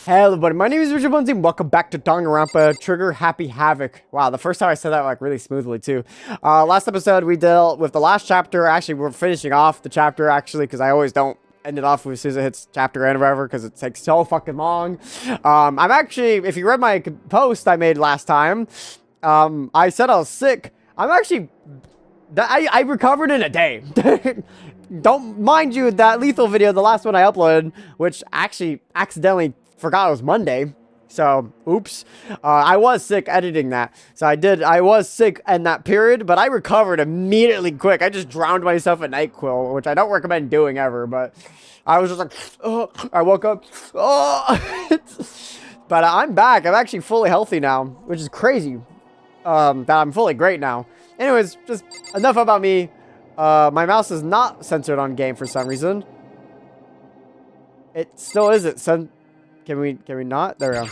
Hello everybody, my name is MrBonesy and welcome back to Danganronpa Trigger Happy Havoc. Wow, the first time I said that like really smoothly too. Last episode we dealt with the last chapter. Actually, we're finishing off the chapter actually because I always don't end it off as soon as it hits chapter end or whatever because it takes so fucking long. I'm actually, if you read my post I made last time, I said I was sick. I'm actually, I recovered in a day. Don't mind you that lethal video, the last one I uploaded, which actually accidentally forgot it was Monday. So, oops. I was sick editing that. So I was sick in that period, but I recovered immediately quick. I just drowned myself in NyQuil, which I don't recommend doing ever, but I was just like, oh, I woke up. Oh. But I'm back. I'm actually fully healthy now, which is crazy. That I'm fully great now. Anyways, just enough about me. My mouse is not censored on game for some reason. It still isn't. Can we not? There we go.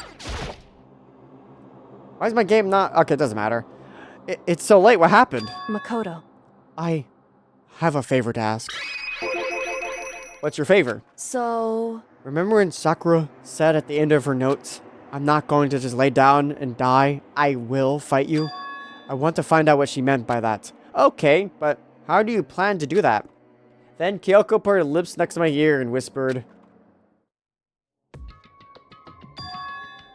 Why is my game not? Okay, it doesn't matter. It's so late. What happened? Makoto. I have a favor to ask. What's your favor? So... Remember when Sakura said at the end of her notes, I'm not going to just lay down and die. I will fight you. I want to find out what she meant by that. Okay, but how do you plan to do that? Then Kyoko put her lips next to my ear and whispered,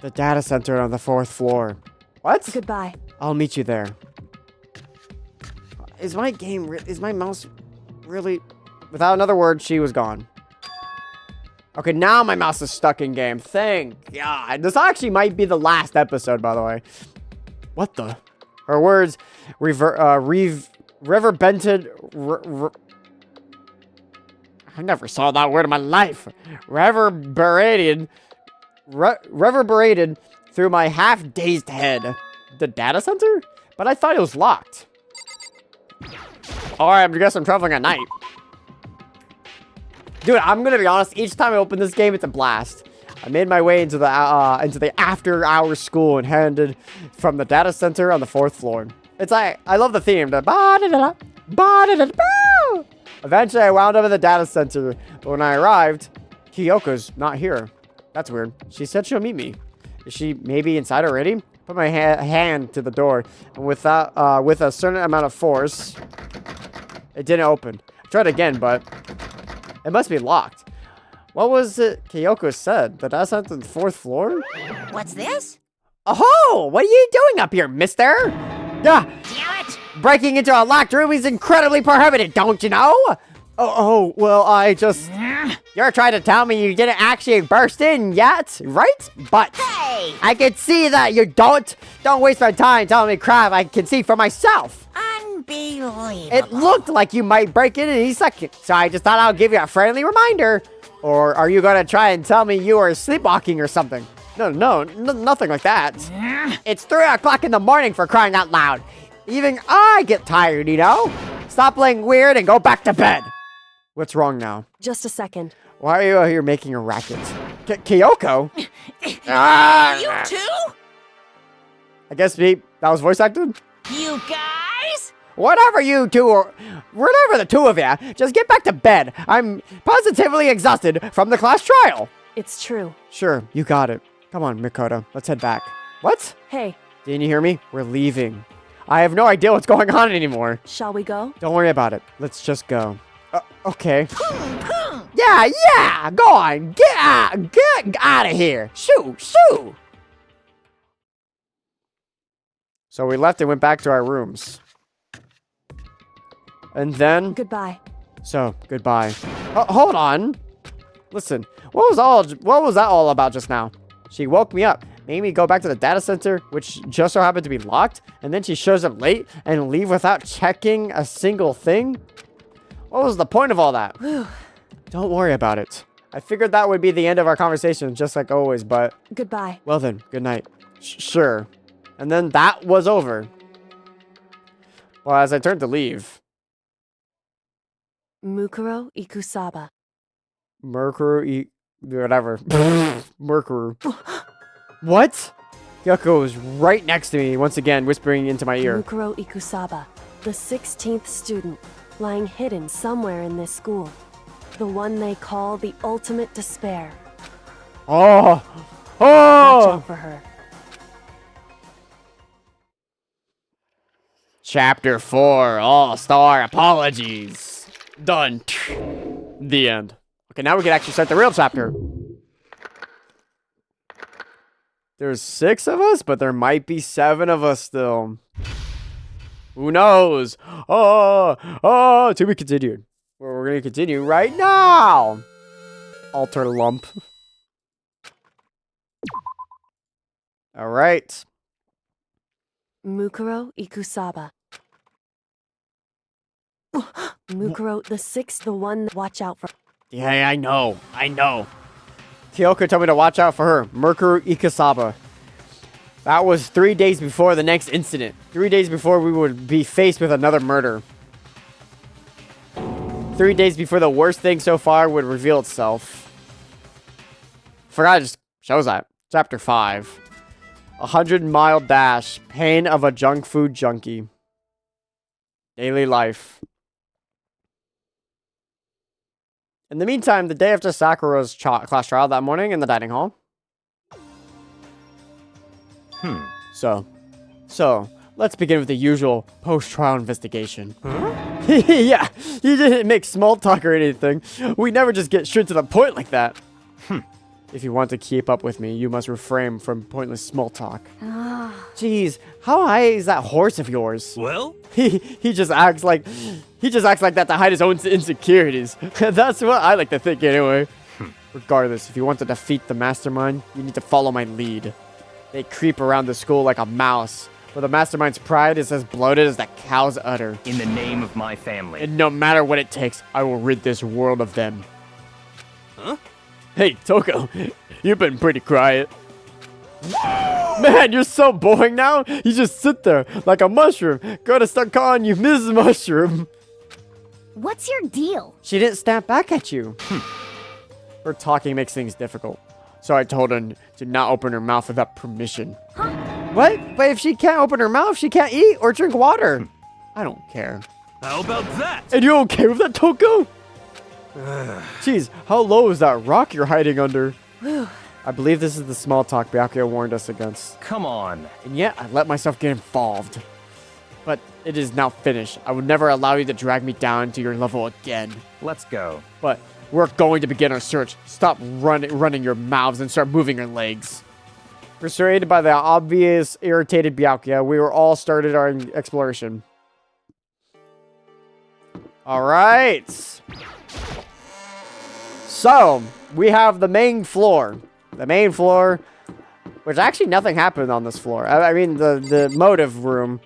the data center on the 4th floor. What? Goodbye. I'll meet you there. Is my mouse really... Without another word, she was gone. Okay, now my mouse is stuck in game. Thank God. This actually might be the last episode, by the way. What the? Her words reverberated. I never saw that word in my life. Reverberated through my half-dazed head. The data center? But I thought it was locked. Alright, I guess I'm traveling at night. Dude, I'm gonna be honest, each time I open this game, it's a blast. I made my way into the after-hours school and headed from the data center on the 4th floor. It's like, I love the theme. The ba-da-da-da, ba-da-da-da. Eventually, I wound up in the data center, but when I arrived, Kyoko's not here. That's weird. She said she'll meet me. Is she maybe inside already? Put my hand to the door, and with a certain amount of force, it didn't open. I tried again, but it must be locked. What was it Kyoko said? The data center on the 4th floor? What's this? Oh, what are you doing up here, mister? Yeah. Damn it! Breaking into a locked room is incredibly prohibited, don't you know? Oh, well, I just... You're trying to tell me you didn't actually burst in yet, right? But Hey! I can see that you don't. Don't waste my time telling me crap I can see for myself. Unbelievable. It looked like you might break in any second, so I just thought I'll give you a friendly reminder. Or are you gonna try and tell me you were sleepwalking or something? No, nothing like that. It's 3 o'clock in the morning for crying out loud. Even I get tired, you know? Stop playing weird and go back to bed. What's wrong now? Just a second. Why are you out here making a racket? Kyoko? You too? I guess that was voice acted? You guys? Whatever you two or whatever the two of you, just get back to bed. I'm positively exhausted from the class trial. It's true. Sure, you got it. Come on, Makoto, let's head back. What? Hey, Didn't you hear me? We're leaving. I have no idea what's going on anymore. shall we go? Don't worry about it. Let's just go. Okay. Yeah, go on. Get out of here. Shoo. So we left and went back to our rooms. And then... Goodbye. So, goodbye. Hold on. Listen, what was that all about just now? She woke me up, made me go back to the data center, which just so happened to be locked, and then she shows up late and leave without checking a single thing? What was the point of all that? Don't worry about it. I figured that would be the end of our conversation, just like always, but... Goodbye. Well then, good night. Sure. And then that was over. Well, as I turned to leave... Mukuro Ikusaba. Mercury... Whatever. Mercury. What? Kyoko was right next to me, once again, whispering into my ear. Mukuro Ikusaba, the 16th student, lying hidden somewhere in this school. The one they call the ultimate despair. Oh, Watch Oh! out for her. Chapter 4, All-Star Apologies. Done. The end. Okay, now we can actually start the real chapter. There's 6 of us, but there might be 7 of us still. Who knows? To be continued. Well, we're gonna continue right now. Alter lump. All right. Mukuro Ikusaba. Mukuro the 6th, the one. Watch out for. Yeah, I know. Kyoko told me to watch out for her. Mukuro Ikusaba. That was 3 days before the next incident. 3 days before we would be faced with another murder. 3 days before the worst thing so far would reveal itself. Forgot it just shows that. Chapter 5. 100-mile dash. Pain of a junk food junkie. Daily life. In the meantime, the day after Sakura's class trial that morning in the dining hall. So, let's begin with the usual post-trial investigation. Yeah, you didn't make small talk or anything. We never just get straight to the point like that. If you want to keep up with me, you must refrain from pointless small talk. Jeez, how high is that horse of yours? Well? He just acts like that to hide his own insecurities. That's what I like to think anyway. Regardless, if you want to defeat the mastermind, you need to follow my lead. They creep around the school like a mouse, but the mastermind's pride is as bloated as the cow's udder. In the name of my family. And no matter what it takes, I will rid this world of them. Huh? Hey, Toko, you've been pretty quiet. Man, you're so boring now. You just sit there like a mushroom. Gotta start calling you Ms. Mushroom. What's your deal? She didn't snap back at you. Her talking makes things difficult. So I told her to not open her mouth without permission. Huh? What? But if she can't open her mouth, she can't eat or drink water. I don't care. How about that? And you're okay with that, Toko? Jeez, how low is that rock you're hiding under? I believe this is the small talk Byakuya warned us against. Come on. And yet, I let myself get involved. But it is now finished. I would never allow you to drag me down to your level again. Let's go. But we're going to begin our search. Stop running your mouths and start moving your legs. Persuaded by the obvious irritated Byakuya, we were all started our exploration. All right. So, we have the main floor. The main floor, which actually nothing happened on this floor. I mean, the motive room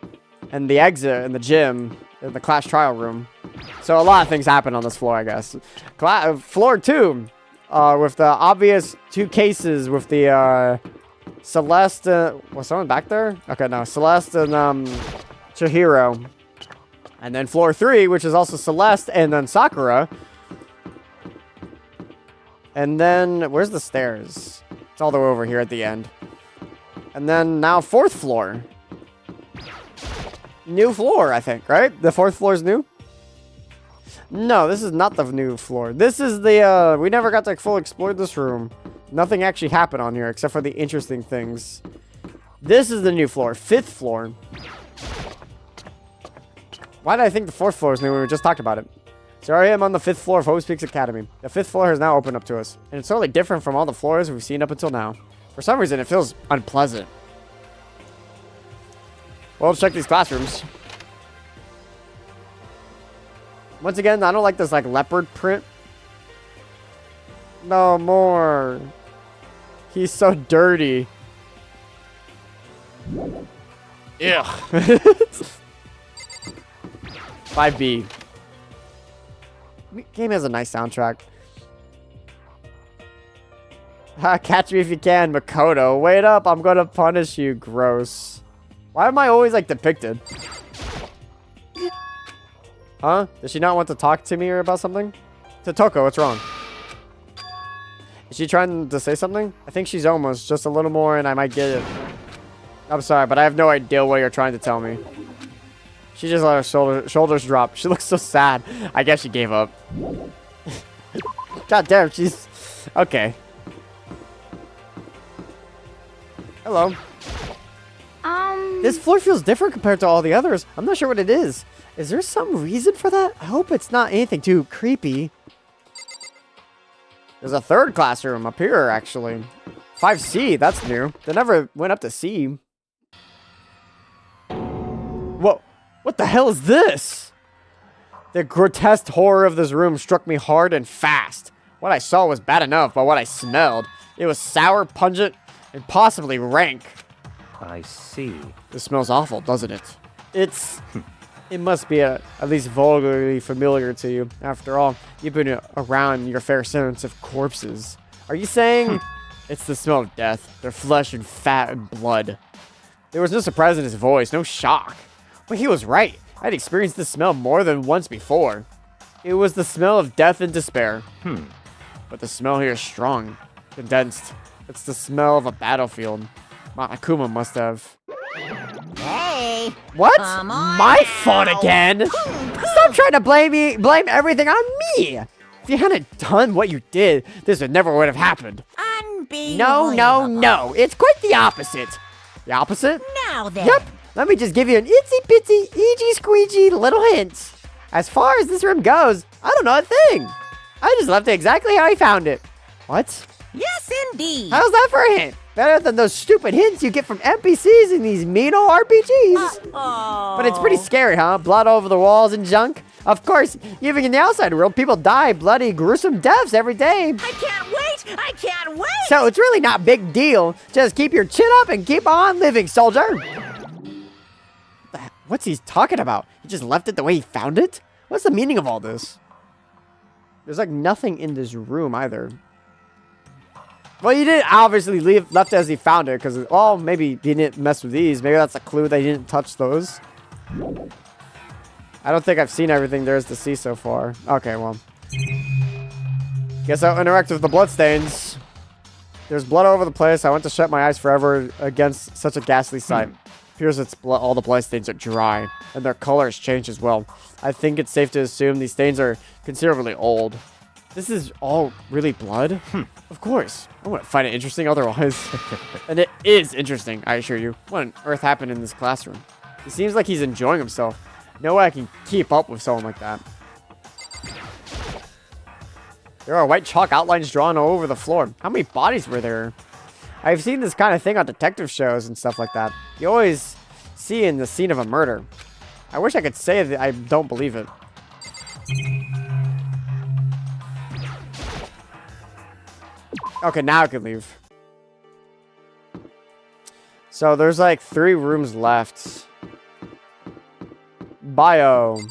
and the exit and the gym and the class trial room. So a lot of things happen on this floor, I guess. Floor 2, with the obvious 2 cases with the Celeste. Was someone back there? Okay, no, Celeste and Chihiro. And then floor 3, which is also Celeste and then Sakura. And then, where's the stairs? It's all the way over here at the end. And then now 4th floor. New floor, I think, right? The 4th floor is new? No, this is not the new floor. This is the, we never got to fully explore this room. Nothing actually happened on here except for the interesting things. This is the new floor, 5th floor. Why did I think the 4th floor is new when we just talked about it? Sorry, I'm on the 5th floor of Hope's Peaks Academy. The 5th floor has now opened up to us, and it's totally different from all the floors we've seen up until now. For some reason, it feels unpleasant. Well, let's check these classrooms. Once again, I don't like this, like, leopard print. No more. He's so dirty. Ugh. 5B. Game has a nice soundtrack. Catch me if you can, Makoto. Wait up, I'm gonna punish you, gross. Why am I always, like, depicted? Huh? Does she not want to talk to me or about something? To Toko, what's wrong? Is she trying to say something? I think she's almost. Just a little more and I might get it. I'm sorry, but I have no idea what you're trying to tell me. She just let her shoulders drop. She looks so sad. I guess she gave up. God damn, she's... Okay. Hello. This floor feels different compared to all the others. I'm not sure what it is. Is there some reason for that? I hope it's not anything too creepy. There's a third classroom up here, actually. 5C, that's new. They never went up to C. Whoa, what the hell is this? The grotesque horror of this room struck me hard and fast. What I saw was bad enough, but what I smelled, it was sour, pungent, and possibly rank. I see. This smells awful, doesn't it? It must be at least vulgarly familiar to you. After all, you've been around your fair sense of corpses. Are you saying it's the smell of death, their flesh and fat and blood? There was no surprise in his voice, no shock. But he was right. I'd experienced this smell more than once before. It was the smell of death and despair. But the smell here is strong, condensed. It's the smell of a battlefield. Akuma must have. Hey! What? Come on My now. fault again? Stop trying to blame everything on me! If you hadn't done what you did, this would have happened. Unbelievable. No. It's quite the opposite. The opposite? Now then. Yep. Let me just give you an itsy bitsy, eegee squeegee little hint. As far as this room goes, I don't know a thing. I just left it exactly how I found it. What? Yes, indeed. How's that for a hint? Better than those stupid hints you get from NPCs in these mean old RPGs. But it's pretty scary, huh? Blood over the walls and junk. Of course, even in the outside world, people die bloody, gruesome deaths every day. I can't wait. So it's really not a big deal. Just keep your chin up and keep on living, soldier. What's he talking about? He just left it the way he found it? What's the meaning of all this? There's like nothing in this room either. Well, he didn't obviously left it as he found it because, well, maybe he didn't mess with these. Maybe that's a clue that he didn't touch those. I don't think I've seen everything there is to see so far. Okay, well. Guess I'll interact with the bloodstains. There's blood all over the place. I want to shut my eyes forever against such a ghastly sight. Appears all the bloodstains are dry, and their color has changed as well. I think it's safe to assume these stains are considerably old. This is all really blood? Of course. I wouldn't find it interesting otherwise. And it is interesting, I assure you. What on earth happened in this classroom? He seems like he's enjoying himself. No way I can keep up with someone like that. There are white chalk outlines drawn all over the floor. How many bodies were there? I've seen this kind of thing on detective shows and stuff like that. You always see in the scene of a murder. I wish I could say that I don't believe it. Okay, now I can leave. So there's like 3 rooms left. Biolabs.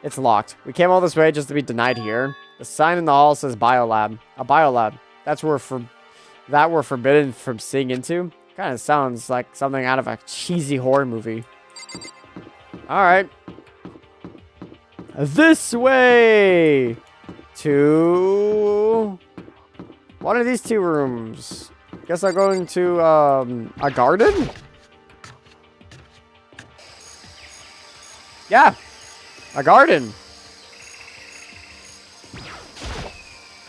It's locked. We came all this way just to be denied here. The sign in the hall says biolab. A biolab. That's where we're forbidden from seeing into. Kind of sounds like something out of a cheesy horror movie. All right. This way to one of these 2 rooms. Guess I'll go into a garden. Yeah, a garden.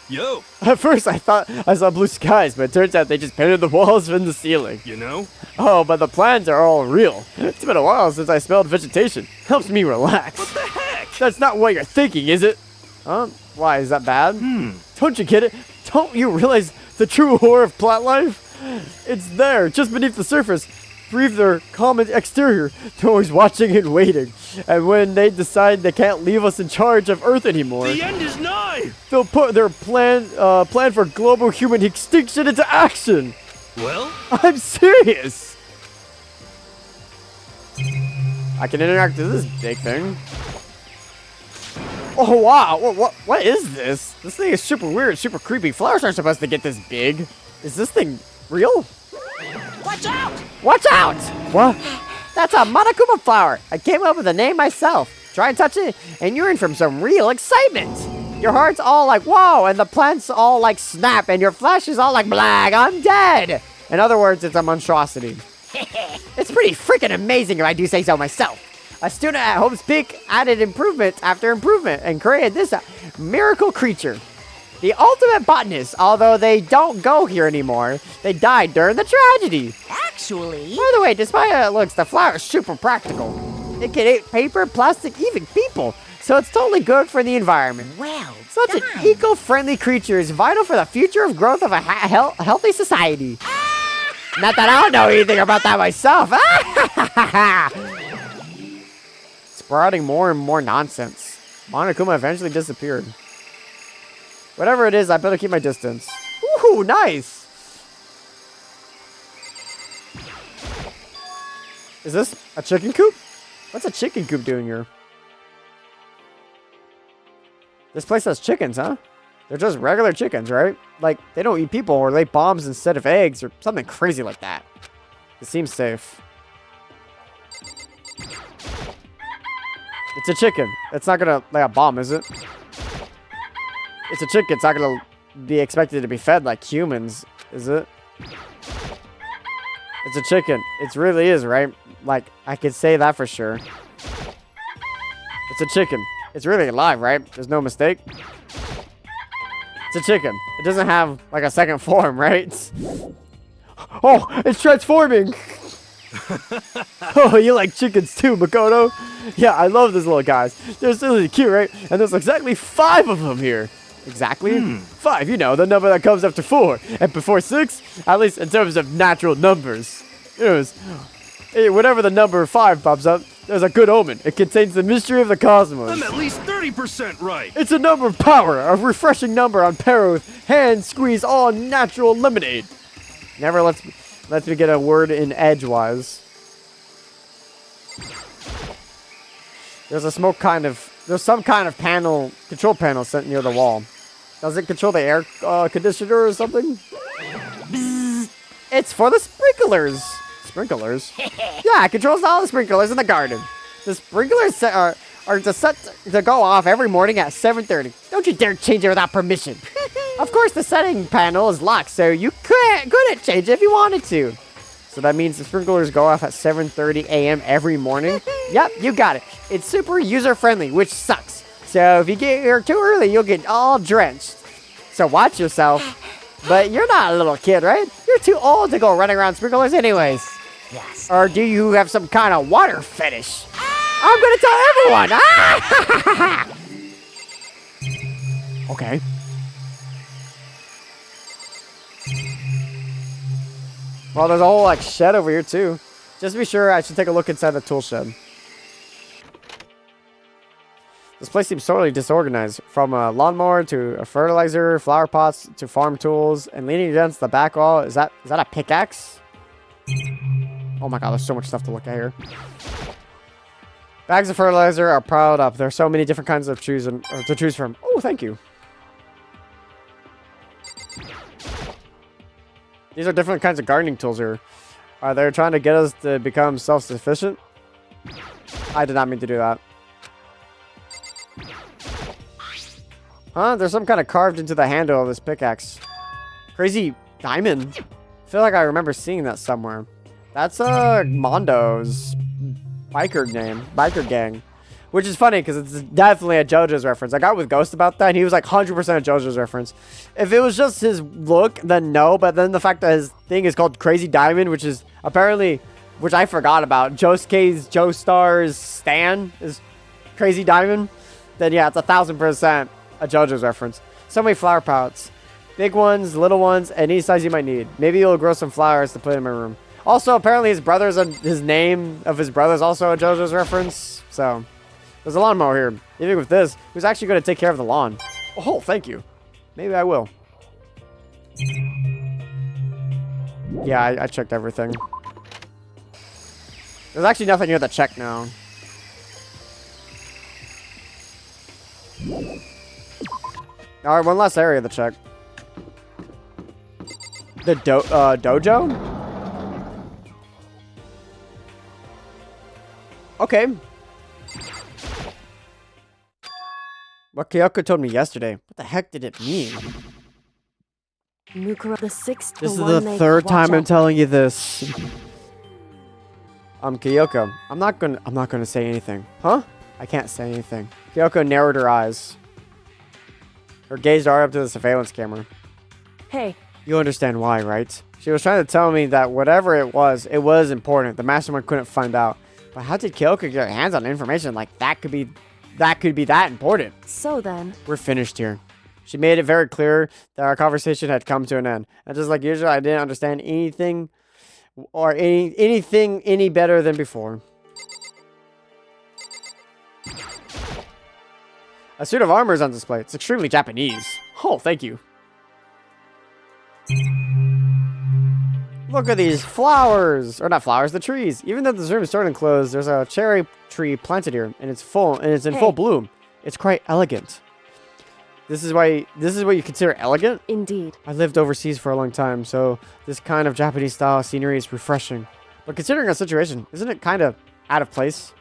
Yo, At first, I thought I saw blue skies, but it turns out they just painted the walls and the ceiling. you know? Oh, but the plants are all real. It's been a while since I smelled vegetation. Helps me relax. What the heck? That's not what you're thinking, is it? Huh? Why, is that bad? Don't you get it? Don't you realize the true horror of plant life? It's there, just beneath the surface. Breathe their common exterior. They're always watching and waiting. And when they decide they can't leave us in charge of Earth anymore, The end is nigh! they'll put their plan for global human extinction into action. Well, I'm serious. I can interact with this big thing. Oh wow! What is this? This thing is super weird, super creepy. Flowers aren't supposed to get this big. Is this thing real? Watch out! Watch out! What? That's a Monokuma flower. I came up with the name myself. Try and touch it, and you're in for some real excitement. Your heart's all like, whoa, and the plants all like snap, and your flesh is all like, blag, I'm dead. In other words, it's a monstrosity. It's pretty freaking amazing if I do say so myself. A student at Hope's Peak added improvement after improvement and created this miracle creature. The ultimate botanist, although they don't go here anymore. They died during the tragedy. Actually, By the way, despite how it looks, the flower is super practical. It can eat paper, plastic, even people. So it's totally good for the environment. well Such done. an eco-friendly creature is vital for the future of growth of a healthy society. Not that I don't know anything about that myself. Sprouting more and more nonsense. Monokuma eventually disappeared. Whatever it is, I better keep my distance. Ooh, nice! Is this a chicken coop? What's a chicken coop doing here? This place has chickens, huh? They're just regular chickens, right? Like, they don't eat people or lay bombs instead of eggs or something crazy like that. It seems safe. It's a chicken. It's not gonna lay a bomb, is it? It's a chicken. It's not gonna be expected to be fed like humans, is it? It's a chicken. It really is, right? Like, I could say that for sure. It's a chicken. It's really alive, right? There's no mistake. It's a chicken. It doesn't have, like, a second form, right? Oh, it's transforming! Oh, you like chickens too, Makoto? Yeah, I love these little guys. They're really cute, right? And there's exactly 5 of them here. Exactly? 5, you know, the number that comes after 4. And before 6, at least in terms of natural numbers. Whenever the number 5 pops up, there's a good omen. It contains the mystery of the cosmos. I'm at least 30% right. It's a number of power, a refreshing number on pair with hand squeeze all natural lemonade. Never lets me get a word in edgewise. There's some kind of panel, control panel set near the wall. Does it control the air conditioner or something? Bzzz. It's for the sprinklers. Sprinklers? Yeah, it controls all the sprinklers in the garden. The sprinklers are set to go off every morning at 7:30. Don't you dare change it without permission. Of course, the setting panel is locked, so you couldn't change it if you wanted to. So that means the sprinklers go off at 7:30 a.m. every morning? Yep, you got it. It's super user-friendly, which sucks. So if you get here too early, you'll get all drenched. So watch yourself. But you're not a little kid, right? You're too old to go running around sprinklers anyways. Yes. Or do you have some kind of water fetish? I'm gonna tell everyone! Okay. Well, there's a whole, like, shed over here, too. Just to be sure, I should take a look inside the tool shed. This place seems totally disorganized. From a lawnmower to a fertilizer, flower pots to farm tools, and leaning against the back wall, is that a pickaxe? Oh my god, there's so much stuff to look at here. Bags of fertilizer are piled up. There are so many different kinds of to choose from. Oh, thank you. These are different kinds of gardening tools here. Are they trying to get us to become self-sufficient? I did not mean to do that. Huh? There's some kind of carved into the handle of this pickaxe. Crazy diamond. I feel like I remember seeing that somewhere. That's Mondo's biker gang. Which is funny because it's definitely a JoJo's reference. I got with Ghost about that and he was like 100% a JoJo's reference. If it was just his look, then no. But then the fact that his thing is called Crazy Diamond, which is apparently, which I forgot about. Josuke's Joestar's Stan is Crazy Diamond. Then yeah, it's 1000% a JoJo's reference. So many flower pots. Big ones, little ones, any size you might need. Maybe you'll grow some flowers to put in my room. Also, apparently his name of his brother is also a JoJo's reference. So, there's a lawnmower here. Even with this, who's actually going to take care of the lawn? Oh, thank you. Maybe I will. Yeah, I checked everything. There's actually nothing here to check now. Alright, one last area to check. The dojo? Okay. What Kyoko told me yesterday. What the heck did it mean? Mukuro the sixth. This is the third time I'm telling you this. Kyoko. I'm not gonna say anything. Huh? I can't say anything. Kyoko narrowed her eyes. Her gaze darted up to the surveillance camera. Hey, You understand why, right? She was trying to tell me that whatever it was important. The mastermind couldn't find out. But how did Kyoko get her hands on information like that could be that important? so then, We're finished here. She made it very clear that our conversation had come to an end. And just like usual, I didn't understand anything or anything any better than before. A suit of armor is on display. It's extremely Japanese. Oh, thank you. Look at these flowers. Or not flowers, the trees. Even though this room is starting to close, there's a cherry tree planted here. And it's in full bloom. It's quite elegant. This is what you consider elegant? indeed. I lived overseas for a long time, so this kind of Japanese style scenery is refreshing. But considering our situation, isn't it kind of out of place?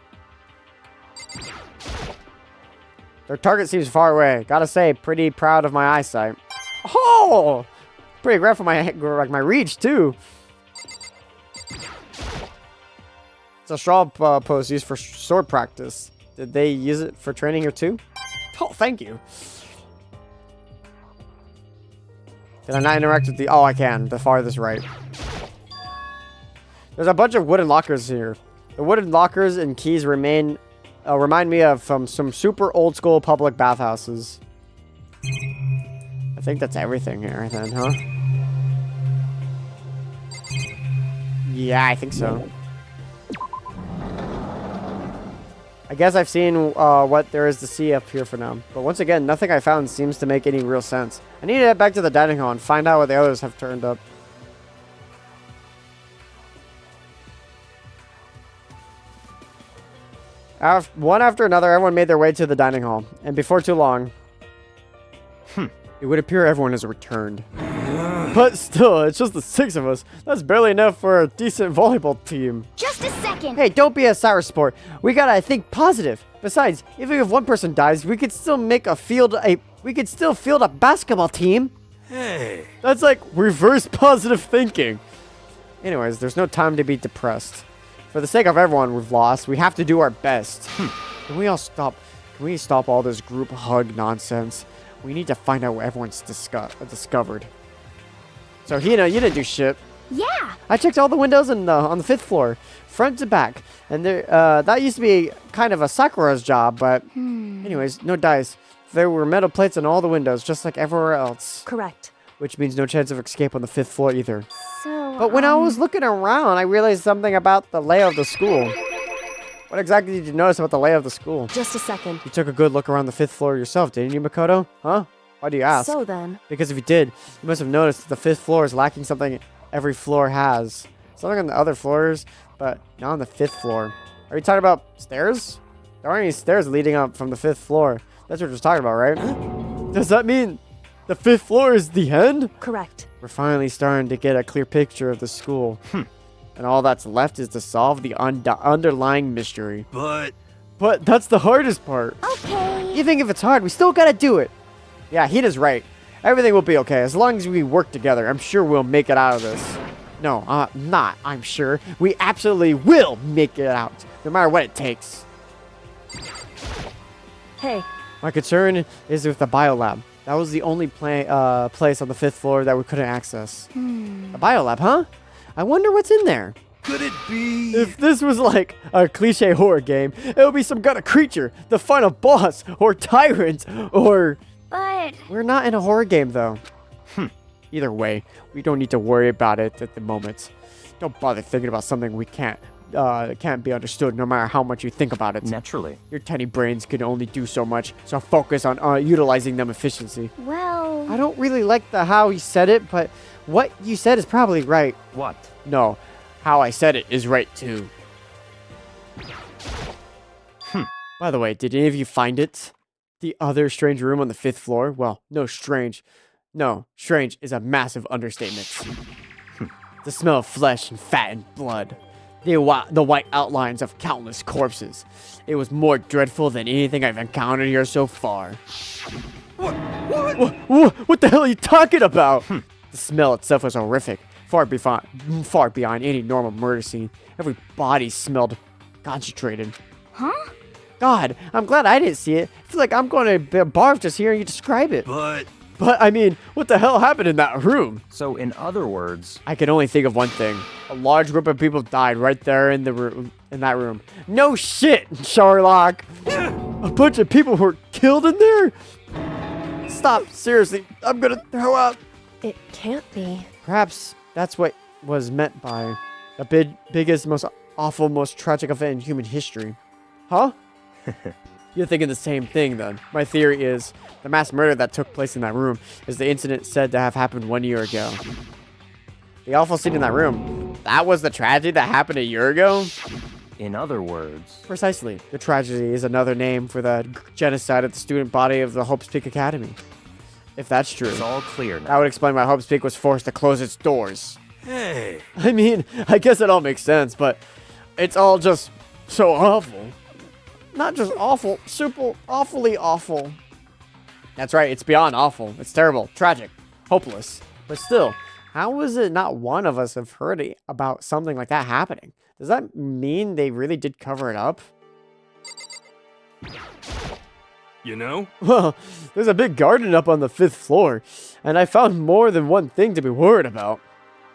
Their target seems far away. Gotta say, pretty proud of my eyesight. Oh! Pretty great for my reach, too. It's a straw post used for sword practice. Did they use it for training here, too? Oh, thank you. Can I not interact with the... Oh, I can. The farthest right. There's a bunch of wooden lockers here. The wooden lockers and keys remind me of some super old school public bathhouses. I think that's everything here then, huh? Yeah, I think so. I guess I've seen what there is to see up here for now. But once again, nothing I found seems to make any real sense. I need to head back to the dining hall and find out what the others have turned up. One after another, everyone made their way to the dining hall. And before too long, it would appear everyone has returned. But still, it's just the 6 of us. That's barely enough for a decent volleyball team. Just a second. Hey, don't be a sour sport. We gotta think positive. Besides, even if one person dies, we could still field a basketball team. Hey. That's like reverse positive thinking. Anyways, there's no time to be depressed. For the sake of everyone we've lost, we have to do our best. Can we stop all this group hug nonsense? We need to find out what everyone's discovered. So, Hina, you didn't do shit. Yeah. I checked all the windows on the 5th floor, front to back. And there, that used to be kind of a Sakura's job, but anyways, no dice. There were metal plates on all the windows, just like everywhere else. Correct. Which means no chance of escape on the 5th floor either. So, But when I was looking around, I realized something about the layout of the school. What exactly did you notice about the layout of the school? Just a second. You took a good look around the 5th floor yourself, didn't you, Makoto? Huh? Why do you ask? So then, Because if you did, you must have noticed that the 5th floor is lacking something every floor has. Something on the other floors, but not on the 5th floor. Are you talking about stairs? There aren't any stairs leading up from the 5th floor. That's what you're talking about, right? Does that mean the 5th floor is the end? correct. We're finally starting to get a clear picture of the school. And all that's left is to solve the underlying mystery. But that's the hardest part. okay. Even if it's hard, we still gotta do it. Yeah, Hina's right. Everything will be okay. As long as we work together, I'm sure we'll make it out of this. No, not I'm sure. We absolutely will make it out, no matter what it takes. Hey, My concern is with the biolab. That was the only place on the 5th floor that we couldn't access. The biolab, huh? I wonder what's in there. could it be? If this was like a cliche horror game, it would be some kind of creature, the final boss, or tyrant, or... But We're not in a horror game, though. Either way, we don't need to worry about it at the moment. Don't bother thinking about something we can't be understood, no matter how much you think about it. Naturally. Your tiny brains can only do so much, so focus on utilizing them efficiency. well, I don't really like how you said it, but what you said is probably right. What? No, how I said it is right, too. By the way, did any of you find it? The other strange room on the 5th floor? Well, no, strange. No, strange is a massive understatement. The smell of flesh and fat and blood. The white outlines of countless corpses. It was more dreadful than anything I've encountered here so far. What the hell are you talking about? The smell itself was horrific. Far beyond any normal murder scene. Every body smelled concentrated. huh? God, I'm glad I didn't see it. I feel like I'm going to barf just hearing you describe it. But I mean, what the hell happened in that room? So in other words, I can only think of one thing. A large group of people died right there in the room, in that room. No shit, Sherlock. A bunch of people were killed in there? Stop, seriously. I'm gonna throw up. It can't be. Perhaps that's what was meant by the biggest, most awful, most tragic event in human history. Huh? You're thinking the same thing, then. My theory is the mass murder that took place in that room is the incident said to have happened 1 year ago. The awful scene in that room, that was the tragedy that happened a year ago? in other words, Precisely. The tragedy is another name for the genocide of the student body of the Hope's Peak Academy. If that's true, it's all clear that now. would explain why Hope's Peak was forced to close its doors. hey, I mean, I guess it all makes sense, but it's all just so awful. Not just awful, super awfully awful. That's right, it's beyond awful. It's terrible, tragic, hopeless. But still, how is it not one of us have heard about something like that happening? Does that mean they really did cover it up? you know? Well, there's a big garden up on the 5th floor, and I found more than one thing to be worried about.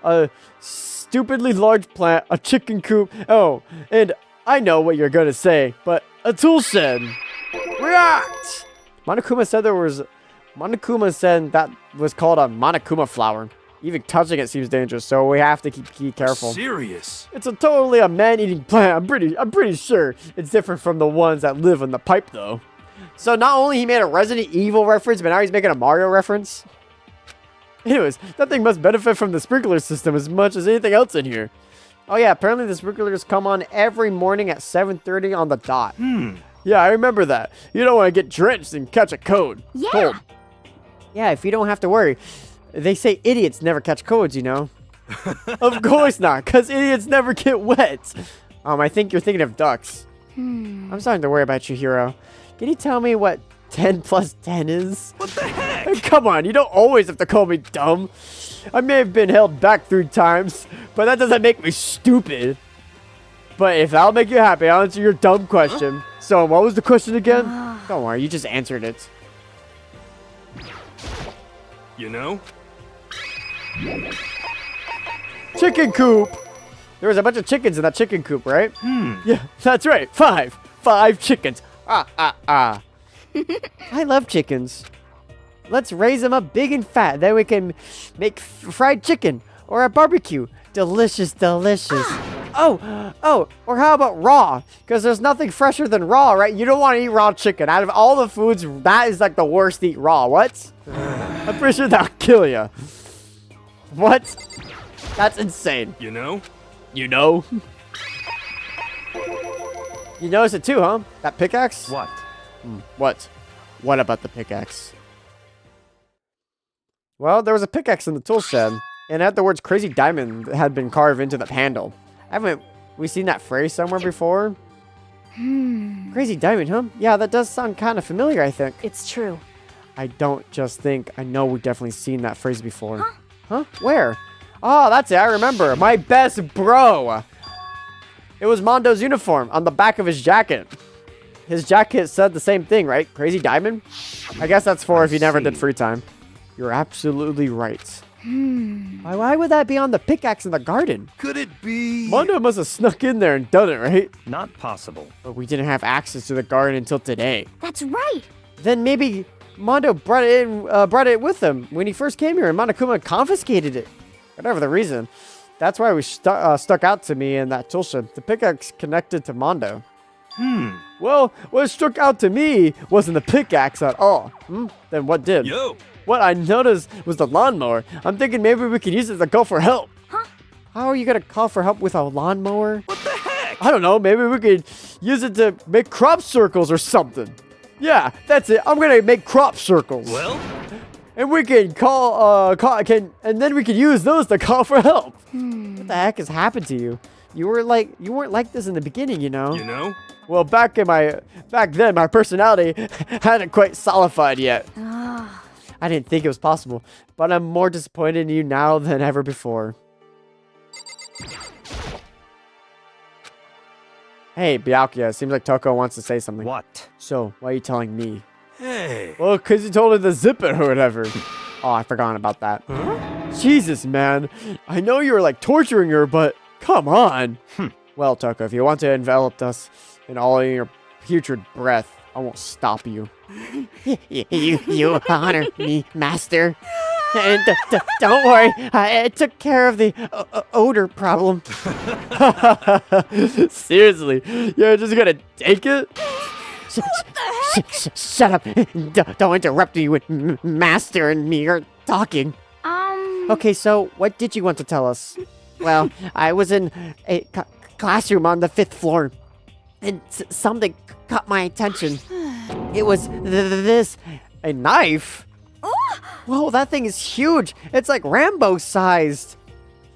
A stupidly large plant, a chicken coop, oh, and I know what you're gonna say, but a tool shed. React! Monokuma said that was called a Monokuma flower. Even touching it seems dangerous, so we have to keep careful. Serious? It's totally a man-eating plant. I'm pretty sure it's different from the ones that live in the pipe, though. So not only he made a Resident Evil reference, but now he's making a Mario reference. Anyways, that thing must benefit from the sprinkler system as much as anything else in here. Oh yeah, apparently the sprinklers come on every morning at 7:30 on the dot. Yeah, I remember that. You don't want to get drenched and catch a cold. Yeah. Cold. Yeah, if you don't have to worry. They say idiots never catch colds, you know? Of course not, because idiots never get wet. I think you're thinking of ducks. I'm starting to worry about you, Hero. Can you tell me what 10 plus 10 is? What the heck? Come on, you don't always have to call me dumb. I may have been held back 3 times, but that doesn't make me stupid. But if that'll make you happy, I'll answer your dumb question. So, what was the question again? Don't worry, you just answered it. You know? Chicken coop! There was a bunch of chickens in that chicken coop, right? Yeah, that's right. 5 chickens. I love chickens. Let's raise them up big and fat. Then we can make fried chicken or a barbecue. Delicious, delicious. Oh, or how about raw? Because there's nothing fresher than raw, right? You don't want to eat raw chicken. Out of all the foods, that is like the worst to eat raw. What? I'm pretty sure that'll kill you. What? That's insane. You know? You know? You noticed it too, huh? That pickaxe? what? What? What about the pickaxe? Well, there was a pickaxe in the tool shed, and it had the words Crazy Diamond that had been carved into the handle. Haven't we seen that phrase somewhere before? Crazy Diamond, huh? Yeah, that does sound kind of familiar, I think. It's true. I don't just think. I know we've definitely seen that phrase before. Huh? Where? Oh, that's it. I remember. My best bro. It was Mondo's uniform on the back of his jacket. His jacket said the same thing, right? Crazy Diamond? I guess that's for if you never did free time. You're absolutely right. Why would that be on the pickaxe in the garden? Could it be? Mondo must have snuck in there and done it, right? Not possible. But we didn't have access to the garden until today. That's right. Then maybe Mondo brought it with him when he first came here, and Monokuma confiscated it. Whatever the reason. That's why we stuck out to me in that tool shed. The pickaxe connected to Mondo. Well, what struck out to me wasn't the pickaxe at all. Then what did? Yo! What I noticed was the lawnmower. I'm thinking maybe we could use it to call for help. How are you gonna call for help with a lawnmower? What the heck? I don't know. Maybe we could use it to make crop circles or something. Yeah, that's it. I'm gonna make crop circles. Well? And we can and then we can use those to call for help. What the heck has happened to you? You weren't like this in the beginning, you know? You know? Well, back then, my personality hadn't quite solidified yet. I didn't think it was possible, but I'm more disappointed in you now than ever before. Hey, Byakuya, seems like Toko wants to say something. What? So, why are you telling me? Hey. Well, because you told her to zip it or whatever. Oh, I forgot about that. Jesus, man. I know you were like torturing her, but come on. Well, Toko, if you want to envelop us in all your putrid breath, I won't stop you. you honor me, master. And don't worry, I took care of the odor problem. Seriously, you're just gonna take it? Shut up. Don't interrupt me when Master and me are talking. Okay, so what did you want to tell us? Well, I was in a classroom on the 5th floor, and something caught my attention. It was this. A knife? Whoa, that thing is huge. It's like Rambo-sized.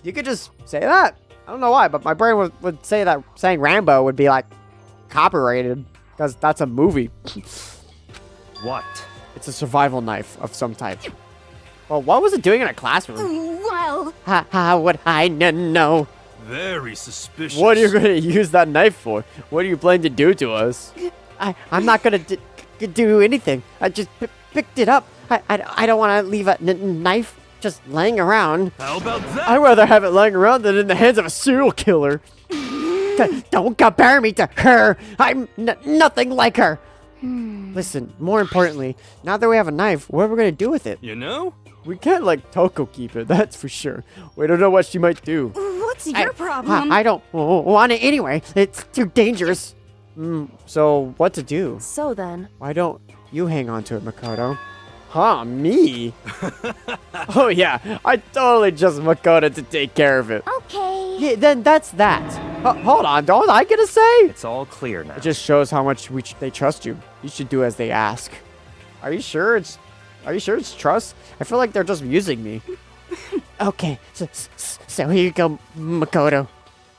You could just say that. I don't know why, but my brain would say that saying Rambo would be like copyrighted. Because that's a movie. What? It's a survival knife of some type. Well, what was it doing in a classroom? Well, How would I know? Very suspicious. What are you going to use that knife for? What are you planning to do to us? I'm not going to do anything. I just picked it up. I don't want to leave a knife just laying around. How about that? I'd rather have it laying around than in the hands of a serial killer. Don't compare me to her. I'm nothing like her. Listen, more importantly, now that we have a knife, what are we going to do with it? You know? We can't let Toko keep it, that's for sure. We don't know what she might do. what's your problem? I don't want it anyway. It's too dangerous. So, what to do? So then, Why don't you hang on to it, Makoto? Huh, me? Oh yeah, I totally just Makoto to take care of it. Okay. Yeah, then that's that. Hold on, don't I get a say? It's all clear now. It just shows how much they trust you. You should do as they ask. Are you sure it's trust? I feel like they're just using me. Okay, so here you go, Makoto.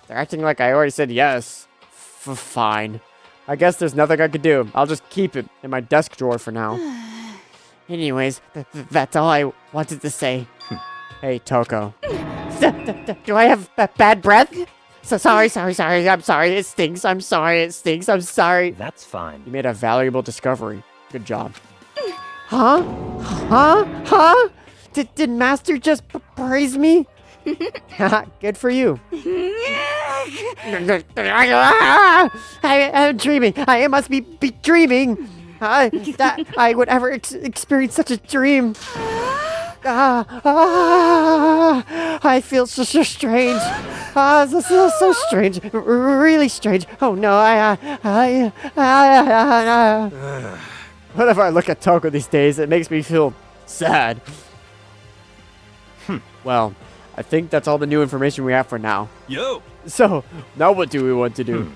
They're acting like I already said yes. Fine. I guess there's nothing I could do. I'll just keep it in my desk drawer for now. Anyways, that's all I wanted to say. Hey, Toko. Do I have bad breath? So sorry. I'm sorry. It stinks. I'm sorry. It stinks. I'm sorry. That's fine. You made a valuable discovery. Good job. Huh? Did Master just praise me? Good for you. I'm dreaming. I must be dreaming. That I would ever experience such a dream. I feel so strange. So strange. Really strange. Oh no, whenever I look at Toko these days, it makes me feel sad. Well, I think that's all the new information we have for now. Yo. So, now what do we want to do?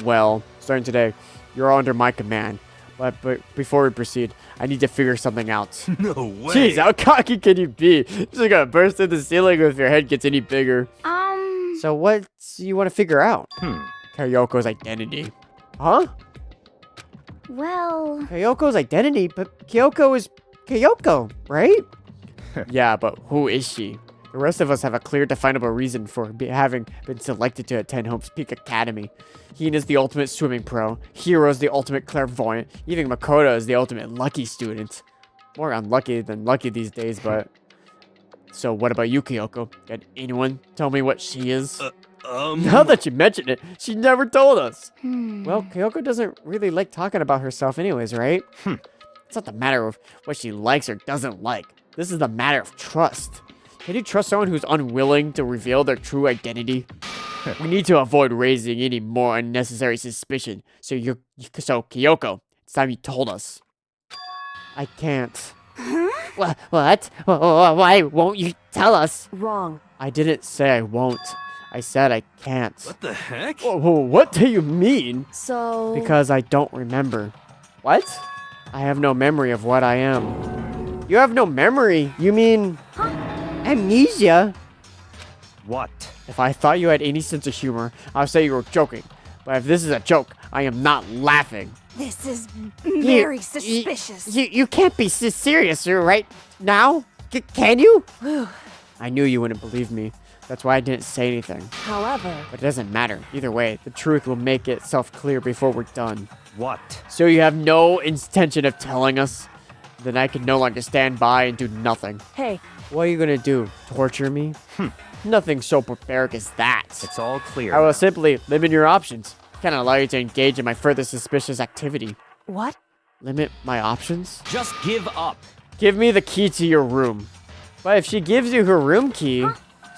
Well, starting today, you're all under my command. But before we proceed, I need to figure something out. No way. Jeez, how cocky can you be? You're just gonna burst through the ceiling if your head gets any bigger. So what you want to figure out? Kyoko's identity. Huh? Well, Kyoko's identity? But Kyoko is Kyoko, right? Yeah, but who is she? The rest of us have a clear, definable reason for having been selected to attend Hope's Peak Academy. Hina's the ultimate swimming pro. Hiro's the ultimate clairvoyant. Even Makoto is the ultimate lucky student. More unlucky than lucky these days, but... So what about you, Kyoko? Can anyone tell me what she is? Now that you mention it, she never told us. Well, Kyoko doesn't really like talking about herself anyways, right? It's not the matter of what she likes or doesn't like. This is the matter of trust. Can you trust someone who's unwilling to reveal their true identity? We need to avoid raising any more unnecessary suspicion. So Kyoko, it's time you told us. I can't. What? Why won't you tell us? wrong. I didn't say I won't. I said I can't. What the heck? What do you mean? So... Because I don't remember. What? I have no memory of what I am. You have no memory? You mean... amnesia? What? If I thought you had any sense of humor, I'll say you were joking. But if this is a joke, I am not laughing. This is very suspicious. You can't be serious right now? Can you? I knew you wouldn't believe me. That's why I didn't say anything. However, But it doesn't matter. Either way, the truth will make itself clear before we're done. What? So you have no intention of telling us? Then I can no longer stand by and do nothing. hey, What are you gonna do? Torture me? Nothing so barbaric as that. It's all clear. I will now. simply limit your options. Can't allow you to engage in my further suspicious activity. what? Limit my options? Just give up. Give me the key to your room. But if she gives you her room key,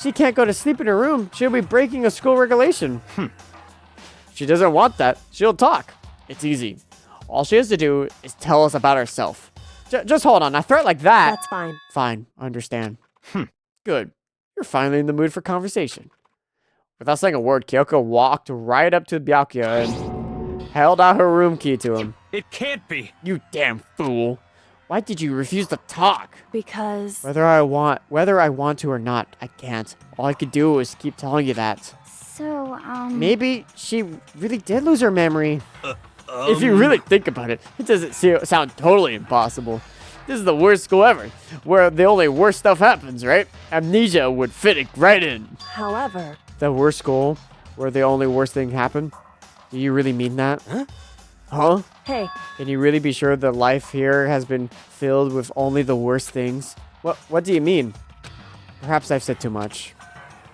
she can't go to sleep in her room. She'll be breaking a school regulation. If she doesn't want that, she'll talk. It's easy. All she has to do is tell us about herself. Just hold on. A threat like that. That's fine. Fine. Understand. Good. You're finally in the mood for conversation. Without saying a word, Kyoko walked right up to Byakuya and held out her room key to him. It can't be. You damn fool. Why did you refuse to talk? Because Whether I want to or not, I can't. All I could do is keep telling you that. So, Maybe she really did lose her memory. If you really think about it, it doesn't sound totally impossible. This is the worst school ever, where the only worst stuff happens, right? Amnesia would fit it right in. however, The worst school, where the only worst thing happened? Do you really mean that? Huh? hey, Can you really be sure that life here has been filled with only the worst things? What do you mean? Perhaps I've said too much.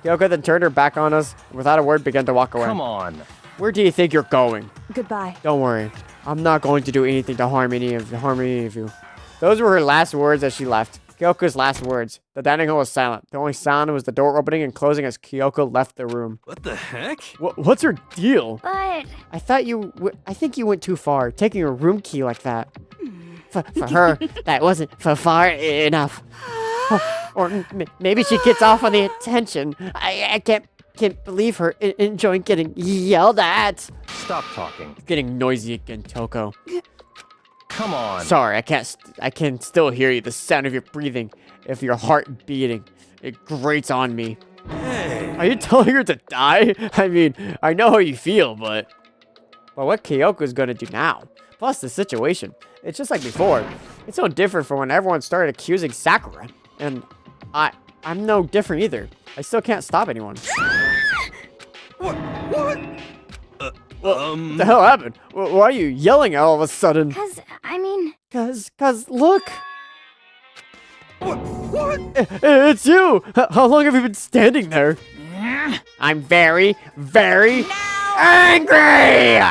Kyoko then turned her back on us, and without a word began to walk away. Come on. Where do you think you're going? goodbye. Don't worry. I'm not going to do anything to harm any of you. Those were her last words as she left. Kyoko's last words. The dining hall was silent. The only sound was the door opening and closing as Kyoko left the room. What the heck? What's her deal? but I think you went too far, taking her room key like that. For her, that wasn't far enough. Or maybe she gets off on the attention. I can't believe her enjoying getting yelled at. Stop talking. It's getting noisy again, Toko. Come on. Sorry, I can still hear you. The sound of your breathing, of your heart beating. It grates on me. Hey. Are you telling her to die? I mean, I know how you feel, but what Kyoko's gonna do now? Plus the situation. It's just like before. It's no different from when everyone started accusing Sakura. And I'm no different either. I still can't stop anyone. What? What the hell happened? Why are you yelling all of a sudden? Cause look! What? It's you! How long have you been standing there? I'm very, very angry!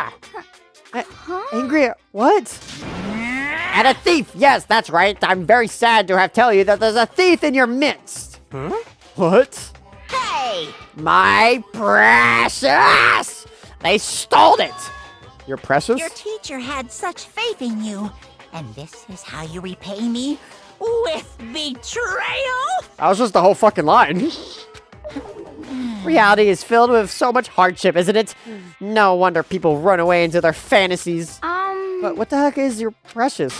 Angry at what? At a thief! Yes, that's right. I'm very sad to have tell you that there's a thief in your midst. Huh? What? Hey! My precious! They stole it! Your precious? Your teacher had such faith in you. And this is how you repay me? With betrayal? That was just the whole fucking line. Reality is filled with so much hardship, isn't it? No wonder people run away into their fantasies. But what the heck is your precious?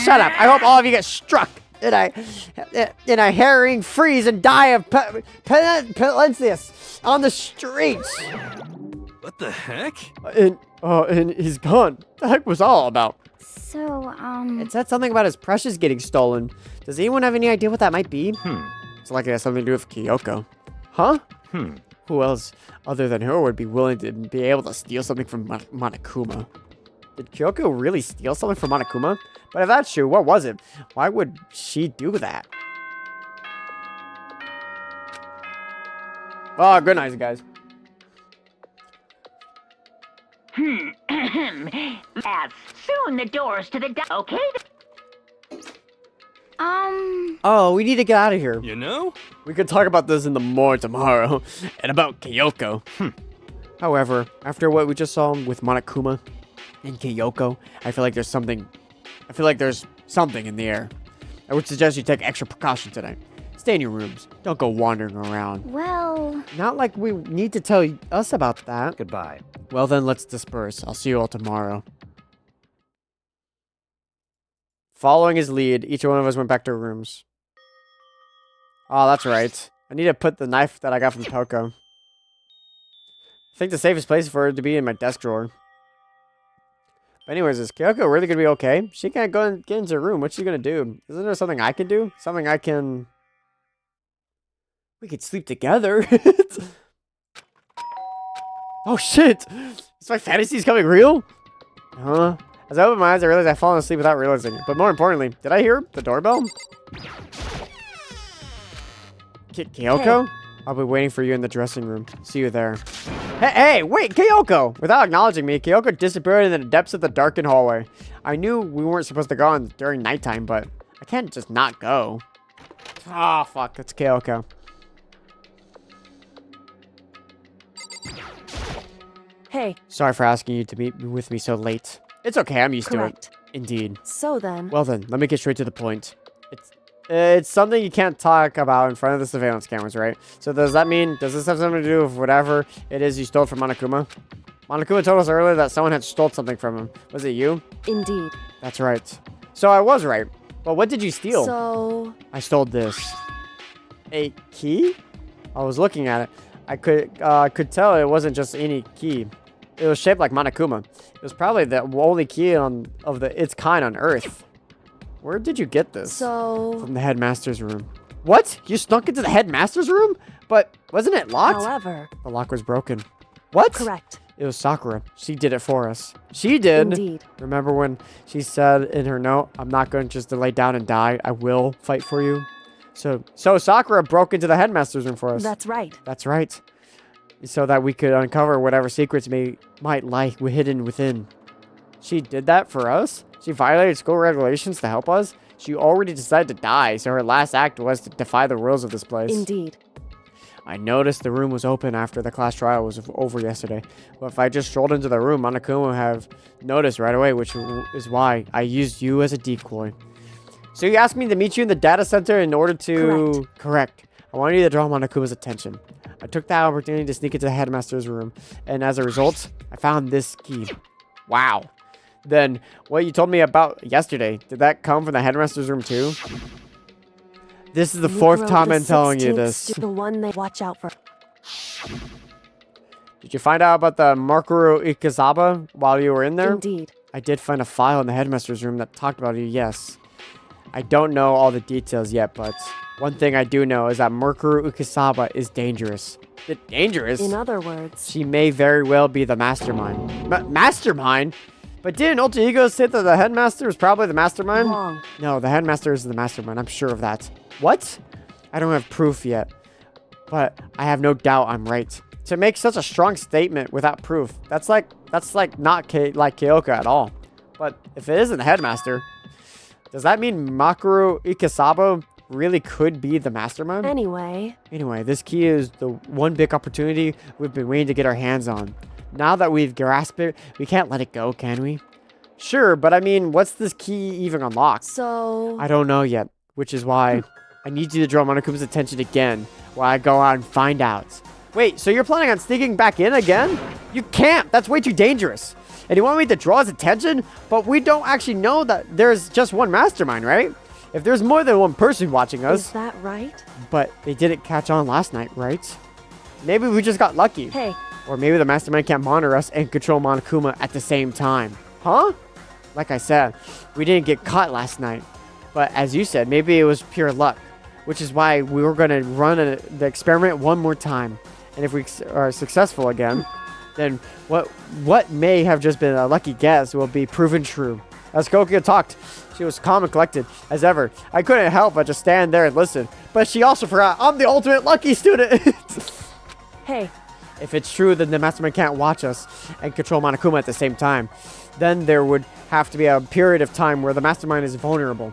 Shut up. I hope all of you get struck in a harrowing freeze and die of pestilence on the streets. What the heck? And he's gone. What the heck was all about? so, It said something about his precious getting stolen. Does anyone have any idea what that might be? It's like it has something to do with Kyoko. Huh? Who else other than her would be willing to be able to steal something from Monokuma? Did Kyoko really steal something from Monokuma? But if that's true, what was it? Why would she do that? Oh, good night, guys. Soon the doors to the okay? Oh, we need to get out of here. You know? We could talk about this in the more tomorrow. And about Kyoko. However, after what we just saw with Monokuma and Kyoko, I feel like there's something in the air. I would suggest you take extra precaution tonight. Stay in your rooms. Don't go wandering around. well, Not like we need to tell us about that. Goodbye. Well then, let's disperse. I'll see you all tomorrow. Following his lead, each one of us went back to our rooms. Oh, that's right. I need to put the knife that I got from Toko. I think the safest place for it to be in my desk drawer. But anyways, is Kyoko really gonna be okay? She can't go and get into her room. What's she gonna do? Isn't there something I can do? Something I can... We could sleep together. Oh shit! Is my fantasies coming real? Huh? As I opened my eyes, I realized I'd fallen asleep without realizing it. But more importantly, did I hear the doorbell? Kyoko? I'll be waiting for you in the dressing room. See you there. Hey, wait, Kyoko! Without acknowledging me, Kyoko disappeared in the depths of the darkened hallway. I knew we weren't supposed to go on during nighttime, but I can't just not go. Ah, fuck, it's Kyoko. Hey. Sorry for asking you to meet with me so late. It's okay, I'm used to it. Indeed. So then. Well then, let me get straight to the point. It's something you can't talk about in front of the surveillance cameras, right? So does this have something to do with whatever it is you stole from Monokuma? Monokuma told us earlier that someone had stole something from him. Was it you? Indeed. That's right. So I was right. But what did you steal? So... I stole this. A key? I was looking at it. I could tell it wasn't just any key. It was shaped like Monokuma. It was probably the only key of its kind on Earth. Where did you get this? So... From the headmaster's room. What? You snuck into the headmaster's room? But wasn't it locked? However... The lock was broken. What? Correct. It was Sakura. She did it for us. She did. Indeed. Remember when she said in her note, I'm not going to just lay down and die. I will fight for you. So Sakura broke into the headmaster's room for us. That's right. That's right. So that we could uncover whatever secrets might lie hidden within. She did that for us? She violated school regulations to help us? She already decided to die, so her last act was to defy the rules of this place. Indeed. I noticed the room was open after the class trial was over yesterday. But if I just strolled into the room, Monokuma would have noticed right away, which is why I used you as a decoy. So you asked me to meet you in the data center in order to... Correct. I wanted you to draw Monokuma's attention. I took that opportunity to sneak into the headmaster's room, and as a result, I found this key. Wow. Then, what you told me about yesterday, did that come from the headmaster's room too? This is the fourth time I'm telling you this. The one they watch out for. Did you find out about the Makoru Ikazaba while you were in there? Indeed. I did find a file in the headmaster's room that talked about you, yes. I don't know all the details yet, but one thing I do know is that Makoru Ikazaba is dangerous. Dangerous? In other words... She may very well be the mastermind. Mastermind? But didn't Alter Ego say that the headmaster was probably the mastermind? Wrong. No, the headmaster is the mastermind. I'm sure of that. What? I don't have proof yet. But I have no doubt I'm right. To make such a strong statement without proof, that's like not like Kyoko at all. But if it isn't the headmaster, does that mean Makoru Ikazaba really could be the mastermind? Anyway, this key is the one big opportunity we've been waiting to get our hands on. Now that we've grasped it, we can't let it go, can we? Sure, but I mean, what's this key even unlock? so... I don't know yet, which is why I need you to draw Monokuma's attention again while I go out and find out. Wait, so you're planning on sneaking back in again? You can't! That's way too dangerous! And you want me to draw his attention? But we don't actually know that there's just one mastermind, right? If there's more than one person watching us... Is that right? But they didn't catch on last night, right? Maybe we just got lucky. Hey. Or maybe the mastermind can't monitor us and control Monokuma at the same time. Huh? Like I said, we didn't get caught last night. But as you said, maybe it was pure luck. Which is why we were going to run the experiment one more time. And if we are successful again, then what may have just been a lucky guess will be proven true. As Kokyo talked, she was calm and collected, as ever. I couldn't help but just stand there and listen. But she also forgot, I'm the ultimate lucky student! Hey. If it's true, then the mastermind can't watch us and control Monokuma at the same time. Then there would have to be a period of time where the mastermind is vulnerable.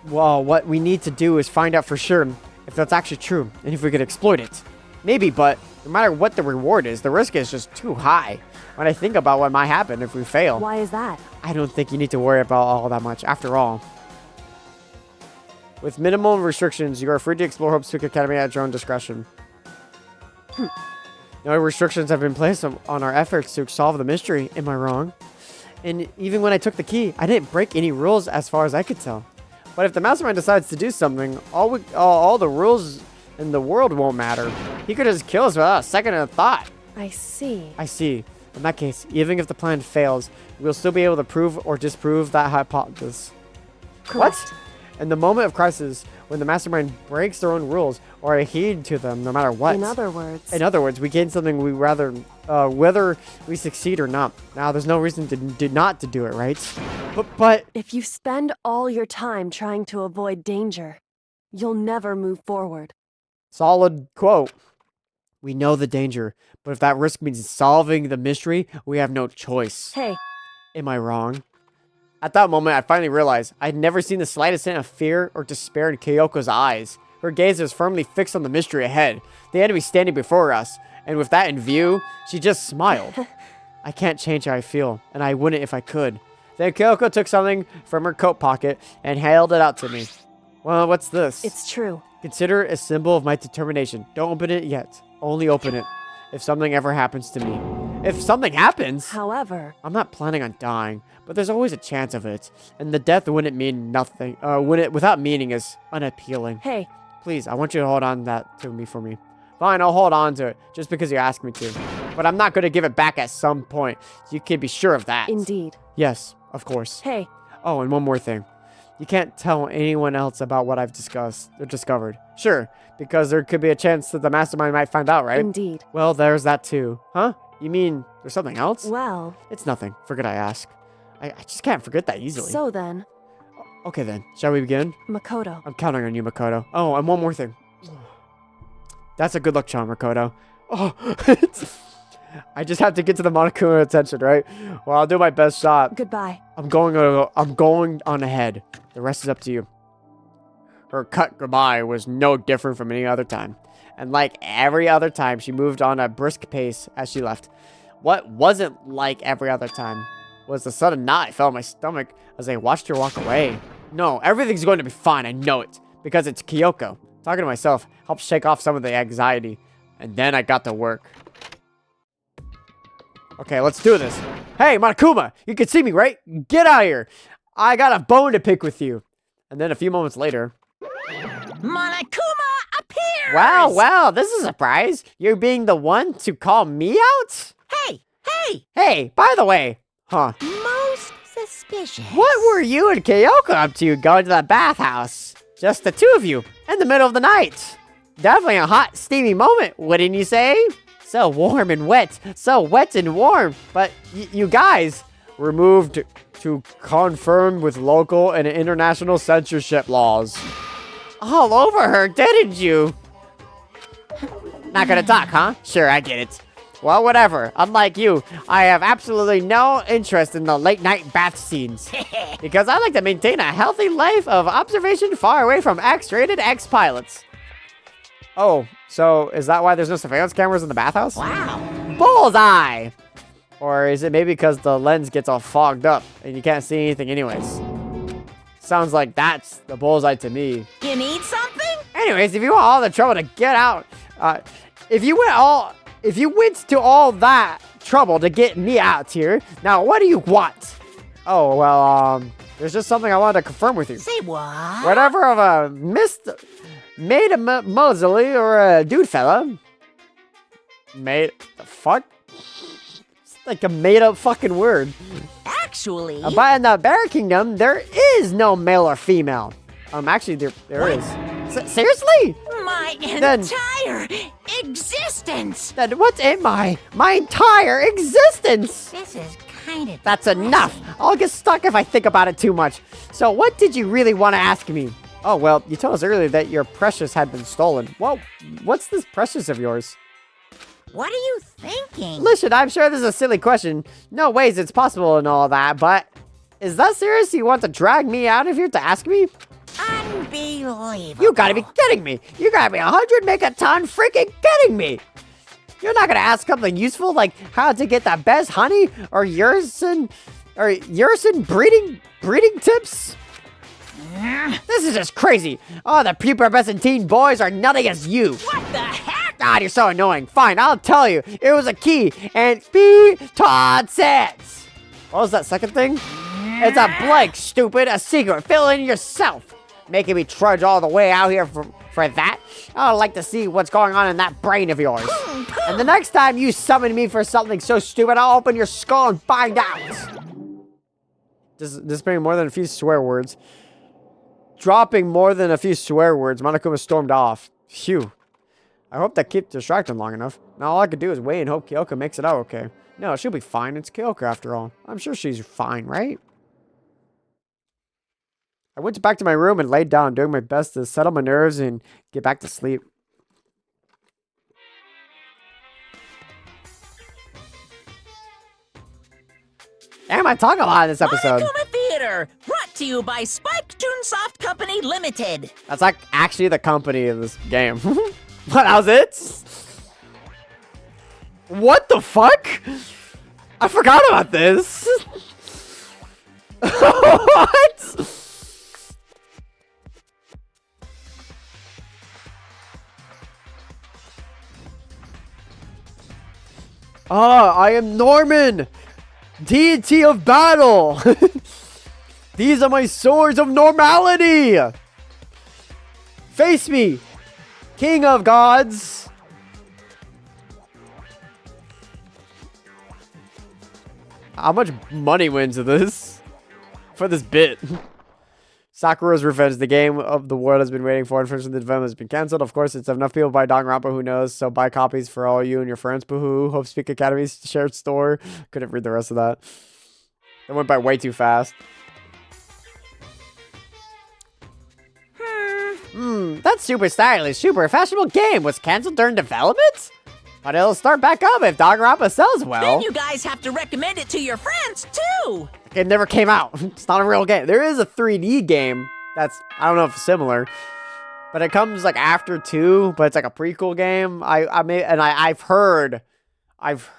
Well, what we need to do is find out for sure if that's actually true and if we could exploit it. Maybe, but no matter what the reward is, the risk is just too high. When I think about what might happen if we fail. Why is that? I don't think you need to worry about all that much. After all, with minimal restrictions, you are free to explore Hope's Peak Academy at your own discretion. No restrictions have been placed on our efforts to solve the mystery. Am I wrong? And even when I took the key, I didn't break any rules as far as I could tell. But if the mastermind decides to do something, all the rules in the world won't matter. He could just kill us without a second of thought. I see. I see. In that case, even if the plan fails, we'll still be able to prove or disprove that hypothesis. Correct. What? In the moment of crisis, when the mastermind breaks their own rules or adhere to them no matter what. In other words, we gain something we rather, whether we succeed or not. Now, there's no reason not to do it, right? But if you spend all your time trying to avoid danger, you'll never move forward. solid quote. We know the danger, but if that risk means solving the mystery, we have no choice. Hey, Am I wrong? At that moment, I finally realized I'd never seen the slightest hint of fear or despair in Kyoko's eyes. Her gaze was firmly fixed on the mystery ahead, the enemy standing before us, and with that in view, she just smiled. I can't change how I feel, and I wouldn't if I could. Then Kyoko took something from her coat pocket and held it out to me. Well, what's this? it's true. Consider it a symbol of my determination. Don't open it yet. Only open it if something ever happens to me. If something happens, However, I'm not planning on dying, but there's always a chance of it. And the death wouldn't mean nothing. Without meaning is unappealing. hey, Please, I want you to hold on to me for me. Fine, I'll hold on to it, just because you asked me to. But I'm not going to give it back at some point. You can be sure of that. indeed. Yes, of course. Hey, Oh, and one more thing. You can't tell anyone else about what I've discovered. Sure, because there could be a chance that the mastermind might find out, right? indeed. Well, there's that too. Huh? You mean there's something else? Well, It's nothing. Forget I ask. I just can't forget that easily. so then, Okay then, shall we begin? Makoto. I'm counting on you, Makoto. Oh, and one more thing. That's a good luck charm, Makoto. Oh, I just have to get to the Monokuma attention, right? Well, I'll do my best shot. Goodbye. I'm going on ahead. The rest is up to you. Her cut goodbye was no different from any other time. And like every other time, she moved on a brisk pace as she left. What wasn't like every other time was the sudden knot I felt in my stomach as I watched her walk away. No, everything's going to be fine, I know it. Because it's Kyoko. Talking to myself helped shake off some of the anxiety. And then I got to work. Okay, let's do this. Hey, Monokuma, you can see me, right? Get out of here. I got a bone to pick with you. And then a few moments later... Monokuma appears! Wow, this is a surprise. You're being the one to call me out? Hey, hey! Hey, by the way. Huh. Most suspicious. What were you and Kyoko up to going to the bathhouse? Just the two of you, in the middle of the night. Definitely a hot, steamy moment, wouldn't you say? So warm and wet. So wet and warm. But you guys were moved to confirm with local and international censorship laws. All over her, didn't you? Not gonna talk, huh? Sure, I get it. Well, whatever. Unlike you, I have absolutely no interest in the late night bath scenes. Because I like to maintain a healthy life of observation far away from X-rated X-pilots. Oh, so is that why there's no surveillance cameras in the bathhouse? Wow. Bullseye! Or is it maybe because the lens gets all fogged up and you can't see anything anyways? Sounds like that's the bullseye to me. You need something? Anyways, if you want all the trouble to get out, if you went to all that trouble to get me out here, now what do you want? Oh, well, there's just something I wanted to confirm with you. Say what? Whatever of a made a Mosley or a dude fella. Made the fuck? It's like a made up fucking word. Actually, But in the Bear Kingdom, there is no male or female. Actually, there is. Seriously? my Then- entire existence. Then what's in my entire existence? This is kind of. That's enough. I'll get stuck if I think about it too much. So what did you really want to ask me? Oh, well, you told us earlier that your precious had been stolen. Well, what's this precious of yours? What are you thinking? Listen, I'm sure this is a silly question. No ways it's possible and all that, but is that serious? You want to drag me out of here to ask me? Unbelievable. You gotta be kidding me. You gotta be 100 megaton freaking kidding me. You're not gonna ask something useful like how to get the best honey or ursin breeding tips? This is just crazy. Oh, the prepubescent teen boys are nutty as you. What the heck? God, you're so annoying. Fine, I'll tell you. It was a key, and be Todd sets. What was that second thing? It's a blank, stupid. A secret. Fill in yourself. Making me trudge all the way out here for that? I'd like to see what's going on in that brain of yours. And the next time you summon me for something so stupid, I'll open your skull and find out. This being more than a few swear words. dropping more than a few swear words, Monokuma stormed off. Phew. I hope that kept distracted long enough. Now all I could do is wait and hope Kyoko makes it out okay. No, she'll be fine. It's Kyoko after all. I'm sure she's fine, right? I went back to my room and laid down, doing my best to settle my nerves and get back to sleep. Damn, I talk a lot in this episode. Monokuma Theater, brought to you by Spike Toonsoft Company Limited. That's like actually the company of this game. What, that was it? What the fuck? I forgot about this. What? Ah, I am Norman, deity of battle. These are my swords of normality. Face me, king of gods. How much money wins this for this bit? Sakura's Revenge, the game of the world has been waiting for. Unfortunately, the development has been cancelled. Of course, it's enough people buy Danganronpa, who knows? So buy copies for all you and your friends. Boohoo. Hope Speak Academy's shared store. Couldn't read the rest of that. It went by way too fast. That's super stylish, super fashionable game was cancelled during development? But it'll start back up if Danganronpa sells well. Then you guys have to recommend it to your friends, too. It never came out. It's not a real game. There is a 3D game that's, I don't know if it's similar, but it comes like after 2, but it's like a prequel game. I've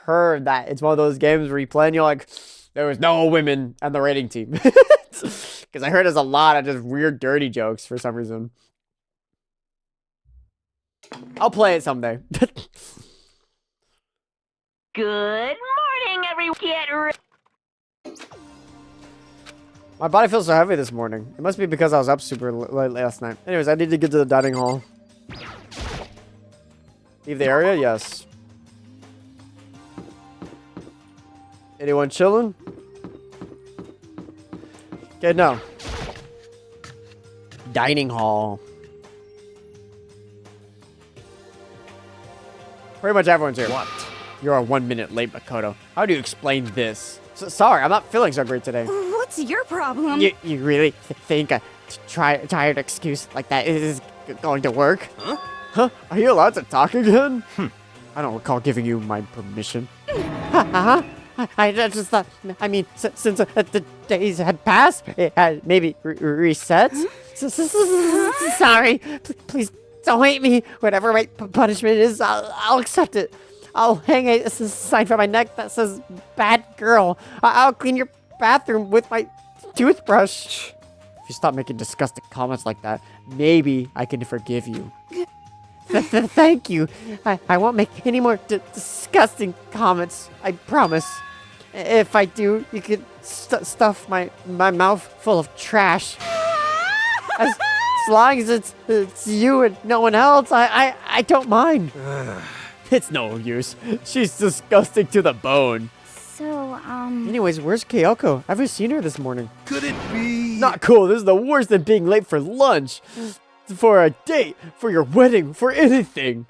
heard that it's one of those games where you play and you're like, there was no women on the rating team. Because I heard there's a lot of just weird, dirty jokes for some reason. I'll play it someday. Good morning, everyone. Get ready. My body feels so heavy this morning. It must be because I was up super late last night. Anyways, I need to get to the dining hall. Leave the area? Yes. Anyone chilling? Okay, no. Dining hall. Pretty much everyone's here. What? You're 1 minute late, Makoto. How do you explain this? Sorry, I'm not feeling so great today. What's your problem? You really think a tired excuse like that is going to work? Huh? Are you allowed to talk again? I don't recall giving you my permission. I just thought, I mean, since the days had passed, it had maybe reset. Sorry, please don't hate me. Whatever my punishment is, I'll accept it. I'll hang a sign from my neck that says "bad girl." I'll clean your bathroom with my toothbrush. If you stop making disgusting comments like that, maybe I can forgive you. Thank you. I won't make any more disgusting comments. I promise. If I do, you can stuff my mouth full of trash. As long as it's you and no one else, I don't mind. It's no use. She's disgusting to the bone. So, Anyways, where's Kyoko? I haven't seen her this morning. Could it be? Not cool. This is the worst than being late for lunch. For a date. For your wedding. For anything.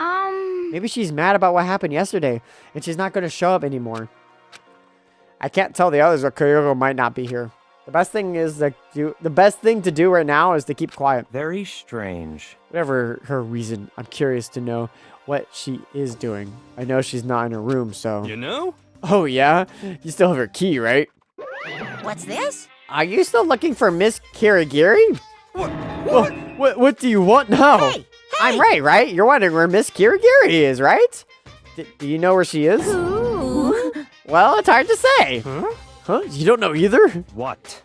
Maybe she's mad about what happened yesterday. And she's not going to show up anymore. I can't tell the others, but Kyoko might not be here. The best thing to do right now is to keep quiet. Very strange. Whatever her reason, I'm curious to know what she is doing. I know she's not in her room, so... You know? Oh, yeah? You still have her key, right? What's this? Are you still looking for Miss Kirigiri? What? What do you want now? Hey! I'm right? You're wondering where Miss Kirigiri is, right? Do you know where she is? Ooh. Well, it's hard to say. Huh? You don't know either? What?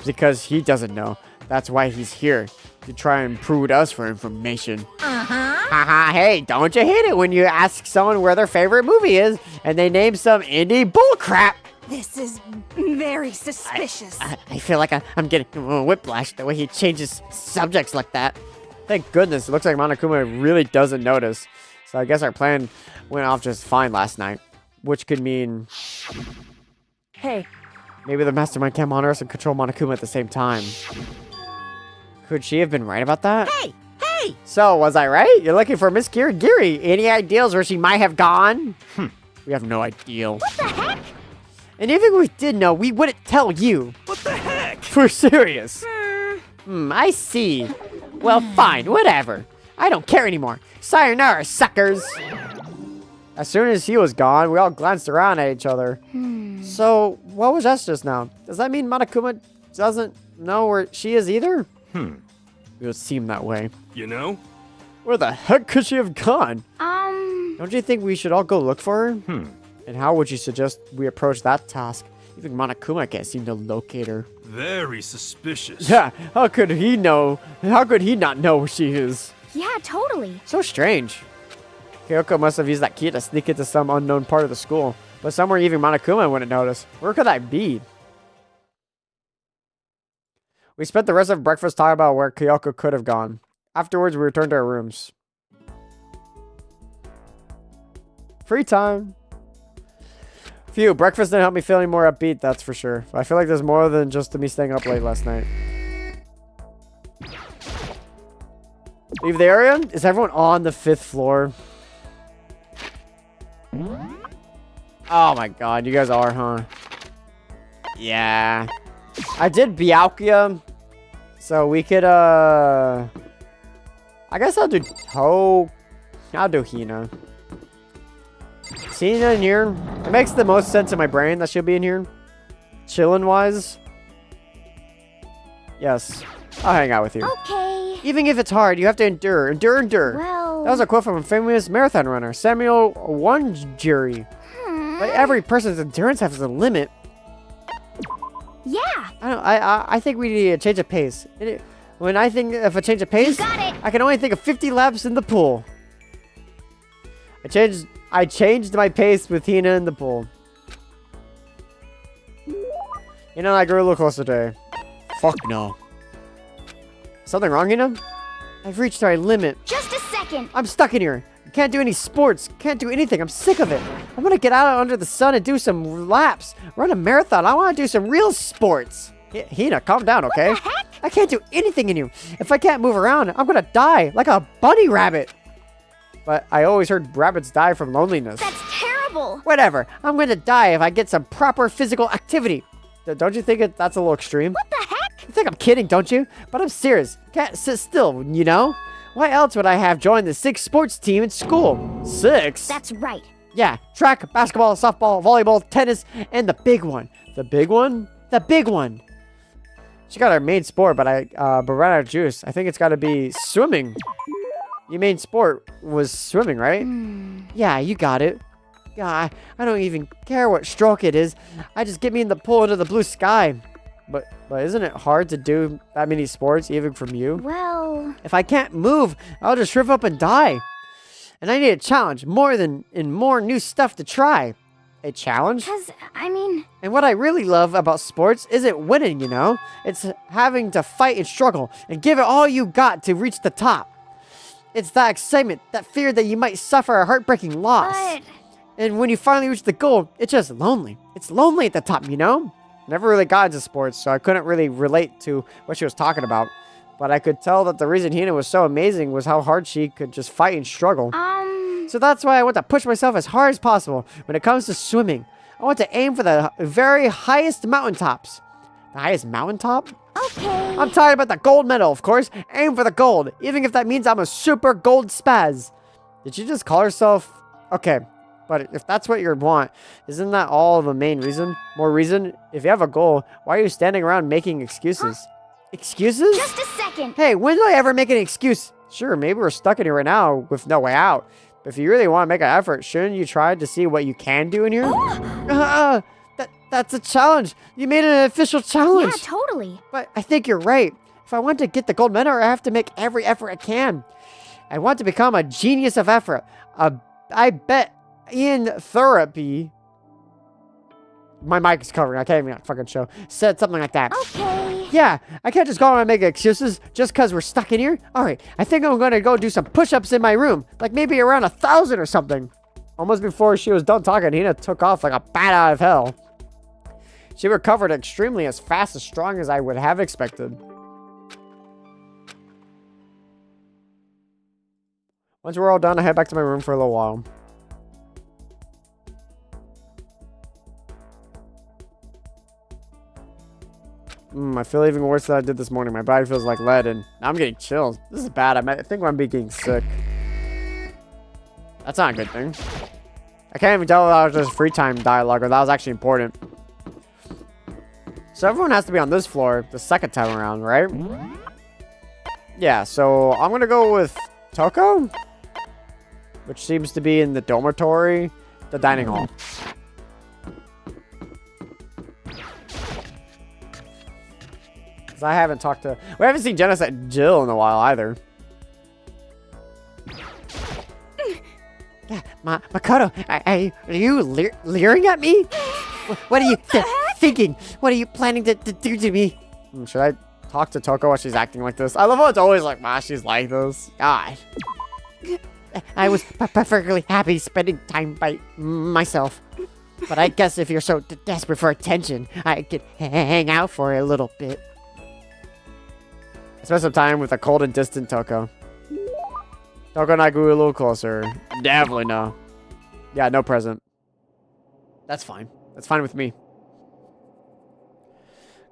Because he doesn't know. That's why he's here. To try and prove us for information. Haha, hey, don't you hate it when you ask someone where their favorite movie is and they name some indie bullcrap? This is very suspicious. I feel like I'm getting whiplash the way he changes subjects like that. Thank goodness, it looks like Monokuma really doesn't notice. So I guess our plan went off just fine last night. Which could mean... Hey, maybe the mastermind can't monitor us and control Monokuma at the same time. Could she have been right about that? Hey! Hey! So, was I right? You're looking for Miss Kirigiri. Any ideas where she might have gone? We have no idea. What the heck? And even if we did know, we wouldn't tell you. What the heck? We're serious. I see. Well, fine, whatever. I don't care anymore. Sayonara, suckers. As soon as he was gone, we all glanced around at each other. So, what was that just now? Does that mean Monokuma doesn't know where she is either? It would seem that way. You know? Where the heck could she have gone? Don't you think we should all go look for her? And how would you suggest we approach that task? Even Monokuma can't seem to locate her. Very suspicious. Yeah, how could he know? How could he not know where she is? Yeah, totally. So strange. Kyoko must have used that key to sneak into some unknown part of the school. But somewhere even Monokuma wouldn't notice. Where could that be? We spent the rest of breakfast talking about where Kyoko could have gone. Afterwards, we returned to our rooms. Free time. Phew, breakfast didn't help me feel any more upbeat, that's for sure. I feel like there's more than just me staying up late last night. Leave the area? Is everyone on the 5th floor? Oh my god, you guys are, huh? Yeah. I did Byakuya. So we could, I guess I'll do I'll do Hina. Is Hina in here? It makes the most sense in my brain that she'll be in here. Chillin' wise. Yes. I'll hang out with you. Okay. Even if it's hard, you have to endure. Endure, endure. Well... That was a quote from a famous marathon runner, Samuel Wanjiri. Like every person's endurance has a limit. Yeah. I think we need a change of pace. When I think of a change of pace, I can only think of 50 laps in the pool. I changed my pace with Hina in the pool. You know, I grew a little closer today. Fuck no. Something wrong, Hina? I've reached my limit. Just a second. I'm stuck in here. I can't do any sports. Can't do anything. I'm sick of it. I want to get out under the sun and do some laps. Run a marathon. I want to do some real sports. Hina, calm down, okay? What the heck? I can't do anything in you. If I can't move around, I'm going to die like a bunny rabbit. But I always heard rabbits die from loneliness. That's terrible. Whatever. I'm going to die if I get some proper physical activity. Don't you think that's a little extreme? What the heck? You think I'm kidding, don't you? But I'm serious. Can't sit still, you know? Why else would I have joined the 6 sports team at school? 6? That's right. Yeah, track, basketball, softball, volleyball, tennis, and the big one. The big one? The big one. She got her main sport, but ran out of juice. I think it's got to be swimming. Your main sport was swimming, right? Yeah, you got it. Yeah, I don't even care what stroke it is. I just get me in the pool under the blue sky. But isn't it hard to do that many sports, even from you? Well... If I can't move, I'll just shrivel up and die. And I need a challenge, more new stuff to try. A challenge? Because, I mean... And what I really love about sports isn't winning, you know? It's having to fight and struggle and give it all you got to reach the top. It's that excitement, that fear that you might suffer a heartbreaking loss. But... And when you finally reach the goal, it's just lonely. It's lonely at the top, you know? Never really got into sports, so I couldn't really relate to what she was talking about. But I could tell that the reason Hina was so amazing was how hard she could just fight and struggle. So that's why I want to push myself as hard as possible when it comes to swimming. I want to aim for the very highest mountaintops. The highest mountaintop? Okay. I'm talking about the gold medal, of course. Aim for the gold, even if that means I'm a super gold spaz. Did she just call herself... Okay. But if that's what you want, isn't that all the main reason? More reason? If you have a goal, why are you standing around making excuses? Excuses? Just a second. Hey, when did I ever make an excuse? Sure, maybe we're stuck in here right now with no way out. But if you really want to make an effort, shouldn't you try to see what you can do in here? That's a challenge. You made an official challenge. Yeah, totally. But I think you're right. If I want to get the gold medal, I have to make every effort I can. I want to become a genius of effort. I bet in therapy, my mic is covering. I can't even fucking show. Said something like that. Okay. Yeah, I can't just go around and make excuses just because we're stuck in here. All right, I think I'm going to go do some push-ups in my room. Like maybe around 1,000 or something. Almost before she was done talking, Hina took off like a bat out of hell. She recovered extremely as fast as strong as I would have expected. Once we're all done, I head back to my room for a little while. I feel even worse than I did this morning. My body feels like lead, and now I'm getting chills. This is bad. I think I might be getting sick. That's not a good thing. I can't even tell if that was just free time dialogue or that was actually important. So everyone has to be on this floor the second time around, right? Yeah, so I'm going to go with Toko, which seems to be in the dormitory, the dining hall. Because I haven't talked to... We haven't seen Genocide Jill in a while either. Makoto, are you leering at me? What are you thinking? What are you planning to do to me? Should I talk to Toko while she's acting like this? I love how it's always like, she's like this. God. I was perfectly happy spending time by myself. But I guess if you're so desperate for attention, I could hang out for a little bit. I spent some time with a cold and distant Toko. Toko and I grew a little closer. Definitely no. Yeah, no present. That's fine. That's fine with me.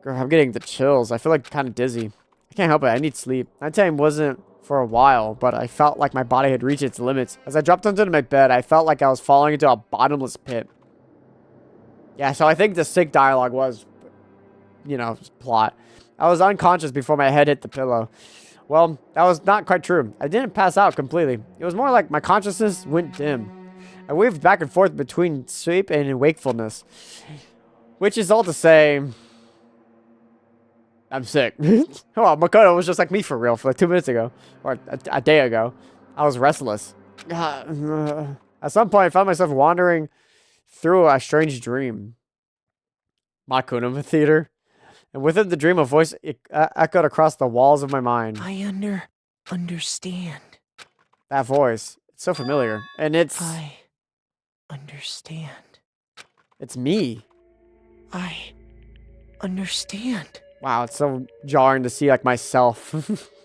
Girl, I'm getting the chills. I feel like kind of dizzy. I can't help it. I need sleep. Nighttime wasn't for a while, but I felt like my body had reached its limits. As I dropped onto my bed, I felt like I was falling into a bottomless pit. Yeah, so I think the sick dialogue was, you know, plot. I was unconscious before my head hit the pillow. Well, that was not quite true. I didn't pass out completely. It was more like my consciousness went dim. I waved back and forth between sleep and wakefulness. Which is all to say... I'm sick. Oh, Makoto was just like me for real for like 2 minutes ago. Or a day ago. I was restless. At some point, I found myself wandering through a strange dream. Makunuma Theater. And within the dream, a voice echoed across the walls of my mind. I understand. That voice. It's so familiar. And it's... I understand. It's me. I understand. Wow, it's so jarring to see like myself.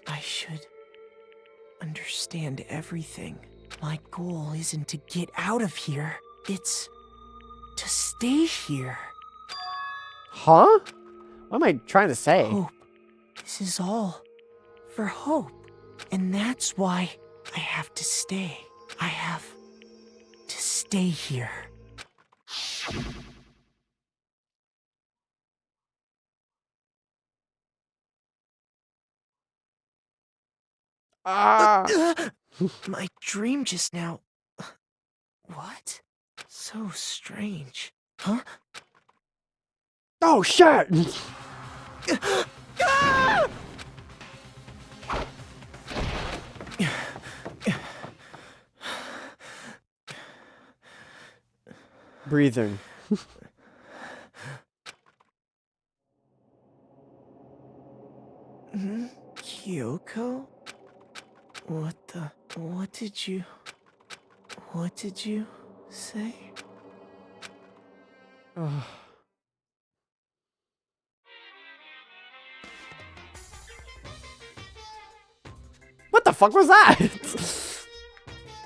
I should understand everything. My goal isn't to get out of here. It's to stay here. Huh? What am I trying to say? Hope. This is all for hope. And that's why I have to stay. I have to stay here. My dream just now. What? So strange. Huh? Oh, shit! Breathing. Kyoko? What did you say? What the fuck was that?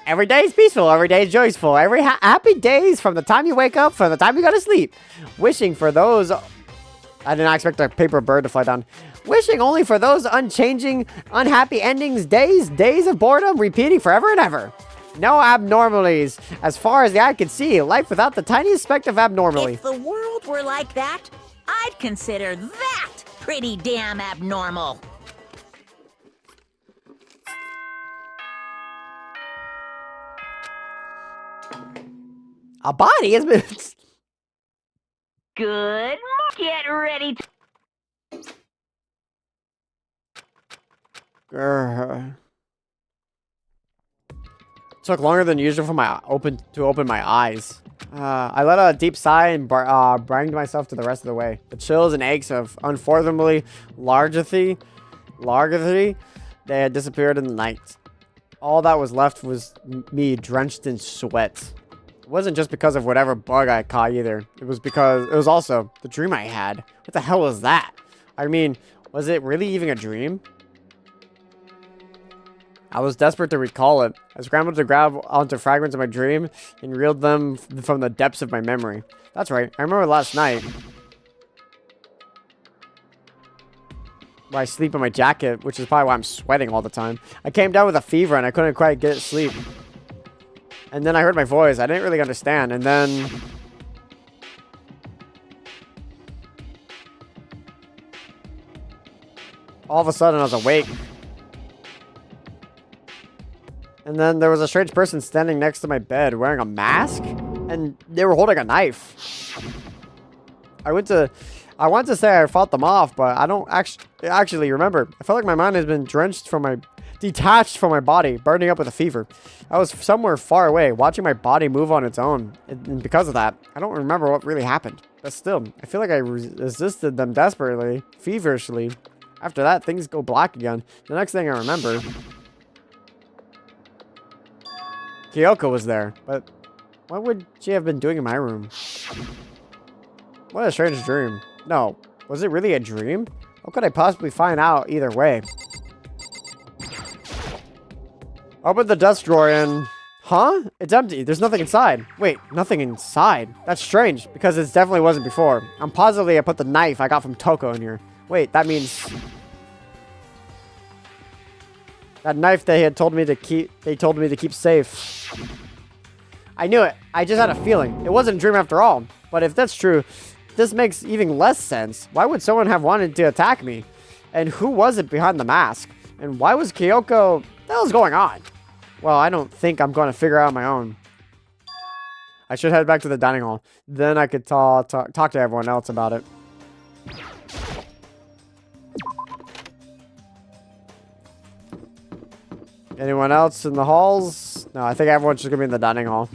Every day is peaceful, every day is joyful, every happy days from the time you wake up, from the time you go to sleep. Wishing for those... I did not expect a paper bird to fly down. Wishing only for those unchanging, unhappy endings, days of boredom, repeating forever and ever. No abnormalities. As far as the eye can see, life without the tiniest speck of abnormality. If the world were like that, I'd consider that pretty damn abnormal. A body has been... Good. Get ready to... Took longer than usual for my open my eyes. I let out a deep sigh and banged myself to the rest of the way. The chills and aches of unfathomably largity, they had disappeared in the night. All that was left was me drenched in sweat. It wasn't just because of whatever bug I caught either. It was also the dream I had. What the hell was that? I mean, was it really even a dream? I was desperate to recall it. I scrambled to grab onto fragments of my dream and reeled them from the depths of my memory. That's right. I remember last night. Where I sleep in my jacket, which is probably why I'm sweating all the time. I came down with a fever and I couldn't quite get sleep. And then I heard my voice. I didn't really understand. And then... all of a sudden I was awake. And then there was a strange person standing next to my bed wearing a mask. And they were holding a knife. I wanted to say I fought them off, but I don't actually remember. I felt like my mind has been detached from my body, burning up with a fever. I was somewhere far away, watching my body move on its own. And because of that, I don't remember what really happened. But still, I feel like I resisted them desperately, feverishly. After that, things go black again. The next thing I remember... Kyoko was there, but what would she have been doing in my room? What a strange dream. No, was it really a dream? How could I possibly find out either way? Open the desk drawer and... Huh? It's empty. There's nothing inside. Wait, nothing inside? That's strange, because it definitely wasn't before. I'm positive I put the knife I got from Toko in here. Wait, that means... that knife they told me to keep safe. I knew it. I just had a feeling. It wasn't a dream after all. But if that's true, this makes even less sense. Why would someone have wanted to attack me? And who was it behind the mask? And why was Kyoko... What the hell's going on? Well, I don't think I'm going to figure out on my own. I should head back to the dining hall. Then I could talk to everyone else about it. Anyone else in the halls? No, I think everyone's just going to be in the dining hall.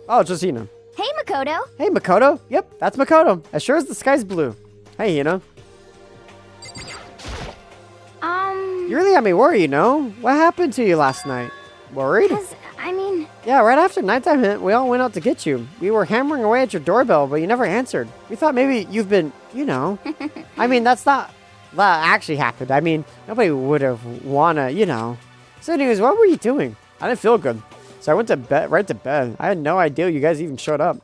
Oh, just Hina. Hey, Makoto. Hey, Makoto. Yep, that's Makoto. As sure as the sky's blue. Hey, Hina. You really had me worried, you know? What happened to you last night? Worried? I mean... Yeah, right after nighttime hit, we all went out to get you. We were hammering away at your doorbell, but you never answered. We thought maybe you've been, you know. I mean, that actually happened. I mean, nobody would have wanna, you know. So anyways, what were you doing? I didn't feel good. So I went to bed, right to bed. I had no idea you guys even showed up.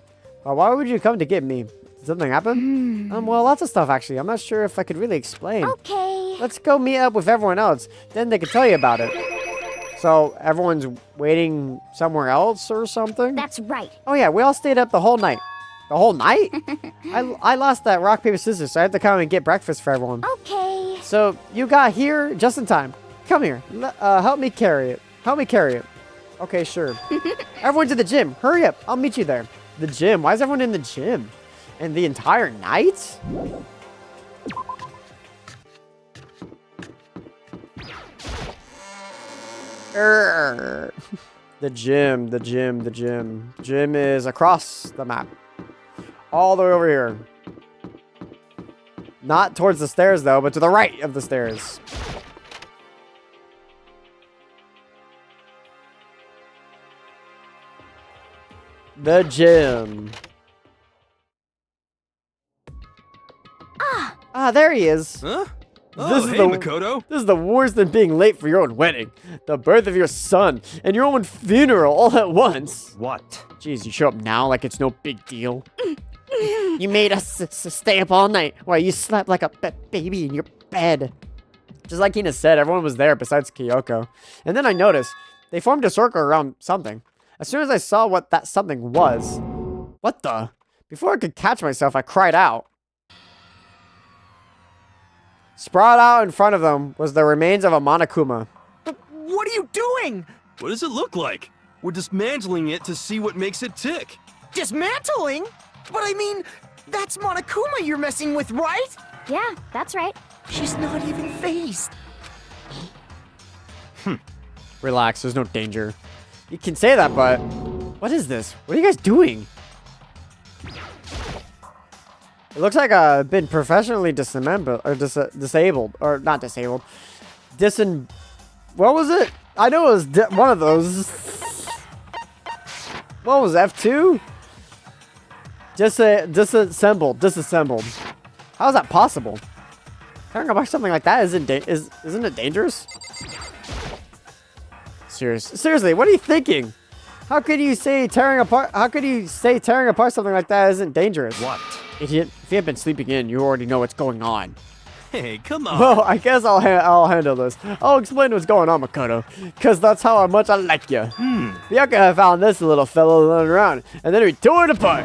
Why would you come to get me? Did something happen? Well, lots of stuff, actually. I'm not sure if I could really explain. Okay. Let's go meet up with everyone else. Then they can tell you about it. So everyone's waiting somewhere else or something? That's right. Oh yeah, we all stayed up the whole night. The whole night? I lost that rock, paper, scissors, so I had to come and get breakfast for everyone. Okay. So you got here just in time. Come here. Help me carry it. Help me carry it. Okay, sure. Everyone to the gym. Hurry up. I'll meet you there. The gym? Why is everyone in the gym? And the entire night? The gym. Gym is across the map. All the way over here. Not towards the stairs, though, but to the right of the stairs. The gym. Ah, there he is. Huh? Oh, This is hey, the- Makoto. This is the worse than being late for your own wedding, the birth of your son, and your own funeral all at once. What? Jeez, you show up now like it's no big deal. You made us stay up all night while you slept like a baby in your bed. Just like Hina said, everyone was there besides Kyoko. And then I noticed they formed a circle around something. As soon as I saw what that something was, what the? Before I could catch myself, I cried out. Sprawled out in front of them was the remains of a Monokuma. What are you doing? What does it look like? We're dismantling it to see what makes it tick. Dismantling? But I mean, that's Monokuma you're messing with, right? Yeah, that's right. She's not even phased. Relax, there's no danger. You can say that, but... What is this? What are you guys doing? It looks like I've been professionally disabled, or not disabled. What was it? I know it was one of those. What was F2? Disassembled. How is that possible? Tearing apart something like that isn't it dangerous? Seriously, what are you thinking? How could you say tearing apart something like that isn't dangerous? What? Idiot. If you have been sleeping in, you already know what's going on. Hey, come on. Well, I guess I'll handle this. I'll explain what's going on, Makoto, because that's how much I like you. Byakuya found this little fellow running around, and then we tore it apart.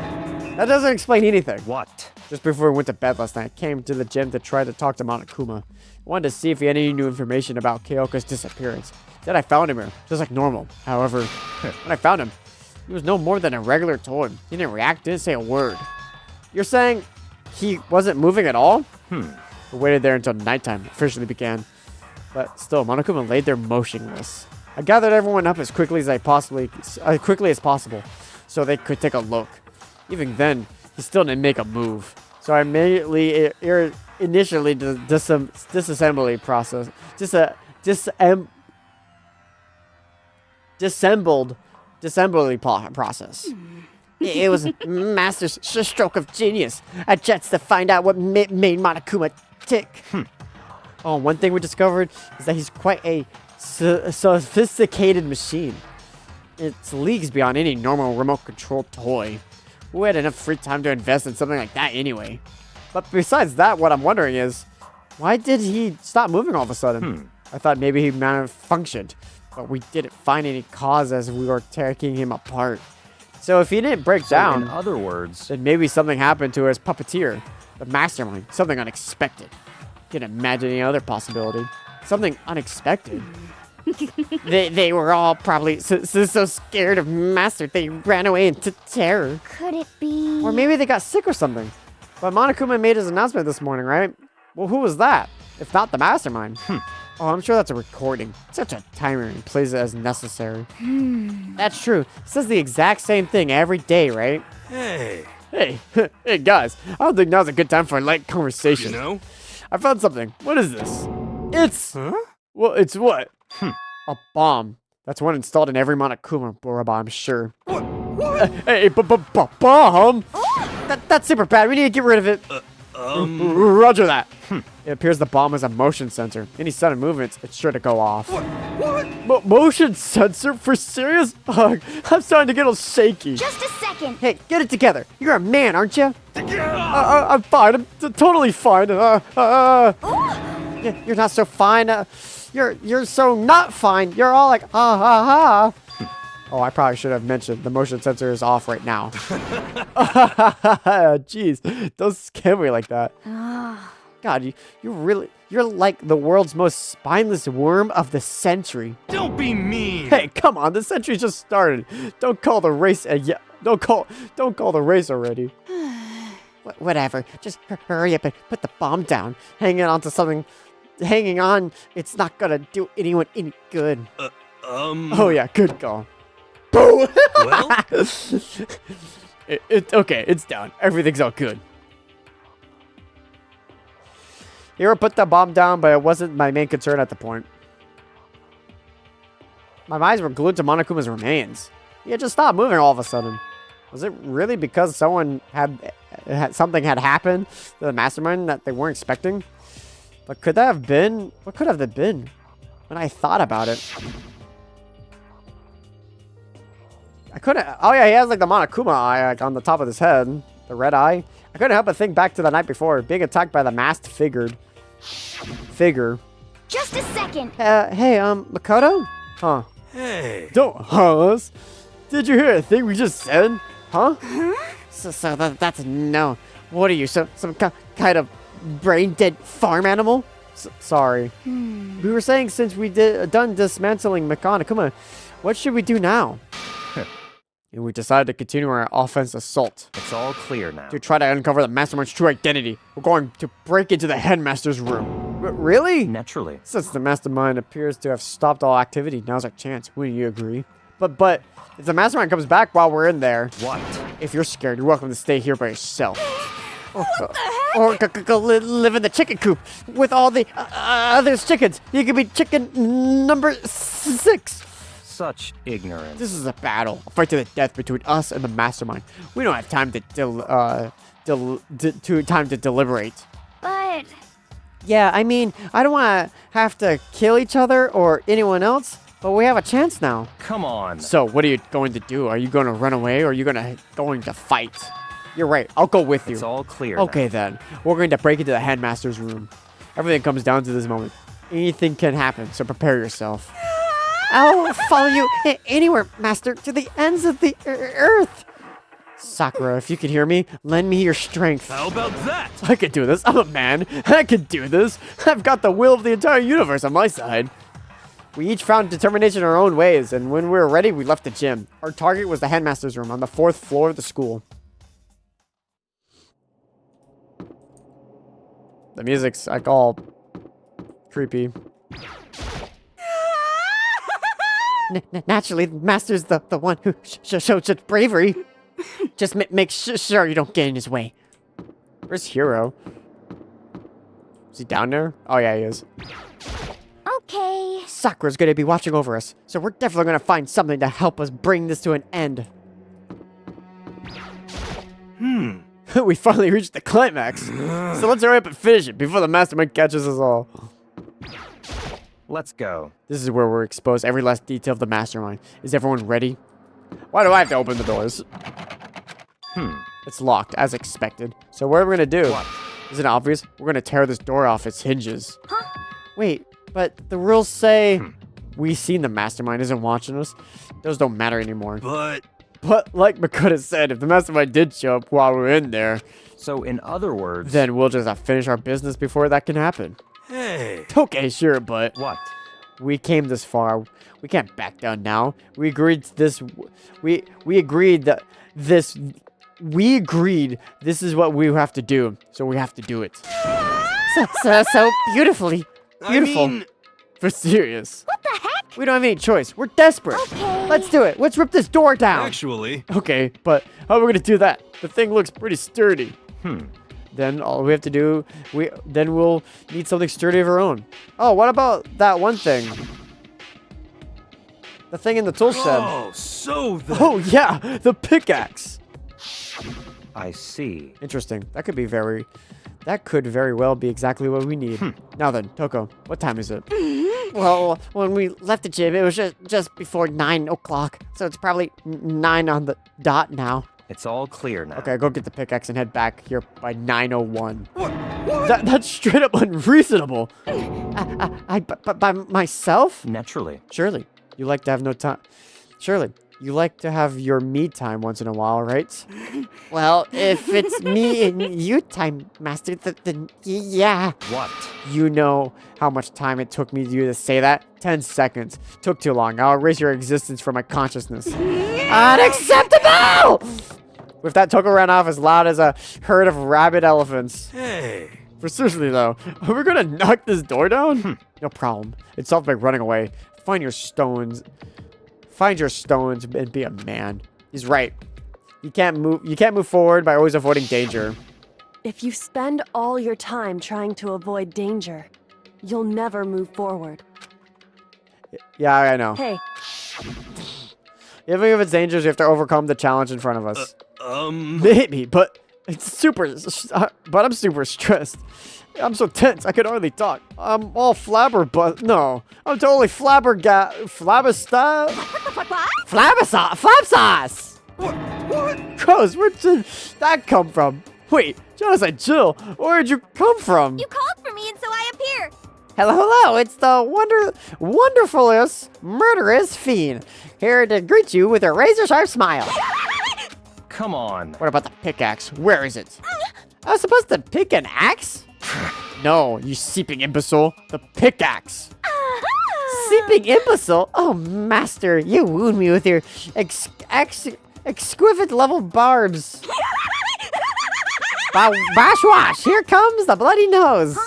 That doesn't explain anything. What? Just before we went to bed last night, I came to the gym to try to talk to Monokuma. I wanted to see if he had any new information about Kyoko's disappearance. Then I found him here, just like normal. However, when I found him, he was no more than a regular toy. He didn't react, didn't say a word. You're saying he wasn't moving at all? I waited there until nighttime officially began. But still, Monokuma laid there motionless. I gathered everyone up as quickly as possible, so they could take a look. Even then, he still didn't make a move. So I immediately initially disassembly process. Disassembly process. It was master's stroke of genius. I jets to find out what made Monokuma tick. Oh, one thing we discovered is that he's quite a sophisticated machine. It's leagues beyond any normal remote control toy. Who had enough free time to invest in something like that anyway? But besides that, what I'm wondering is, why did he stop moving all of a sudden? I thought maybe he malfunctioned, but we didn't find any cause as we were taking him apart. So if he didn't break down, in other words, then maybe something happened to his puppeteer, the mastermind, something unexpected. Can't imagine any other possibility. Something unexpected. They were all probably so scared of Master they ran away into terror. Could it be? Or maybe they got sick or something. But Monokuma made his announcement this morning, right? Well, who was that? If not the mastermind. Oh, I'm sure that's a recording. Such a timer and plays it as necessary. That's true. It says the exact same thing every day, right? hey, Hey, guys. I don't think now's a good time for a light conversation. you know? I found something. What is this? It's... Huh? Well, it's what? A bomb. That's one installed in every Monokuma robot, I'm sure. What? Hey, bomb? That's super bad. We need to get rid of it. Roger that. It appears the bomb is a motion sensor. Any sudden movements, it's sure to go off. What? Motion sensor? For serious? Ugh, I'm starting to get all shaky. Just a second. Hey, get it together. You're a man, aren't you? I'm fine. I'm totally fine. You're not so fine. You're so not fine. You're all like, ha. Oh, I probably should have mentioned the motion sensor is off right now. Jeez, don't scare me like that. God, you're like the world's most spineless worm of the century. Don't be mean. Hey, come on, the century just started. Don't call the race don't call the race already. Whatever, just hurry up and put the bomb down. Hanging on, it's not gonna do anyone any good. Oh yeah, good call. Boo! Well, Okay, it's down. Everything's all good. Hiro put the bomb down, but it wasn't my main concern at the point. My eyes were glued to Monokuma's remains. He had just stopped moving all of a sudden. Was it really because something had happened to the mastermind that they weren't expecting? But could that have been? What could have that been? When I thought about it. I couldn't. Oh yeah, he has like the Monokuma eye like, on the top of his head, the red eye. I couldn't help but think back to the night before, being attacked by the masked figure. Just a second. Hey, Makoto? Huh? hey. Don't us. Did you hear a thing we just said? Huh? So that's no. What are you? Some kind of brain dead farm animal? Sorry. We were saying since we done dismantling Monokuma, what should we do now? And we decided to continue our offense assault. It's all clear now. To try to uncover the mastermind's true identity. We're going to break into the headmaster's room. Really? Naturally. Since the mastermind appears to have stopped all activity, now's our chance. Wouldn't you agree? But if the mastermind comes back while we're in there, What? if you're scared, you're welcome to stay here by yourself. Or go live in the chicken coop with all the other chickens. You could be chicken number 6. Such ignorance. This is a battle, a fight to the death between us and the mastermind. We don't have time to deliberate. But Yeah, I mean, I don't want to have to kill each other or anyone else, but we have a chance now. Come on. So, what are you going to do? Are you going to run away or are you going to fight? You're right. I'll go with you. It's all clear Okay, now. then. We're going to break into the headmaster's room. Everything comes down to this moment. Anything can happen, so prepare yourself. I'll follow you anywhere, master, to the ends of the earth. Sakura, if you can hear me, lend me your strength. How about that? I can do this. I'm a man. I can do this. I've got the will of the entire universe on my side. We each found determination in our own ways, and when we were ready, we left the gym. Our target was the headmaster's room on the 4th floor of the school. The music's like all creepy. Naturally, the master's the one who showed such bravery. Just make sure you don't get in his way. Where's Hiro? Is he down there? Oh yeah, he is. okay. Sakura's gonna be watching over us, so we're definitely gonna find something to help us bring this to an end. We finally reached the climax. So let's hurry up and finish it before the mastermind catches us all. Let's go. This is where we're exposed every last detail of the mastermind. Is everyone ready? Why do I have to open the doors? It's locked, as expected. So what are we gonna do? What? Isn't it obvious? We're gonna tear this door off its hinges. Wait, but the rules say we seen the mastermind isn't watching us. Those don't matter anymore. But like Makoto said, if the mastermind did show up while we're in there, So in other words... then we'll just finish our business before that can happen. hey, Okay, sure, but What? we came this far. We can't back down now. We agreed to this. We agreed that this. We agreed this is what we have to do. So we have to do it. So beautifully. Beautiful. I mean, For serious. What the heck? We don't have any choice. We're desperate. Okay. Let's do it. Let's rip this door down. actually, Okay, but how are we gonna do that? The thing looks pretty sturdy. Then all we have to do, we'll need something sturdy of our own. Oh, what about that one thing? The thing in the tool shed. oh, so the Oh yeah, the pickaxe. I see. Interesting. That could very well be exactly what we need. Now then, Toko, what time is it? Well, when we left the gym, it was just before 9 o'clock. So it's probably 9 on the dot now. It's all clear now. Okay, go get the pickaxe and head back here by 9:01. That's straight up unreasonable. By myself? Naturally. Surely, you like to have no time. Surely, you like to have your me time once in a while, right? Well, if it's me and you time, Master, then yeah. What? You know how much time it took me to say that? 10 seconds. Took too long. I'll erase your existence from my consciousness. Unacceptable! With that, Toko ran off as loud as a herd of rabid elephants. hey. For seriously though, are we gonna knock this door down? No problem. It's solved by running away. Find your stones. Find your stones and be a man. He's right. You can't move forward by always avoiding danger. If you spend all your time trying to avoid danger, you'll never move forward. Yeah, I know. Hey, Even if it's dangerous, we have to overcome the challenge in front of us. Maybe, but it's but I'm super stressed. I'm so tense, I can hardly talk. I'm all no. I'm totally flabbergasted. Flabsauce. What? Gross, where did that come from? Wait, Genocide Jill, where'd you come from? You called for me and so I appear. Hello, it's the wonderfulest, murderous fiend. Here to greet you with a razor-sharp smile. Come on. What about the pickaxe? Where is it? I was supposed to pick an axe? No, you seeping imbecile. The pickaxe. Seeping imbecile? Oh, master, you wound me with your exquisite level barbs. Bash wash, here comes the bloody nose.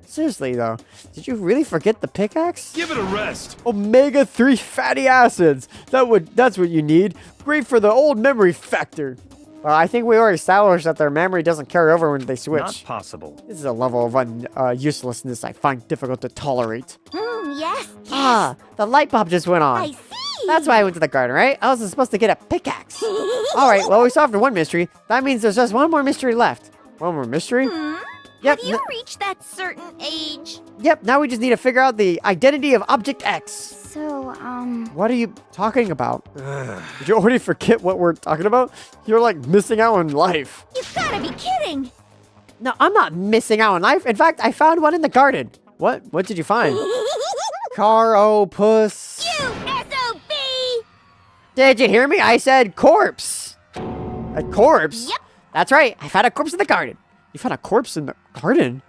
Seriously though, did you really forget the pickaxe? Give it a rest. Omega-3 fatty acids. That's what you need. Great for the old memory factor. Well, I think we already established that their memory doesn't carry over when they switch. Not possible. This is a level of uselessness I find difficult to tolerate. Yes. Ah, the light bulb just went on. I see. That's why I went to the garden, right? I was supposed to get a pickaxe. All right, well, we solved one mystery. That means there's just one more mystery left. One more mystery? Yep. Have you reached that certain age? Yep. Now we just need to figure out the identity of Object X. So, What are you talking about? Did you already forget what we're talking about? You're like missing out on life. you've gotta be kidding! No, I'm not missing out on life. In fact, I found one in the garden. What? What did you find? Caropus. You SOB! Did you hear me? I said corpse. A corpse? Yep. That's right. I found a corpse in the garden. You found a corpse in the garden?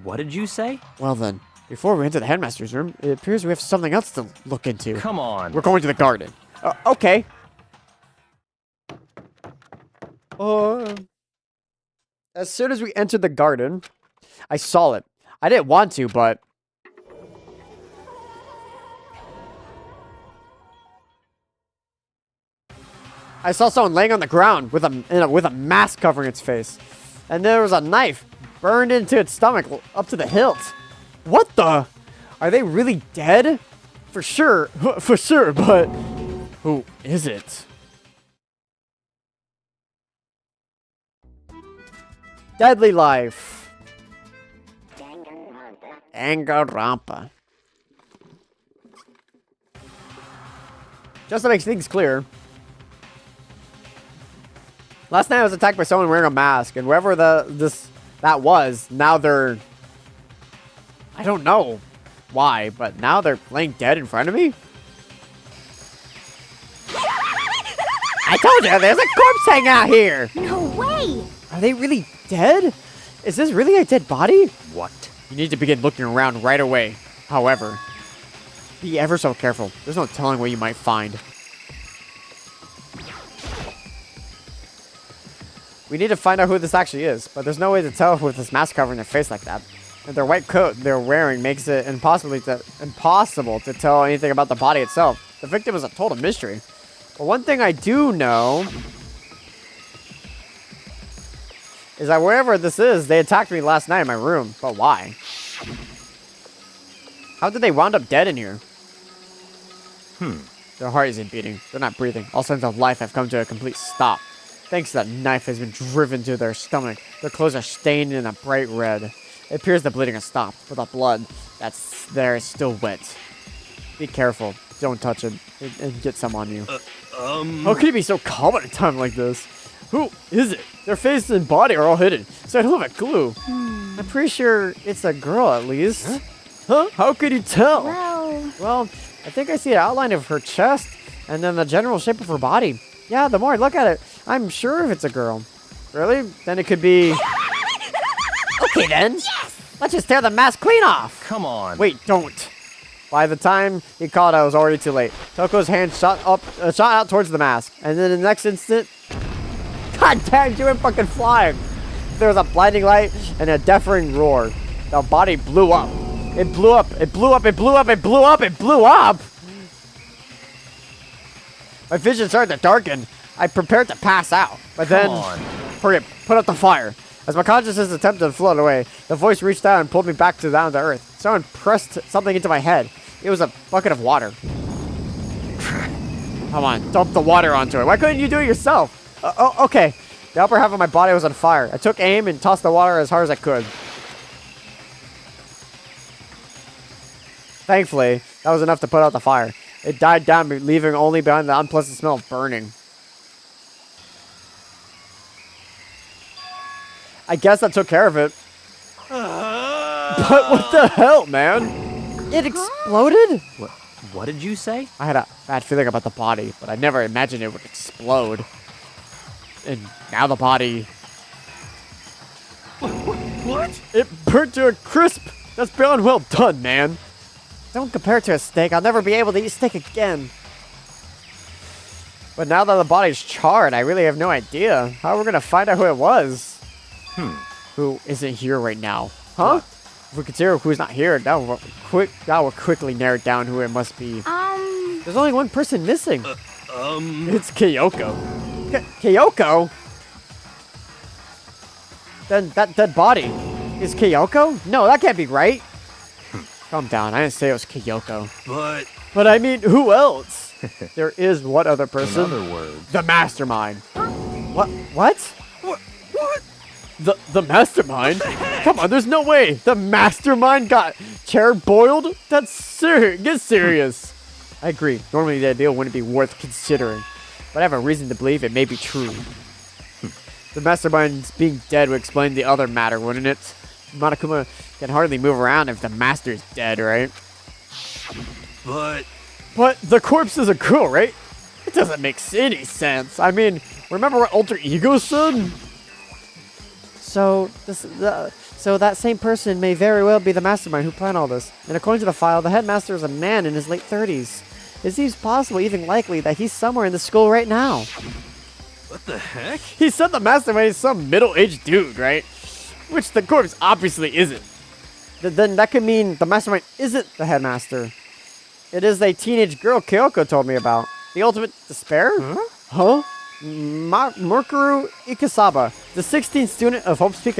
What did you say? Well then, before we enter the headmaster's room, it appears we have something else to look into. Come on. We're going to the garden. Okay. As soon as we entered the garden, I saw it. I didn't want to, but... I saw someone laying on the ground with a mask covering its face. And there was a knife burned into its stomach up to the hilt. What the? Are they really dead? For sure, but who is it? Deadly Life. Danganronpa. Just to make things clear, last night I was attacked by someone wearing a mask, and whoever that was, now they're... I don't know why, but now they're laying dead in front of me? I told you, there's a corpse hanging out here! No way! Are they really dead? Is this really a dead body? What? You need to begin looking around right away. However, be ever so careful. There's no telling what you might find. We need to find out who this actually is, but there's no way to tell with this mask covering their face like that. And their white coat they're wearing makes it impossible to tell anything about the body itself. The victim is a total mystery. But one thing I do know is that wherever this is, they attacked me last night in my room. But why? How did they wound up dead in here? Their heart isn't beating. They're not breathing. All signs of life have come to a complete stop. Thanks to that knife has been driven to their stomach. Their clothes are stained in a bright red. It appears the bleeding has stopped, but the blood that's there is still wet. Be careful. Don't touch it and get some on you. How can you be so calm at a time like this? Who is it? Their face and body are all hidden, so I don't have a clue. I'm pretty sure it's a girl at least. Huh? How could you tell? Well, I think I see an outline of her chest and then the general shape of her body. Yeah, the more I look at it, I'm sure if it's a girl. Really? Then it could be... Okay then. Yes! Let's just tear the mask clean off. Come on. Wait, don't. By the time he called, I was already too late. Toko's hand shot out towards the mask, and then in the next instant, God damn, she went fucking flying. There was a blinding light and a deafening roar. The body blew up. It blew up. It blew up. It blew up. It blew up. It blew up. My vision started to darken. I prepared to pass out, but then, hurry up, put out the fire. As my consciousness attempted to float away, the voice reached out and pulled me back down to earth. Someone pressed something into my head. It was a bucket of water. Come on, dump the water onto it. Why couldn't you do it yourself? Okay. The upper half of my body was on fire. I took aim and tossed the water as hard as I could. Thankfully, that was enough to put out the fire. It died down, leaving only behind the unpleasant smell of burning. I guess that took care of it. But what the hell, man? It exploded? What did you say? I had a bad feeling about the body, but I never imagined it would explode. And now the body... What? It burnt to a crisp! That's beyond well done, man! Don't compare it to a steak. I'll never be able to eat steak again. But now that the body's charred, I really have no idea how we're gonna find out who it was. Who isn't here right now? Huh? If we consider who's not here, that will quickly narrow down who it must be. There's only one person missing. It's Kyoko. Kyoko? Then that dead body is Kyoko? No, that can't be right. Calm down. I didn't say it was Kyoko. But I mean, who else? There is one other person. In other words. The mastermind. What? What? What? The mastermind? Come on, there's no way. The mastermind got chair boiled? That's serious. Get serious. I agree. Normally the idea wouldn't be worth considering, but I have a reason to believe it may be true. The mastermind's being dead would explain the other matter, wouldn't it? Monokuma can hardly move around if the master's dead, right? But the corpse is a girl, right? It doesn't make any sense. I mean, remember what Alter Ego said? So that same person may very well be the mastermind who planned all this. And according to the file, the headmaster is a man in his late 30s. It seems possible, even likely, that he's somewhere in the school right now. what the heck? He said the mastermind is some middle-aged dude, right? Which the corpse obviously isn't. Then that could mean the mastermind isn't the headmaster. It is a teenage girl Kyoko told me about. The ultimate despair? Huh? Murkuru Ikasaba, the 16th student of Hope Speak.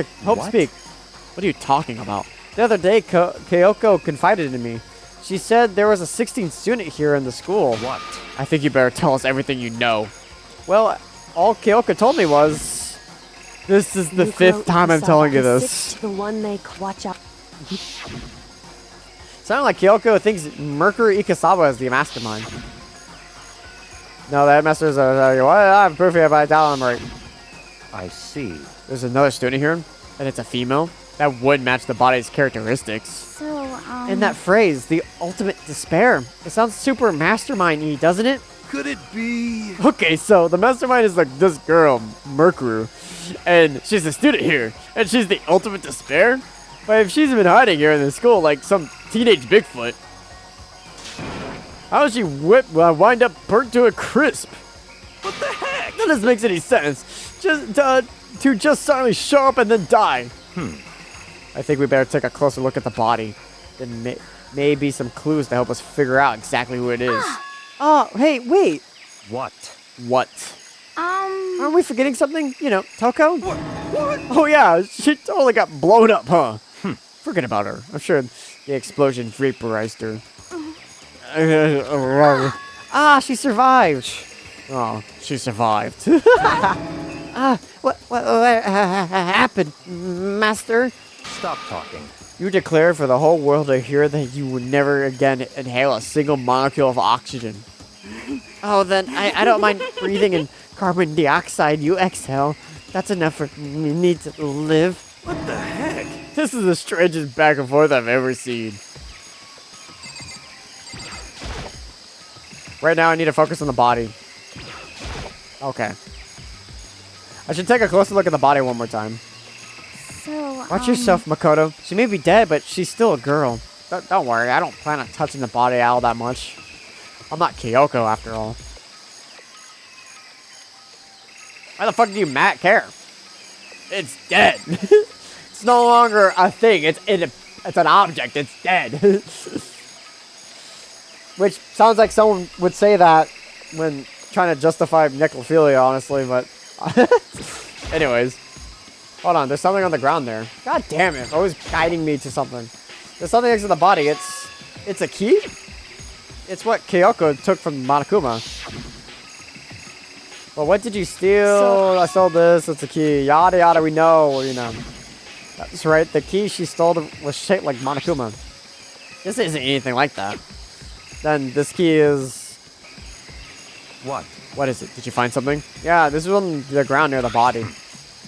What are you talking about? The other day, Kyoko confided in me. She said there was a 16th student here in the school. What? I think you better tell us everything you know. Well, all Kyoko told me was... This is the 5th time I'm telling you this. The one they watch out. Sounded like Kyoko thinks Mercury Ikasawa is the mastermind. No, the headmaster is well, I have proof here, but I doubt I'm right. I see. There's another student here, and it's a female. That would match the body's characteristics. So, And that phrase, the ultimate despair. It sounds super mastermind-y, doesn't it? Could it be? Okay, so the mastermind is like this girl, Mercury, and she's a student here, and she's the ultimate despair? But if she's been hiding here in the school like some teenage Bigfoot, how does she wind up burnt to a crisp? What the heck? None of this makes any sense. To just suddenly show up and then die. I think we better take a closer look at the body. There may be some clues to help us figure out exactly who it is. Oh, hey, wait. What? What? Aren't we forgetting something? You know, Toko? What? Oh yeah, she totally got blown up, huh? Forget about her. I'm sure the explosion vaporized her. She survived. Oh, she survived. What happened, Master? Stop talking. You declared for the whole world to hear that you would never again inhale a single molecule of oxygen. Oh, then I don't mind breathing in carbon dioxide you exhale. That's enough for me to live. What the heck? This is the strangest back and forth I've ever seen. Right now, I need to focus on the body. Okay. I should take a closer look at the body one more time. So, Watch yourself, Makoto. She may be dead, but she's still a girl. Don't worry, I don't plan on touching the body all that much. I'm not Kyoko, after all. Why the fuck do you, Matt, care? It's dead. It's no longer a thing. It's an object. It's dead. Which sounds like someone would say that when trying to justify necrophilia, honestly, but... Anyways. Hold on, there's something on the ground there. God damn it, always guiding me to something. There's something next to the body. It's a key? It's what Kyoko took from Monokuma. Well, what did you steal? I stole this. It's a key. Yada yada, we know, you know. That's right, the key she stole was shaped like Monokuma. This isn't anything like that. Then this key is... What? What is it? Did you find something? Yeah, this is on the ground near the body.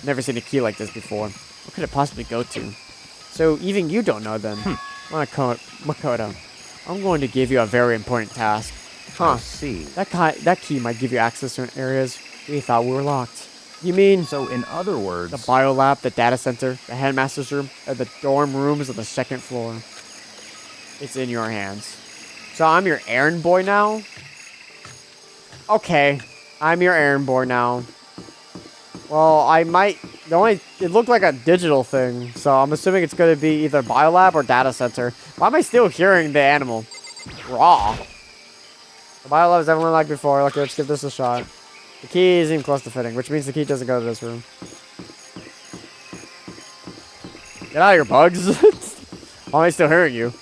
Never seen a key like this before. What could it possibly go to? So even you don't know then. Makoto, I'm going to give you a very important task. I see. That key might give you access to areas we thought we were locked. You mean... So in other words... The biolab, the data center, the headmaster's room, and the dorm rooms on the 2nd floor. It's in your hands. So I'm your errand boy now? Okay. I'm your errand boy now. Well, I might... It looked like a digital thing, so I'm assuming it's going to be either biolab or data center. Why am I still hearing the animal? Raw. The biolab is definitely like before. Okay, let's give this a shot. The key isn't even close to fitting, which means the key doesn't go to this room. Get out of here, bugs. Why am I still hearing you?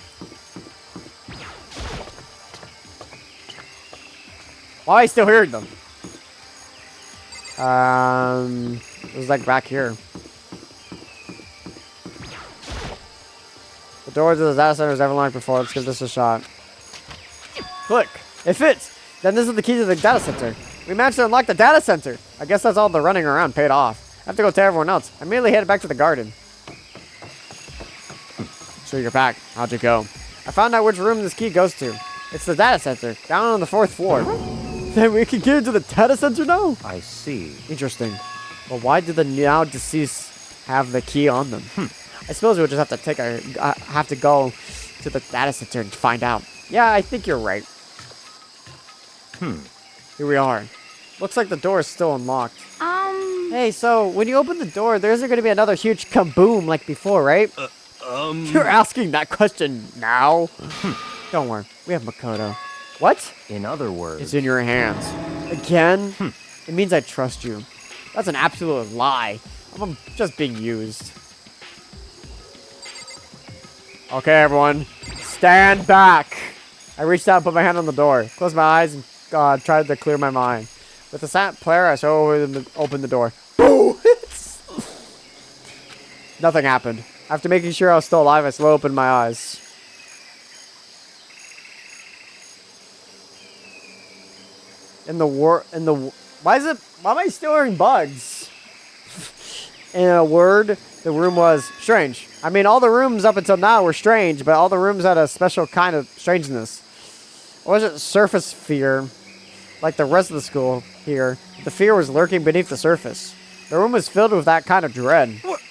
Why am I still hearing them? It was like back here. The door to the data center is ever locked before. Let's give this a shot. Click. It fits. Then this is the key to the data center. We managed to unlock the data center. I guess that's all the running around paid off. I have to go tell everyone else. I immediately headed back to the garden. So you're back. How'd you go? I found out which room this key goes to. It's the data center, down on the 4th floor. Then we can get into the data center now? I see. Interesting. Well, why did the now deceased have the key on them? I suppose we'll just have to have to go to the data center and find out. Yeah, I think you're right. Here we are. Looks like the door is still unlocked. Hey, so when you open the door, there isn't going to be another huge kaboom like before, right? You're asking that question now? Don't worry, we have Makoto. What? In other words, It's in your hands. Again? It means I trust you. That's an absolute lie. I'm just being used. Okay, everyone. Stand back. I reached out and put my hand on the door. Closed my eyes and tried to clear my mind. With the silent player, I opened the door. Boo! Nothing happened. After making sure I was still alive, I slowly opened my eyes. Why am I still hearing bugs? In a word, the room was strange. I mean, all the rooms up until now were strange, but all the rooms had a special kind of strangeness. It wasn't surface fear, like the rest of the school here. The fear was lurking beneath the surface. The room was filled with that kind of dread. What?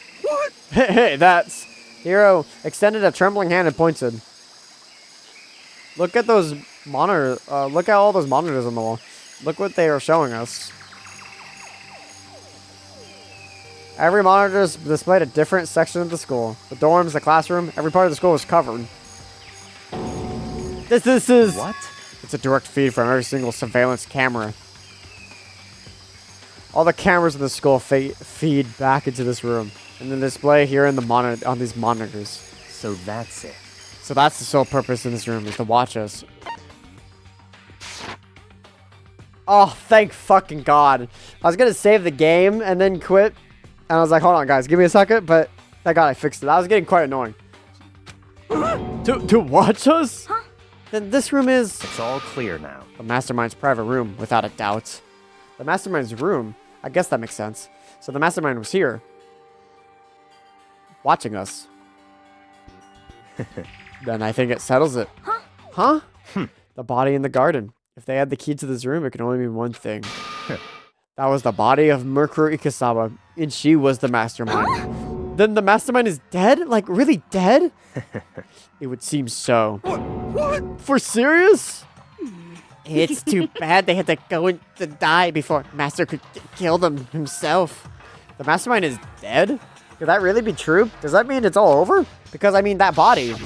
Hey, that's... Hiro extended a trembling hand and pointed. Look at those monitors. Look at all those monitors on the wall. Look what they are showing us. Every monitor displayed a different section of the school. The dorms, the classroom, every part of the school was covered. This is... What? It's a direct feed from every single surveillance camera. All the cameras in the school feed back into this room. And the display here in the on these monitors. So that's it. So that's the sole purpose in this room, is to watch us. Oh, thank fucking God. I was gonna save the game and then quit. And I was like, hold on, guys, give me a second. But thank God I fixed it. I was getting quite annoying. To watch us? Huh? Then this room is... It's all clear now. The mastermind's private room, without a doubt. The mastermind's room? I guess that makes sense. So the mastermind was here. Watching us. Then I think it settles it. Huh? The body in the garden. If they had the key to this room, it could only mean one thing. That was the body of Mukuro Ikasawa, and she was the mastermind. Then the mastermind is dead? Like, really dead? It would seem so. What? For serious? It's too bad they had to go and to die before Master could kill them himself. The mastermind is dead? Could that really be true? Does that mean it's all over? Because, I mean, that body...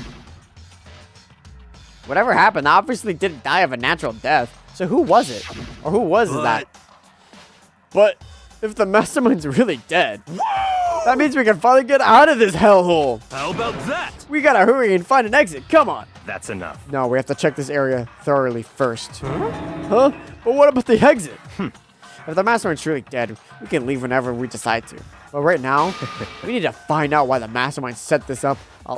Whatever happened, obviously didn't die of a natural death. So who was it? Or who was that? But if the mastermind's really dead, that means we can finally get out of this hellhole. How about that? We gotta hurry and find an exit. Come on. That's enough. No, we have to check this area thoroughly first. Huh? But what about the exit? If the mastermind's truly dead, we can leave whenever we decide to. But right now, we need to find out why the mastermind set this up.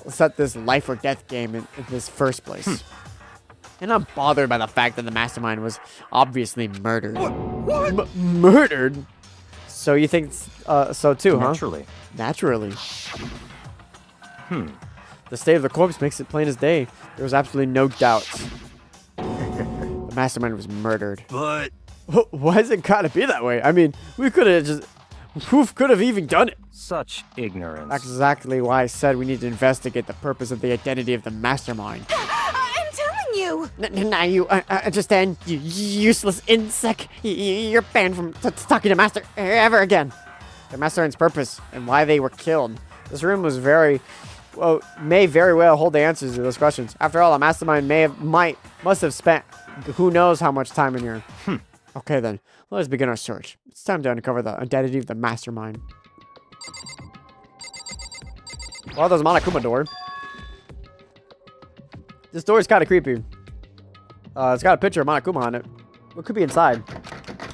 Set this life or death game in this first place. And I'm bothered by the fact that the mastermind was obviously murdered. What? Murdered? So you think so too, huh? Naturally. Naturally. The state of the corpse makes it plain as day. There was absolutely no doubt. The mastermind was murdered. But... Why does it gotta be that way? I mean, we could have just... Who could have even done it? Such ignorance. That's exactly why I said we need to investigate the purpose of the identity of the mastermind. I'm telling you! Now you understand, you useless insect. You're banned from talking to Master ever again. The mastermind's purpose and why they were killed. This room was may very well hold the answers to those questions. After all, the mastermind must have spent who knows how much time in here. Okay then, let us begin our search. It's time to uncover the identity of the mastermind. Well, there's a Monokuma door. This door is kind of creepy. It's got a picture of Monokuma on it. What could be inside?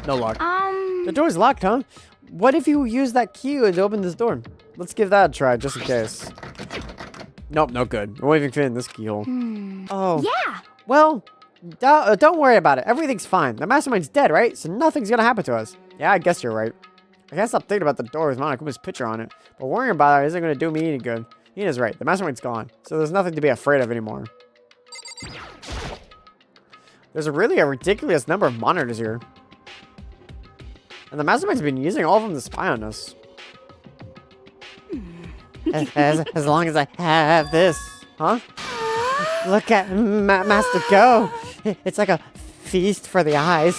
No luck. The door's locked, huh? What if you use that key to open this door? Let's give that a try, just in case. Nope, no good. It won't even fit in this keyhole. Oh. Yeah. Well, don't worry about it. Everything's fine. The mastermind's dead, right? So nothing's gonna happen to us. Yeah, I guess you're right. I can't stop thinking about the door with Monokuma's picture on it. But worrying about it isn't gonna do me any good. Ina's right. The mastermind's gone. So there's nothing to be afraid of anymore. There's really a ridiculous number of monitors here. And the mastermind's been using all of them to spy on us. As long as I have this. Huh? Look at Master go. It's like a feast for the eyes.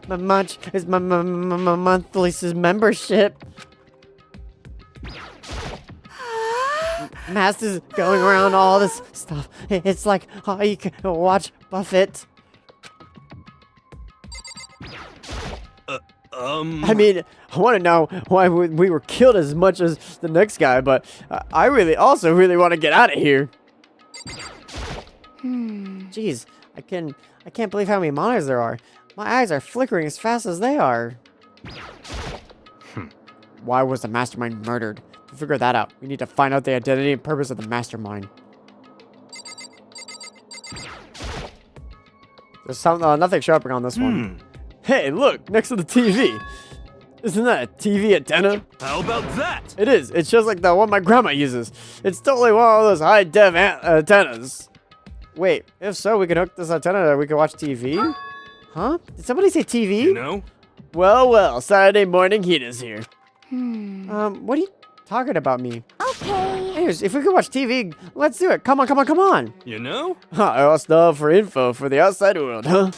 Much is my monthly membership. Master's going around all this stuff. It's like how you can watch Buffett. I mean, I want to know why we were killed as much as the next guy, but I also really want to get out of here. Jeez, I can't believe how many monitors there are. My eyes are flickering as fast as they are. Why was the mastermind murdered? To figure that out, we need to find out the identity and purpose of the mastermind. There's nothing sharpening on this one. Hey, look, next to the TV. Isn't that a TV antenna? How about that? It is. It's just like the one my grandma uses. It's totally one of those high-def antennas. Wait, if so, we can hook this antenna and we can watch TV? Huh? Did somebody say TV? You know? Well, Saturday morning heat is here. What are you talking about me? Okay. Anyways, if we could watch TV, let's do it. Come on. You know? I asked for info for the outside world, huh?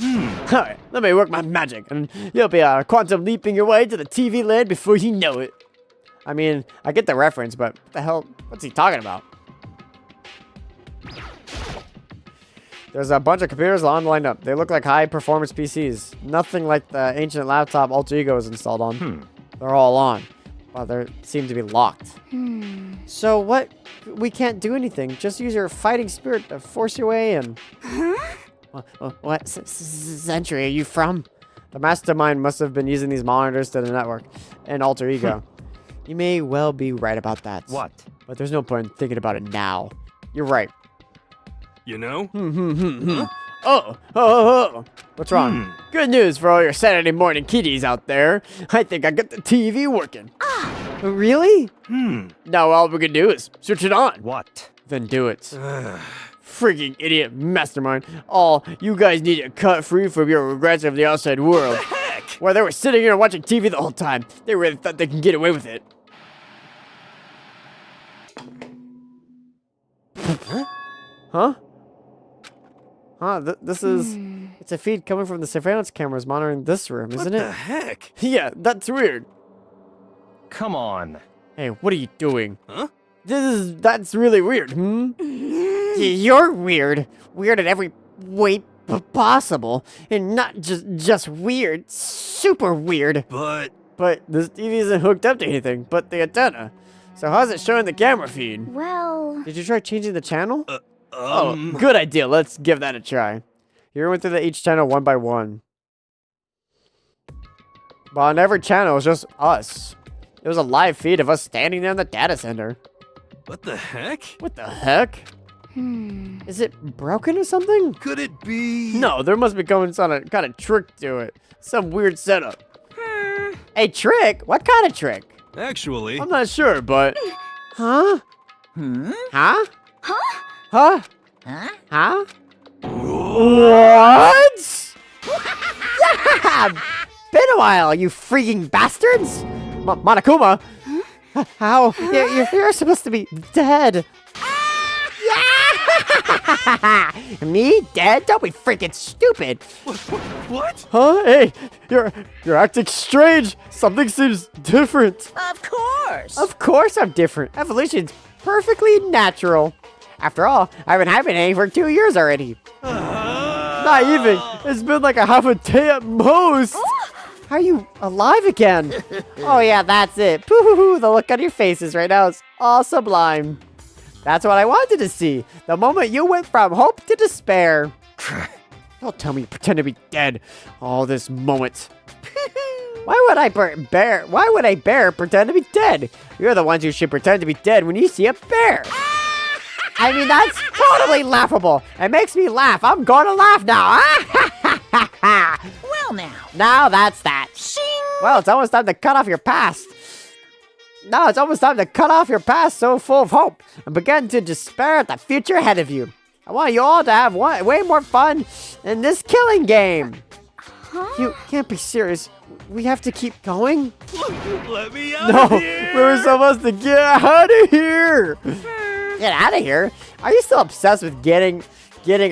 Alright, let me work my magic, and you'll be quantum leaping your way to the TV land before you know it. I mean, I get the reference, but what the hell? What's he talking about? There's a bunch of computers lined up. They look like high-performance PCs. Nothing like the ancient laptop Alter Ego is installed on. They're all on. Well, they seem to be locked. So what? We can't do anything. Just use your fighting spirit to force your way in. What century are you from? The mastermind must have been using these monitors to the network and Alter Ego. You may well be right about that. What? But there's no point in thinking about it now. You're right. You know? Oh. What's wrong? Good news for all your Saturday morning kiddies out there. I think I got the TV working. Really? Now all we can do is switch it on. What? Then do it. Freaking idiot mastermind. All you guys need to cut free from your regrets of the outside world. Heck! While they were sitting here watching TV the whole time, they really thought they can get away with it. Huh? This is... It's a feed coming from the surveillance cameras monitoring this room, isn't What it? the heck? Yeah, that's weird. Come on. Hey, what are you doing? Huh? That's really weird, You're weird. Weird in every way possible. And not just weird, super weird. But this TV isn't hooked up to anything but the antenna. So how's it showing the camera feed? Well, Did you try changing the channel? Oh, good idea. Let's give that a try. Here we went through each channel one by one. But on every channel, it was just us. It was a live feed of us standing there in the data center. what the heck? What the heck? Is it broken or something? Could it be? No, there must be going some kind of trick to it. Some weird setup. A trick? What kind of trick? Actually. I'm not sure, but... Huh? Huh? Huh? Huh? What? Yeah! Been a while, you freaking bastards! Monokuma? How? You're supposed to be dead. Me? Dead? Don't be freaking stupid. What? Huh? Hey, you're acting strange. Something seems different. Of course. Of course I'm different. Evolution's perfectly natural. After all, I've been hibernating for 2 years already. Not even. It's been like a half a day at most. How are you alive again? Oh yeah, that's it. Pooh, the look on your faces right now is all sublime. That's what I wanted to see. The moment you went from hope to despair. Don't tell me you pretend to be dead all this moment. Why would a bear pretend to be dead? You're the ones who should pretend to be dead when you see a bear. I mean, that's totally laughable. It makes me laugh. I'm gonna laugh now. Well now. Now that's that. Shing! Well, it's almost time to cut off your past. No, it's almost time to cut off your past so full of hope and begin to despair at the future ahead of you. I want you all to have way more fun in this killing game. You can't be serious. We have to keep going? Let me out No, of here! we're supposed to get out of here. Get out of here? Are you still obsessed with getting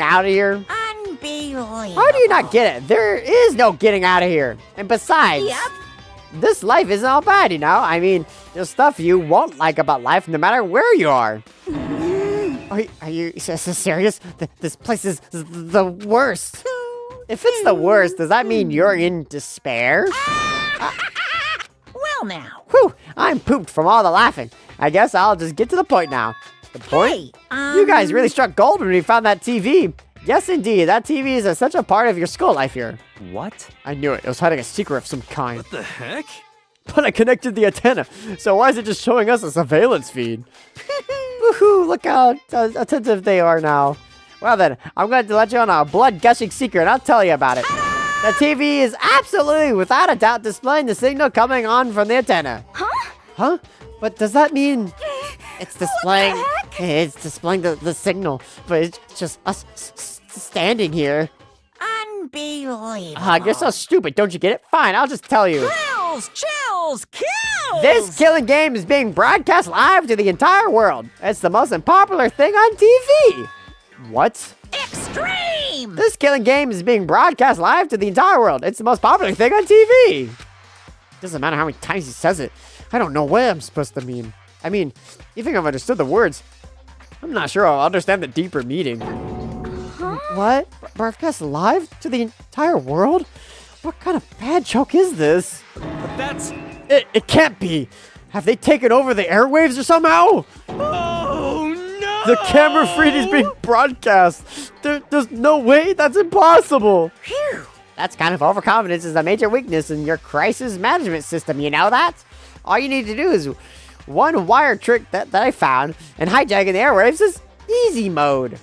out of here? Unbelievable. How do you not get it? There is no getting out of here. And besides, Yep. this life isn't all bad, you know? I mean, there's stuff you won't like about life no matter where you are. Are you serious? This place is the worst. If it's the worst, does that mean you're in despair? Well now. Whew, I'm pooped from all the laughing. I guess I'll just get to the point now. The point? Hey, You guys really struck gold when we found that TV. Yes, indeed. That TV is such a part of your school life here. What? I knew it. It was hiding a secret of some kind. What the heck? But I connected the antenna. So why is it just showing us a surveillance feed? Woohoo! Look how attentive they are now. Well then, I'm going to let you on a blood-gushing secret, and I'll tell you about it. The TV is absolutely, without a doubt, displaying the signal coming on from the antenna. Huh? But does that mean it's displaying? It's displaying the signal, but it's just us standing here. Unbelievable. You're so stupid. Don't you get it? Fine, I'll just tell you. Thrills, chills, kills. This killing game is being broadcast live to the entire world. It's the most unpopular thing on TV. What? Extreme. This killing game is being broadcast live to the entire world. It's the most popular thing on TV. Doesn't matter how many times he says it. I don't know what I'm supposed to mean. I mean, even if I've understood the words, I'm not sure I'll understand the deeper meaning. What? Broadcast live to the entire world? What kind of bad joke is this? But that's... It can't be. Have they taken over the airwaves or somehow? Oh, no! The camera feed is being broadcast. There's no way. That's impossible. Phew. That's kind of overconfidence is a major weakness in your crisis management system. You know that? All you need to do is one wire trick that I found, and hijacking the airwaves is easy mode.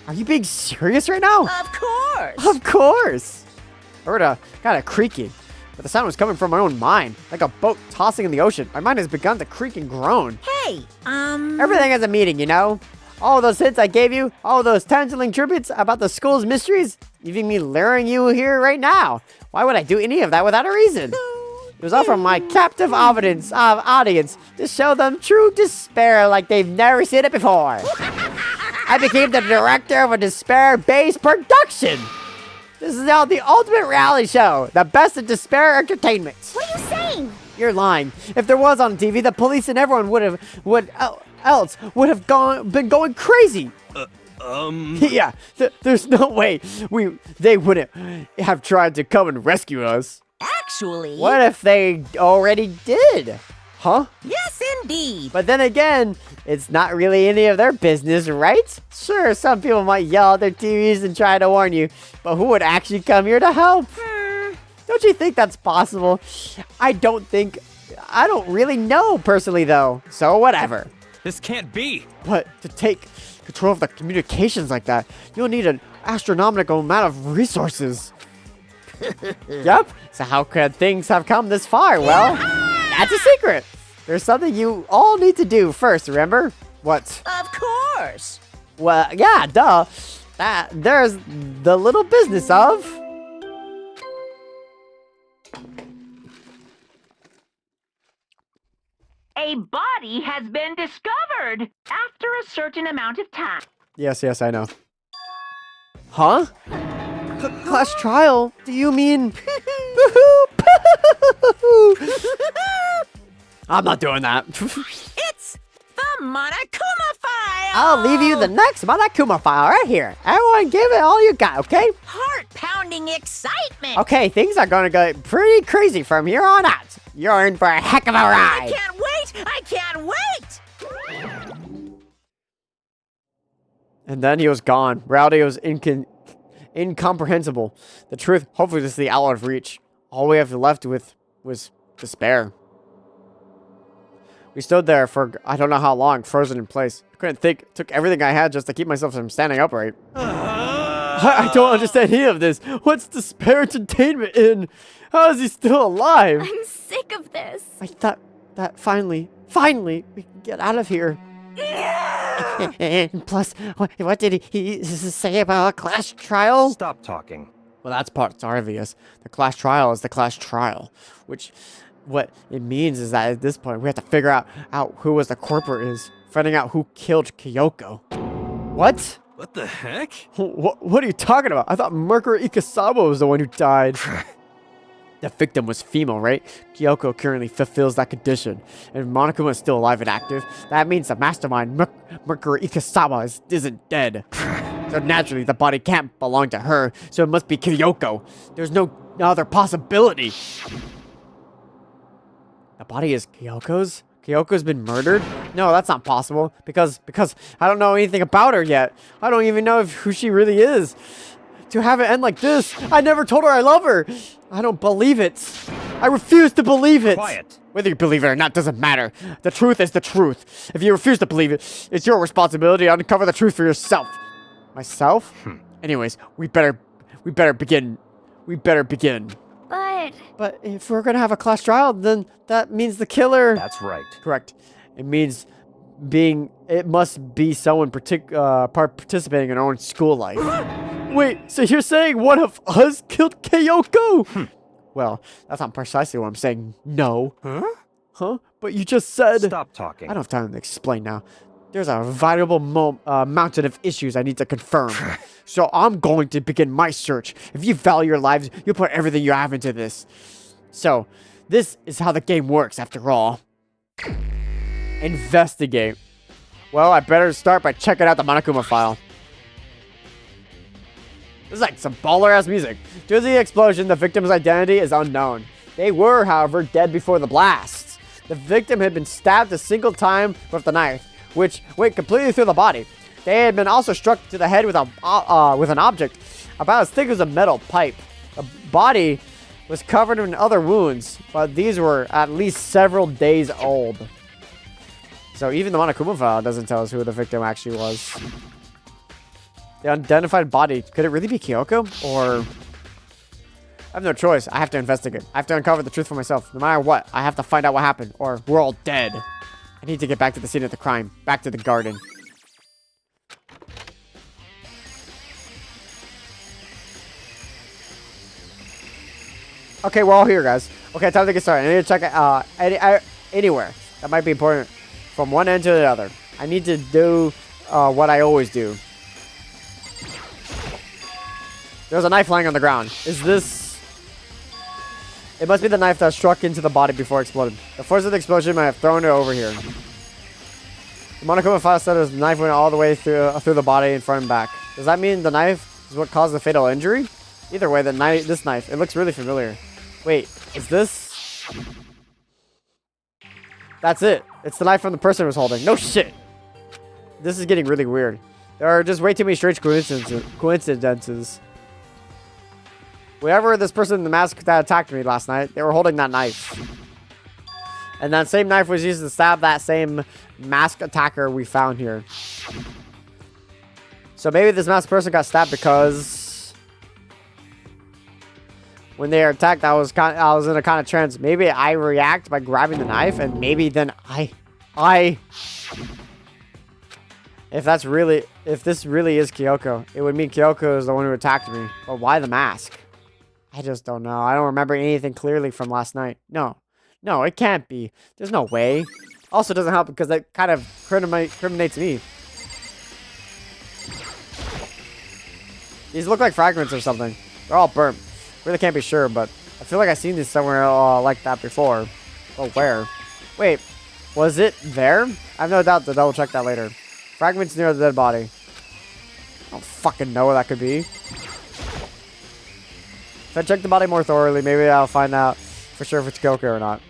Are you being serious right now? Of course. Of course. I heard a kind of creaking, but the sound was coming from my own mind, like a boat tossing in the ocean. My mind has begun to creak and groan. Hey, Everything has a meaning, you know? All those hints I gave you, all those tangible tributes about the school's mysteries, even me luring you here right now. Why would I do any of that without a reason? It was all from my captive audience to show them true despair like they've never seen it before. I became the director of a despair-based production. This is now the ultimate reality show, the best of despair entertainment. What are you saying? You're lying. If there was on TV, the police and everyone would have been going crazy. Yeah, there's no way they wouldn't have tried to come and rescue us. actually. What if they already did? Huh? Yes, indeed. But then again, it's not really any of their business, right? Sure, some people might yell at their TVs and try to warn you, but who would actually come here to help? Don't you think that's possible? I don't really know personally though, so whatever. This can't be. But to take control of the communications like that, you'll need an astronomical amount of resources. Yep, so how could things have come this far? Well, that's a secret. There's something you all need to do first, remember? What? Of course. Well, yeah, duh. There's the little business of... A body has been discovered after a certain amount of time. Yes, I know. Huh? Class trial? Do you mean... I'm not doing that. It's the Monokuma file. I'll leave you the next Monokuma file right here. Everyone give it all you got, okay? Heart-pounding excitement. Okay, things are gonna get pretty crazy from here on out. You're in for a heck of a ride. I can't wait. I can't wait. And then he was gone. Reality was incomprehensible. The truth, hopefully, this is the out of reach. All we have left with was despair. We stood there for I don't know how long, frozen in place. I couldn't think. It took everything I had just to keep myself from standing upright. I don't understand any of this. What's despair entertainment in? How is he still alive? I'm sick of this. I thought that finally, we can get out of here. And plus, what did he say about a class trial? Stop talking. Well, that's part obvious. The class trial is the class trial, which what it means is that at this point we have to figure out who was the corporate is, finding out who killed Kyoko. What? What the heck? What are you talking about? I thought Mercury Ikasawa was the one who died. The victim was female, right? Kyoko currently fulfills that condition. And if Monokuma is still alive and active, that means the mastermind, Mercury Ikasawa, isn't dead. So naturally, the body can't belong to her, so it must be Kyoko. There's no other possibility. The body is Kyoko's? Kyoko's been murdered? No, that's not possible. Because I don't know anything about her yet. I don't even know who she really is. To have it end like this, I never told her I love her. I don't believe it. I refuse to believe it. Quiet. Whether you believe it or not doesn't matter. The truth is the truth. If you refuse to believe it, it's your responsibility to uncover the truth for yourself. Myself? Anyways, we better begin. We better begin. But if we're gonna have a class trial, then that means the killer. That's right. Correct. It means it must be someone participating in our own school life. Wait, so you're saying one of us killed Kyoko? Well, that's not precisely what I'm saying. No. Huh? But you just said... Stop talking. I don't have time to explain now. There's a valuable mountain of issues I need to confirm. So I'm going to begin my search. If you value your lives, you'll put everything you have into this. So, this is how the game works after all. Investigate. Well, I better start by checking out the Monokuma file. This is like some baller-ass music. Due to the explosion, the victim's identity is unknown. They were, however, dead before the blast. The victim had been stabbed a single time with the knife, which went completely through the body. They had been also struck to the head with an object about as thick as a metal pipe. The body was covered in other wounds, but these were at least several days old. So even the Monokuma file doesn't tell us who the victim actually was. The unidentified body, could it really be Kyoko? Or... I have no choice. I have to investigate. I have to uncover the truth for myself. No matter what, I have to find out what happened, or we're all dead. I need to get back to the scene of the crime. Back to the garden. Okay, we're all here, guys. Okay, time to get started. I need to check anywhere. That might be important. From one end to the other. I need to do what I always do. There's a knife lying on the ground. Is this... It must be the knife that struck into the body before it exploded. The force of the explosion might have thrown it over here. The Monokuma file said the knife went all the way through the body and front and back. Does that mean the knife is what caused the fatal injury? Either way, this knife, it looks really familiar. Wait, is this... That's it. It's the knife from the person was holding. No shit. This is getting really weird. There are just way too many strange coincidences. Whoever this person in the mask that attacked me last night, they were holding that knife. And that same knife was used to stab that same masked attacker we found here. So maybe this masked person got stabbed because... when they were attacked, I was in a kind of trance. Maybe I react by grabbing the knife, and maybe then if this really is Kyoko, it would mean Kyoko is the one who attacked me. But why the mask? I just don't know. I don't remember anything clearly from last night. No, it can't be. There's no way. Also doesn't help because that kind of criminates me. These look like fragments or something. They're all burnt. Really can't be sure, but I feel like I've seen these somewhere like that before. Oh, where? Wait, was it there? I have no doubt to double check that later. Fragments near the dead body. I don't fucking know where that could be. If I check the body more thoroughly, maybe I'll find out for sure if it's Kyoko or not.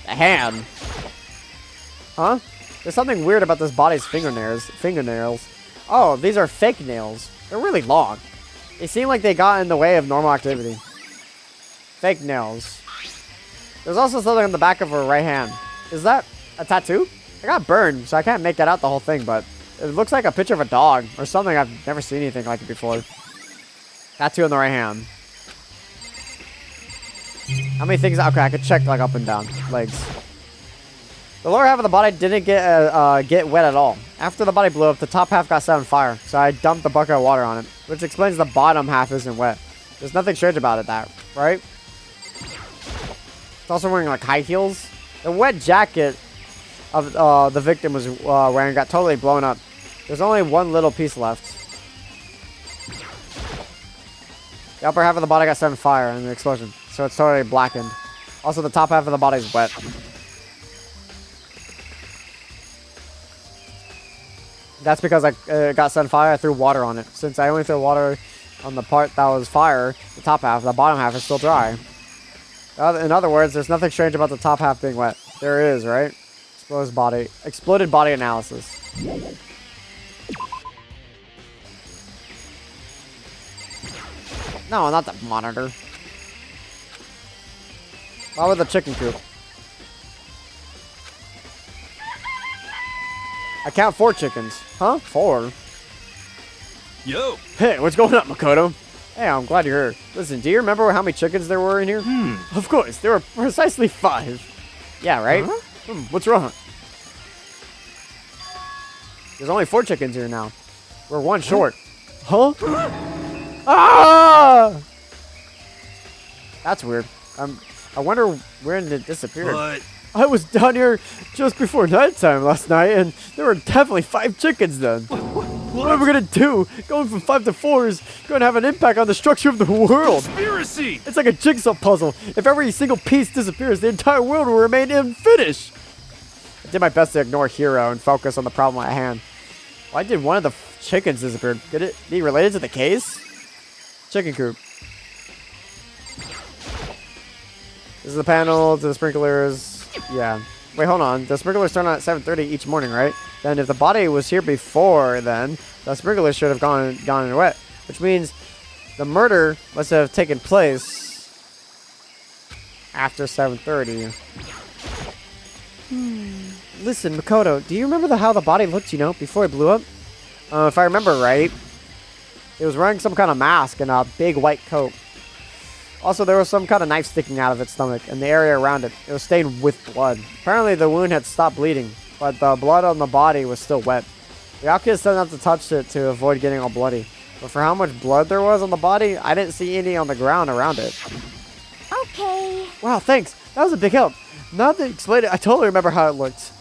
A hand? Huh? There's something weird about this body's fingernails. Oh, these are fake nails. They're really long. They seem like they got in the way of normal activity. Fake nails. There's also something on the back of her right hand. Is that a tattoo? I got burned, so I can't make that out the whole thing, but it looks like a picture of a dog or something. I've never seen anything like it before. Tattoo on the right hand. How many things? Okay, I could check like up and down. Legs. The lower half of the body didn't get wet at all. After the body blew up, the top half got set on fire, so I dumped a bucket of water on it, which explains the bottom half isn't wet. There's nothing strange about it, right? It's also wearing like high heels. The wet jacket of the victim was wearing got totally blown up. There's only one little piece left. The upper half of the body got set on fire in the explosion, so it's totally blackened. Also, the top half of the body is wet. That's because I got set on fire. I threw water on it. Since I only threw water on the part that was fire, the top half, the bottom half is still dry. In other words, there's nothing strange about the top half being wet. There is, right? Exploded body analysis. No, not the monitor. Why would the chicken coop? I count 4 chickens. Huh? 4? Yo! Hey, what's going on, Makoto? Hey, I'm glad you're here. Listen, do you remember how many chickens there were in here? Of course, there were precisely 5. Yeah, right? What's wrong? There's only 4 chickens here now. We're 1 short. Huh? Ah! That's weird. I wonder when it disappeared. But I was down here just before nighttime last night, and there were definitely 5 chickens then. What am I gonna do? Going from 5 to 4 is going to have an impact on the structure of the world. conspiracy! It's like a jigsaw puzzle. If every single piece disappears, the entire world will remain unfinished. I did my best to ignore Hero and focus on the problem at hand. Why did one of the chickens disappear? Could it be related to the case? Chicken coop. This is the panel to the sprinklers. Yeah. Wait, hold on. The sprinklers turn on at 7:30 each morning, right? Then if the body was here before then, the sprinklers should have gone in wet. Which means the murder must have taken place after 7:30. Listen, Makoto, do you remember how the body looked, before it blew up? If I remember right, it was wearing some kind of mask and a big white coat. Also, there was some kind of knife sticking out of its stomach and the area around it. It was stained with blood. Apparently, the wound had stopped bleeding, but the blood on the body was still wet. The outfit said not to touch it to avoid getting all bloody. But for how much blood there was on the body, I didn't see any on the ground around it. Okay. Wow, thanks. That was a big help. Now that you explained it, I totally remember how it looked.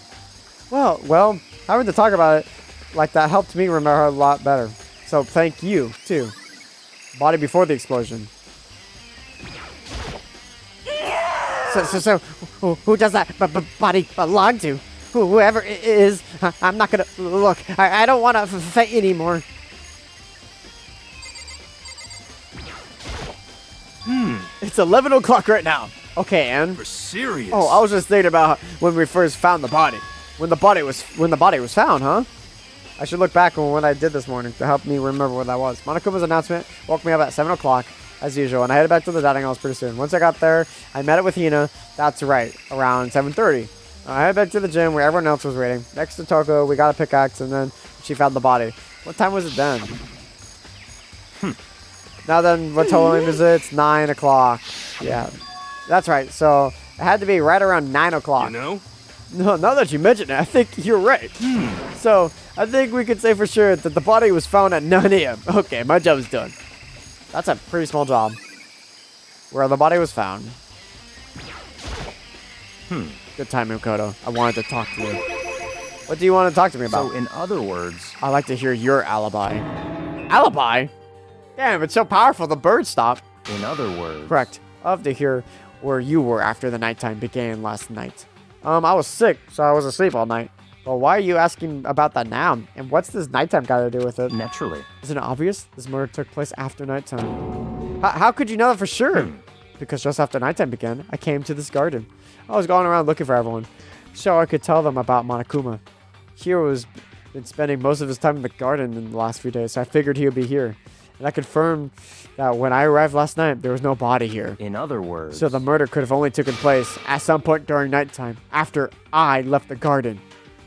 Well, having to talk about it like that helped me remember a lot better. So thank you, too. Body before the explosion. So who does that body belong to? Whoever it is, I'm not gonna look. I don't want to fight anymore. It's 11 o'clock right now. Okay, and We're serious. oh, I was just thinking about when we first found the body. When the body was found, huh? I should look back on what I did this morning to help me remember what that was. Monokuma's announcement woke me up at 7 o'clock. As usual, and I headed back to the dining halls pretty soon. Once I got there, I met up with Hina. That's right, around 7:30. I headed back to the gym where everyone else was waiting. Next to Toko, we got a pickaxe, and then she found the body. What time was it then? Now then, what time is it? It's 9 o'clock. Yeah, that's right. So it had to be right around 9 o'clock. No, now that you mention it, I think you're right. So I think we could say for sure that the body was found at 9 a.m. Okay, my job's done. That's a pretty small job. Where the body was found. Good time, Makoto. I wanted to talk to you. What do you want to talk to me about? So, in other words, I'd like to hear your alibi. Alibi? Damn, it's so powerful the bird stopped. in other words. Correct. I'd love to hear where you were after the nighttime began last night. I was sick, so I was asleep all night. Well, why are you asking about that now? And what's this nighttime got to do with it? Naturally. Isn't it obvious? This murder took place after nighttime. How could you know that for sure? Because just after nighttime began, I came to this garden. I was going around looking for everyone, so I could tell them about Monokuma. Hiro has been spending most of his time in the garden in the last few days, so I figured he would be here. And I confirmed that when I arrived last night, there was no body here. In other words, So the murder could have only taken place at some point during nighttime, after I left the garden.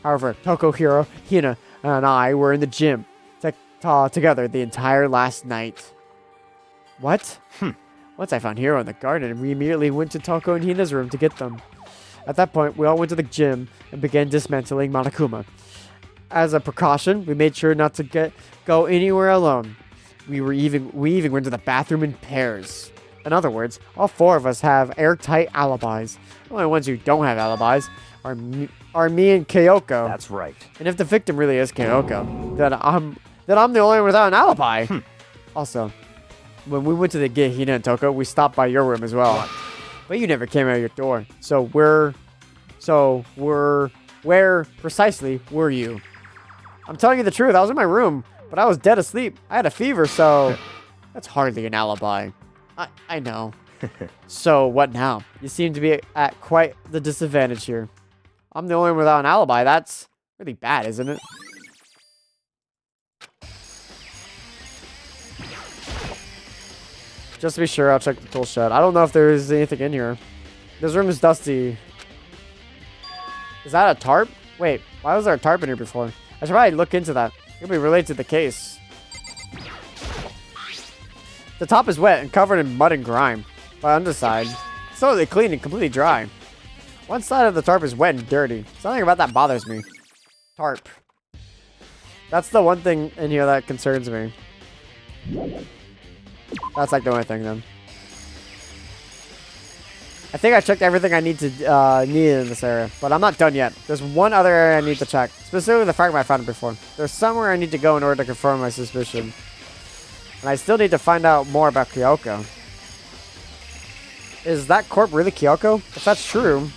However, Tokohiro, Hina, and I were in the gym together the entire last night. What? Once I found Hiro in the garden, we immediately went to Toko and Hina's room to get them. At that point, we all went to the gym and began dismantling Monokuma. As a precaution, we made sure not to go anywhere alone. We even went to the bathroom in pairs. In other words, all four of us have airtight alibis. The only ones who don't have alibis are me and Kyoko. that's right. And if the victim really is Kyoko, then I'm the only one without an alibi. Also, when we went to get Hina and Toko, we stopped by your room as well. What? But you never came out of your door. Where precisely were you? I'm telling you the truth. I was in my room, but I was dead asleep. I had a fever, so that's hardly an alibi. I know. So what now? You seem to be at quite the disadvantage here. I'm the only one without an alibi. That's really bad, isn't it? Just to be sure, I'll check the tool shed. I don't know if there's anything in here. This room is dusty. Is that a tarp? Wait, why was there a tarp in here before? I should probably look into that. It'll be related to the case. The top is wet and covered in mud and grime. But underside, it's totally clean and completely dry. One side of the tarp is wet and dirty. Something about that bothers me. Tarp. That's the one thing in here that concerns me. That's like the only thing then. I think I checked everything I need in this area, but I'm not done yet. There's one other area I need to check, specifically the fragment I found before. There's somewhere I need to go in order to confirm my suspicion. And I still need to find out more about Kyoko. Is that corpse really Kyoko? If that's true,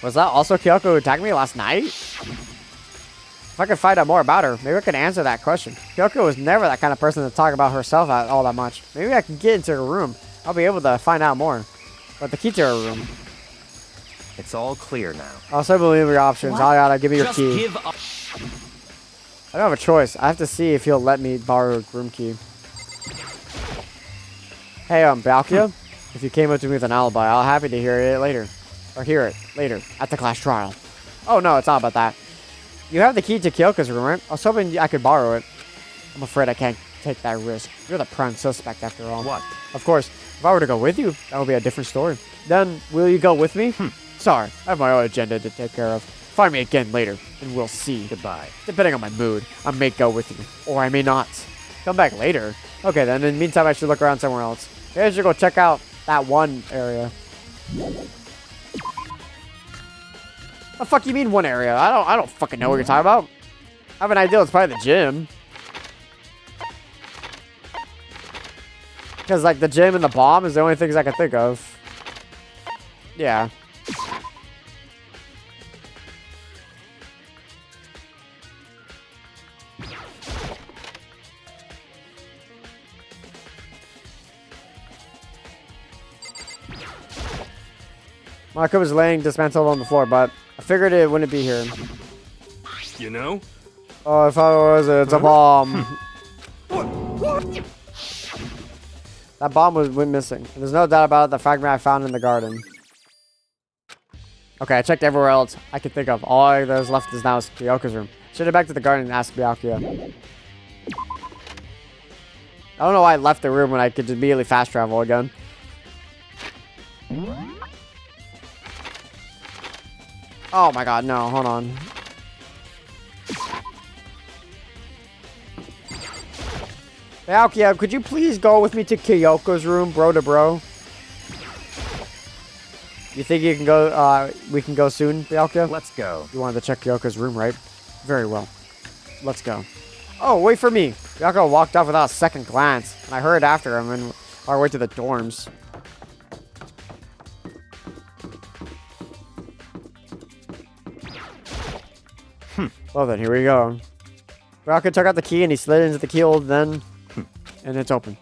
was that also Kyoko who attacked me last night? If I could find out more about her, maybe I could answer that question. Kyoko was never that kind of person to talk about herself all that much. Maybe I can get into her room. I'll be able to find out more. But the key to her room. It's all clear now. Also believe your options. I gotta give me your Just key. give up. I don't have a choice. I have to see if he'll let me borrow a room key. Hey, Balkia, if you came up to me with an alibi, I'll happy to hear it later at the class trial. Oh no, it's not about that. You have the key to Kyoko's room, right? I was hoping I could borrow it. I'm afraid I can't take that risk. You're the prime suspect after all. What? Of course, if I were to go with you, that would be a different story. Then, will you go with me? Sorry, I have my own agenda to take care of. Find me again later, and we'll see. Goodbye. Depending on my mood, I may go with you, or I may not. Come back later. Okay, then in the meantime, I should look around somewhere else. Maybe I should go check out that one area. The fuck you mean one area? I don't fucking know what you're talking about. I have an idea. It's probably the gym. Because like the gym and the bomb is the only things I can think of. Yeah. Marco was laying dismantled on the floor, but I figured it wouldn't be here. You know? Oh, if I was, it's a bomb. That bomb went missing. There's no doubt about it, the fragment I found in the garden. Okay, I checked everywhere else I could think of. All there's left is now Kyoko's room. Should head back to the garden and ask Byakuya. I don't know why I left the room when I could just immediately fast travel again. Oh my god, no, hold on. Byakuya, could you please go with me to Kyoko's room, bro to bro? You think you can go, we can go soon, Byakuya? Let's go. You wanted to check Kyoko's room, right? Very well. Let's go. Oh, wait for me. Byakuya walked off without a second glance, and I hurried after him on our way to the dorms. Well then, here we go. Byakuya took out the key and he slid into the keyhole then, and it's open.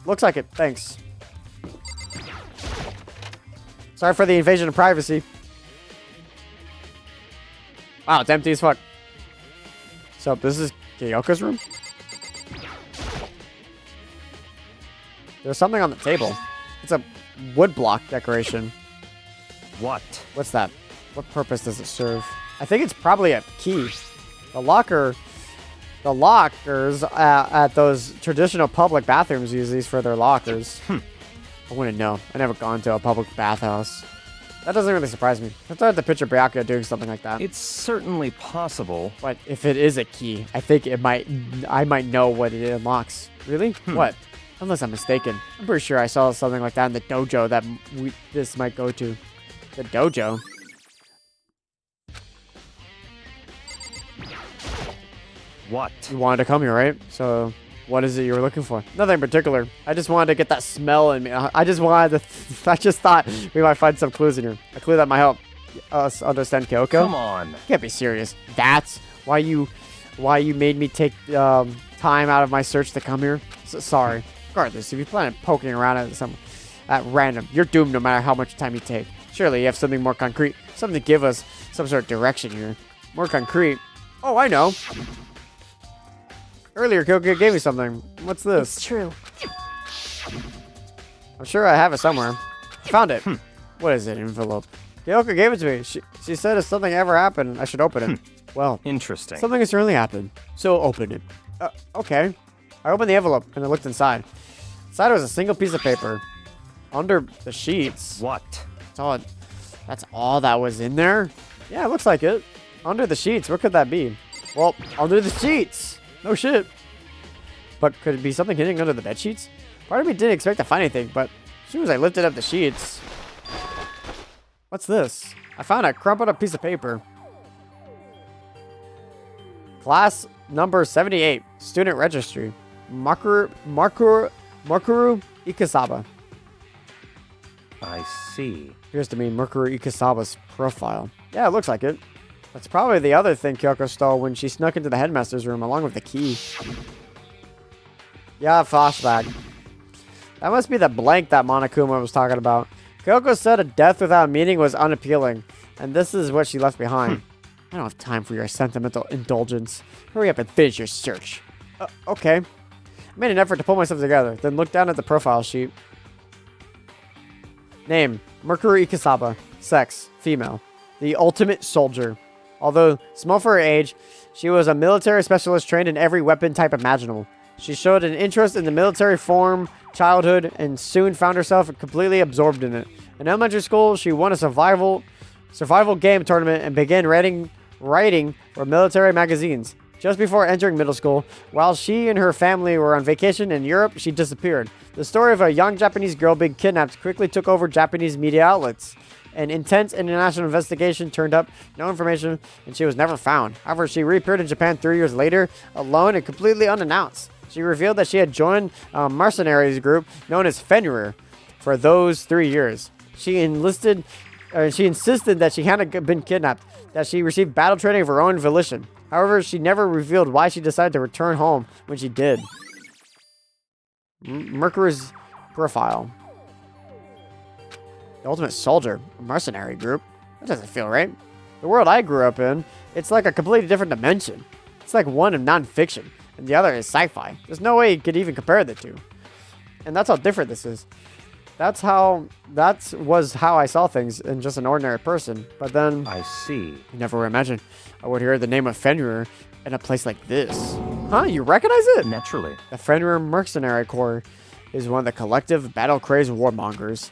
Looks like it, thanks. Sorry for the invasion of privacy. Wow, it's empty as fuck. So, this is Kyoko's room? There's something on the table. It's a wood block decoration. What? What's that? What purpose does it serve? I think it's probably a key. The lockers at those traditional public bathrooms use these for their lockers. I wouldn't know. I never gone to a public bathhouse. That doesn't really surprise me. I started to picture Byakuya doing something like that. It's certainly possible. But if it is a key, I think I might know what it unlocks. Really? What? Unless I'm mistaken. I'm pretty sure I saw something like that in the dojo that this might go to. The dojo? What? You wanted to come here, right? So, what is it you were looking for? Nothing in particular. I just wanted to get that smell in me. I just thought we might find some clues in here. A clue that might help us understand Kyoko. Come on. You can't be serious. That's why you made me take time out of my search to come here? Sorry. Regardless, if you plan on poking around at random, you're doomed no matter how much time you take. Surely you have something more concrete. Something to give us some sort of direction here. More concrete. Oh, I know. Earlier, Kyoko gave me something. What's this? It's true. I'm sure I have it somewhere. I found it. What is it? Envelope. Kyoko gave it to me. She said if something ever happened, I should open it. Well, Interesting. something has certainly happened. So open it. Okay. I opened the envelope and I looked inside. Inside was a single piece of paper. Under the sheets. What? That's all that was in there? Yeah, it looks like it. Under the sheets. What could that be? Well, under the sheets. No shit. But could it be something hidden under the bed sheets? Part of me didn't expect to find anything, but as soon as I lifted up the sheets... What's this? I found a crumpled up piece of paper. Class number 78. Student registry. Makuru Ikasaba. I see. Appears to be Makuru Ikasaba's profile. Yeah, it looks like it. That's probably the other thing Kyoko stole when she snuck into the headmaster's room along with the key. Yeah, flashback. That must be the blank that Monokuma was talking about. Kyoko said a death without meaning was unappealing, and this is what she left behind. I don't have time for your sentimental indulgence. Hurry up and finish your search. Okay. I made an effort to pull myself together, then looked down at the profile sheet. Name, Mercury Ikasaba. Sex, female. The ultimate soldier. Although small for her age, she was a military specialist trained in every weapon type imaginable. She showed an interest in the military from childhood and soon found herself completely absorbed in it. In elementary school, she won a survival game tournament and began writing for military magazines. Just before entering middle school, while she and her family were on vacation in Europe, she disappeared. The story of a young Japanese girl being kidnapped quickly took over Japanese media outlets. An intense international investigation turned up no information, and she was never found. However, she reappeared in Japan 3 years later, alone and completely unannounced. She revealed that she had joined a mercenaries group known as Fenrir for those 3 years. She insisted that she hadn't been kidnapped, that she received battle training of her own volition. However, she never revealed why she decided to return home when she did. Mercury's profile. The ultimate soldier, a mercenary group. That doesn't feel right. The world I grew up in, it's like a completely different dimension. It's like one of non-fiction, and the other is sci-fi. There's no way you could even compare the two. And that's how different this is. That was how I saw things in just an ordinary person. But then... I see. You never would imagine I would hear the name of Fenrir in a place like this. Huh? You recognize it? Naturally. The Fenrir Mercenary Corps is one of the collective battle-crazed warmongers.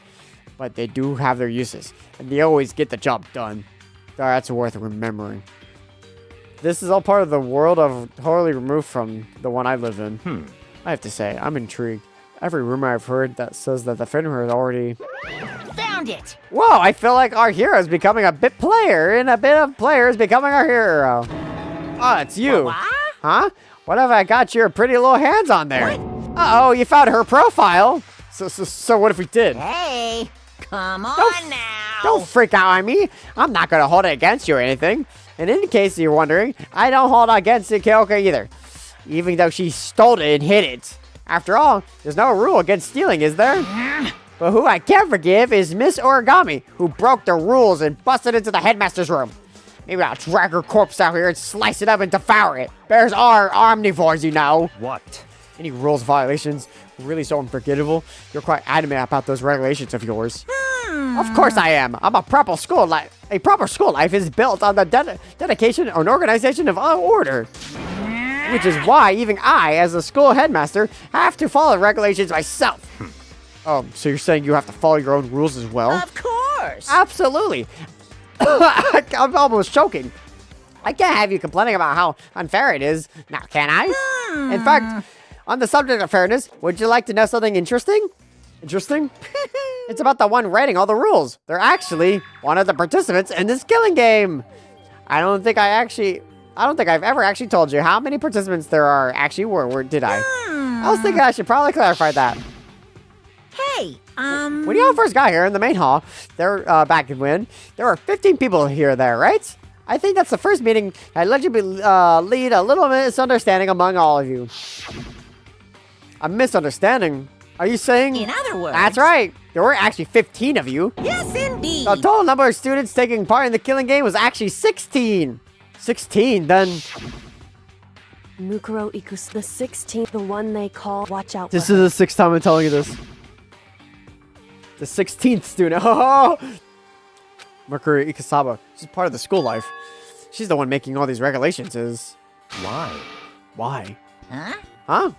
But they do have their uses, and they always get the job done. That's worth remembering. This is all part of the world of totally removed from the one I live in. I have to say, I'm intrigued. Every rumor I've heard that says that the Fenrir is already... Found it! Whoa, I feel like our hero is becoming a bit player, and a bit of player is becoming our hero. Oh, it's you. What? Huh? What have I got your pretty little hands on there? Uh-oh, you found her profile. So what if we did? Hey! Come on now! Don't freak out on me. I'm not going to hold it against you or anything. And in case you're wondering, I don't hold it against Kyoko either. Even though she stole it and hid it. After all, there's no rule against stealing, is there? But who I can't forgive is Miss Origami, who broke the rules and busted into the headmaster's room. Maybe I'll drag her corpse out here and slice it up and devour it. Bears are omnivores, you know. What? Any rules violations really so unforgettable? You're quite adamant about those regulations of yours. Of course I am. I'm a proper school life. A proper school life is built on the dedication and organization of order. Which is why even I, as a school headmaster, have to follow regulations myself. Oh, so you're saying you have to follow your own rules as well? Of course. Absolutely. I'm almost choking. I can't have you complaining about how unfair it is. Now, can I? In fact, on the subject of fairness, would you like to know something interesting? Interesting? It's about the one writing all the rules. They're actually one of the participants in this killing game. I don't think I've ever actually told you how many participants there are actually were, did I? I was thinking I should probably clarify that. Hey, When y'all first got here in the main hall, back in when, there were 15 people here there, right? I think that's the first meeting that allegedly lead a little misunderstanding among all of you. A misunderstanding? Are you saying? In other words. That's right. There were actually 15 of you. Yes, indeed. The total number of students taking part in the killing game was actually 16. 16, then... Mukuro Ikus, the 16th, the one they call Watch Out This for. is the sixth time I'm telling you this. The 16th student. Oh! Mercury Ikasaba. She's part of the school life. She's the one making all these regulations is... Why? Why? Huh? Huh?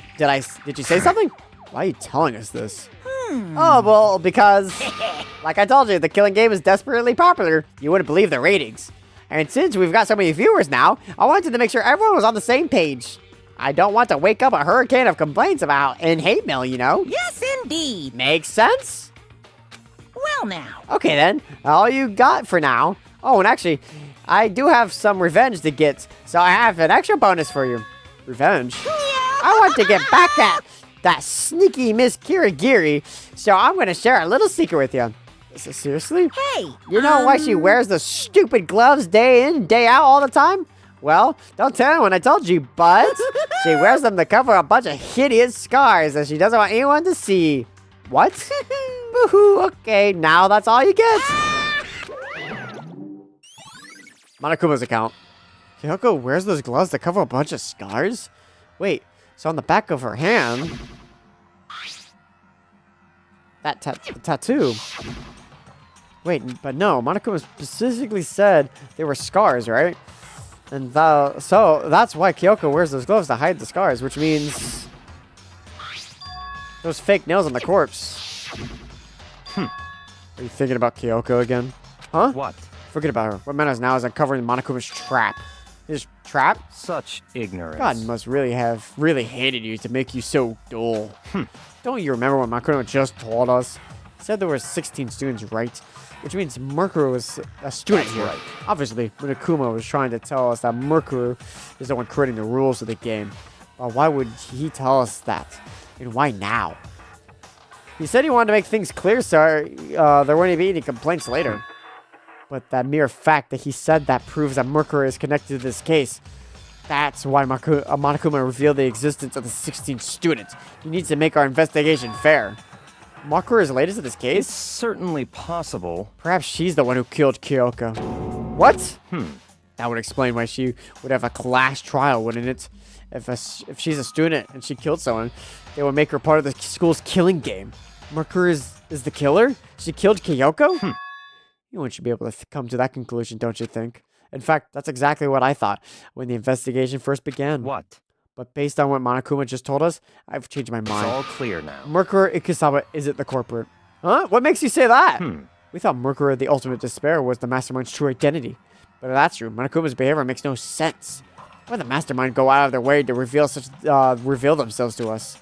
Did you say something? Why are you telling us this? Oh, well, because... like I told you, the killing game is desperately popular. You wouldn't believe the ratings. And since we've got so many viewers now, I wanted to make sure everyone was on the same page. I don't want to wake up a hurricane of complaints about and hate mail, you know? Yes, indeed. Makes sense? Well, now. Okay then, all you got for now. Oh, and actually, I do have some revenge to get, so I have an extra bonus for you. Revenge? I want to get back at that sneaky Miss Kirigiri, so I'm going to share a little secret with you. Seriously? Hey. You know why she wears the stupid gloves day in, day out all the time? Well, don't tell anyone I told you, but she wears them to cover a bunch of hideous scars that she doesn't want anyone to see. What? Woohoo, okay, now that's all you get. Monokuma's account. Kyoko wears those gloves to cover a bunch of scars? Wait, so on the back of her hand... that tattoo... Wait, but no, Monokuma specifically said they were scars, right? And so that's why Kyoko wears those gloves to hide the scars, which means... those fake nails on the corpse. Are you thinking about Kyoko again? Huh? What? Forget about her. What matters now is uncovering Monokuma's trap. His trap? Such ignorance. God must really have hated you to make you so dull. Don't you remember what Monokuma just told us? He said there were 16 students, right? Which means Merkuru was a student here. Right. Obviously, Monokuma was trying to tell us that Merkuru is the one creating the rules of the game. Why would he tell us that? And why now? He said he wanted to make things clear so there wouldn't be any complaints later. But that mere fact that he said that proves that Mercury is connected to this case. That's why Monokuma revealed the existence of the 16 students. He needs to make our investigation fair. Makura is related to this It's case? certainly possible. Perhaps she's the one who killed Kyoko. What? That would explain why she would have a class trial, wouldn't it? If she's a student and she killed someone, they would make her part of the school's killing game. Mercury is the killer? She killed Kyoko? You should be able to come to that conclusion, don't you think? In fact, that's exactly what I thought when the investigation first began. What? But based on what Monokuma just told us, I've changed my It's mind. all clear now. Mercury Ikusawa isn't the corporate. Huh? What makes you say that? We thought Mercury, the ultimate despair, was the mastermind's true identity. But if that's true, Monokuma's behavior makes no sense. Why would the mastermind go out of their way to reveal themselves to us?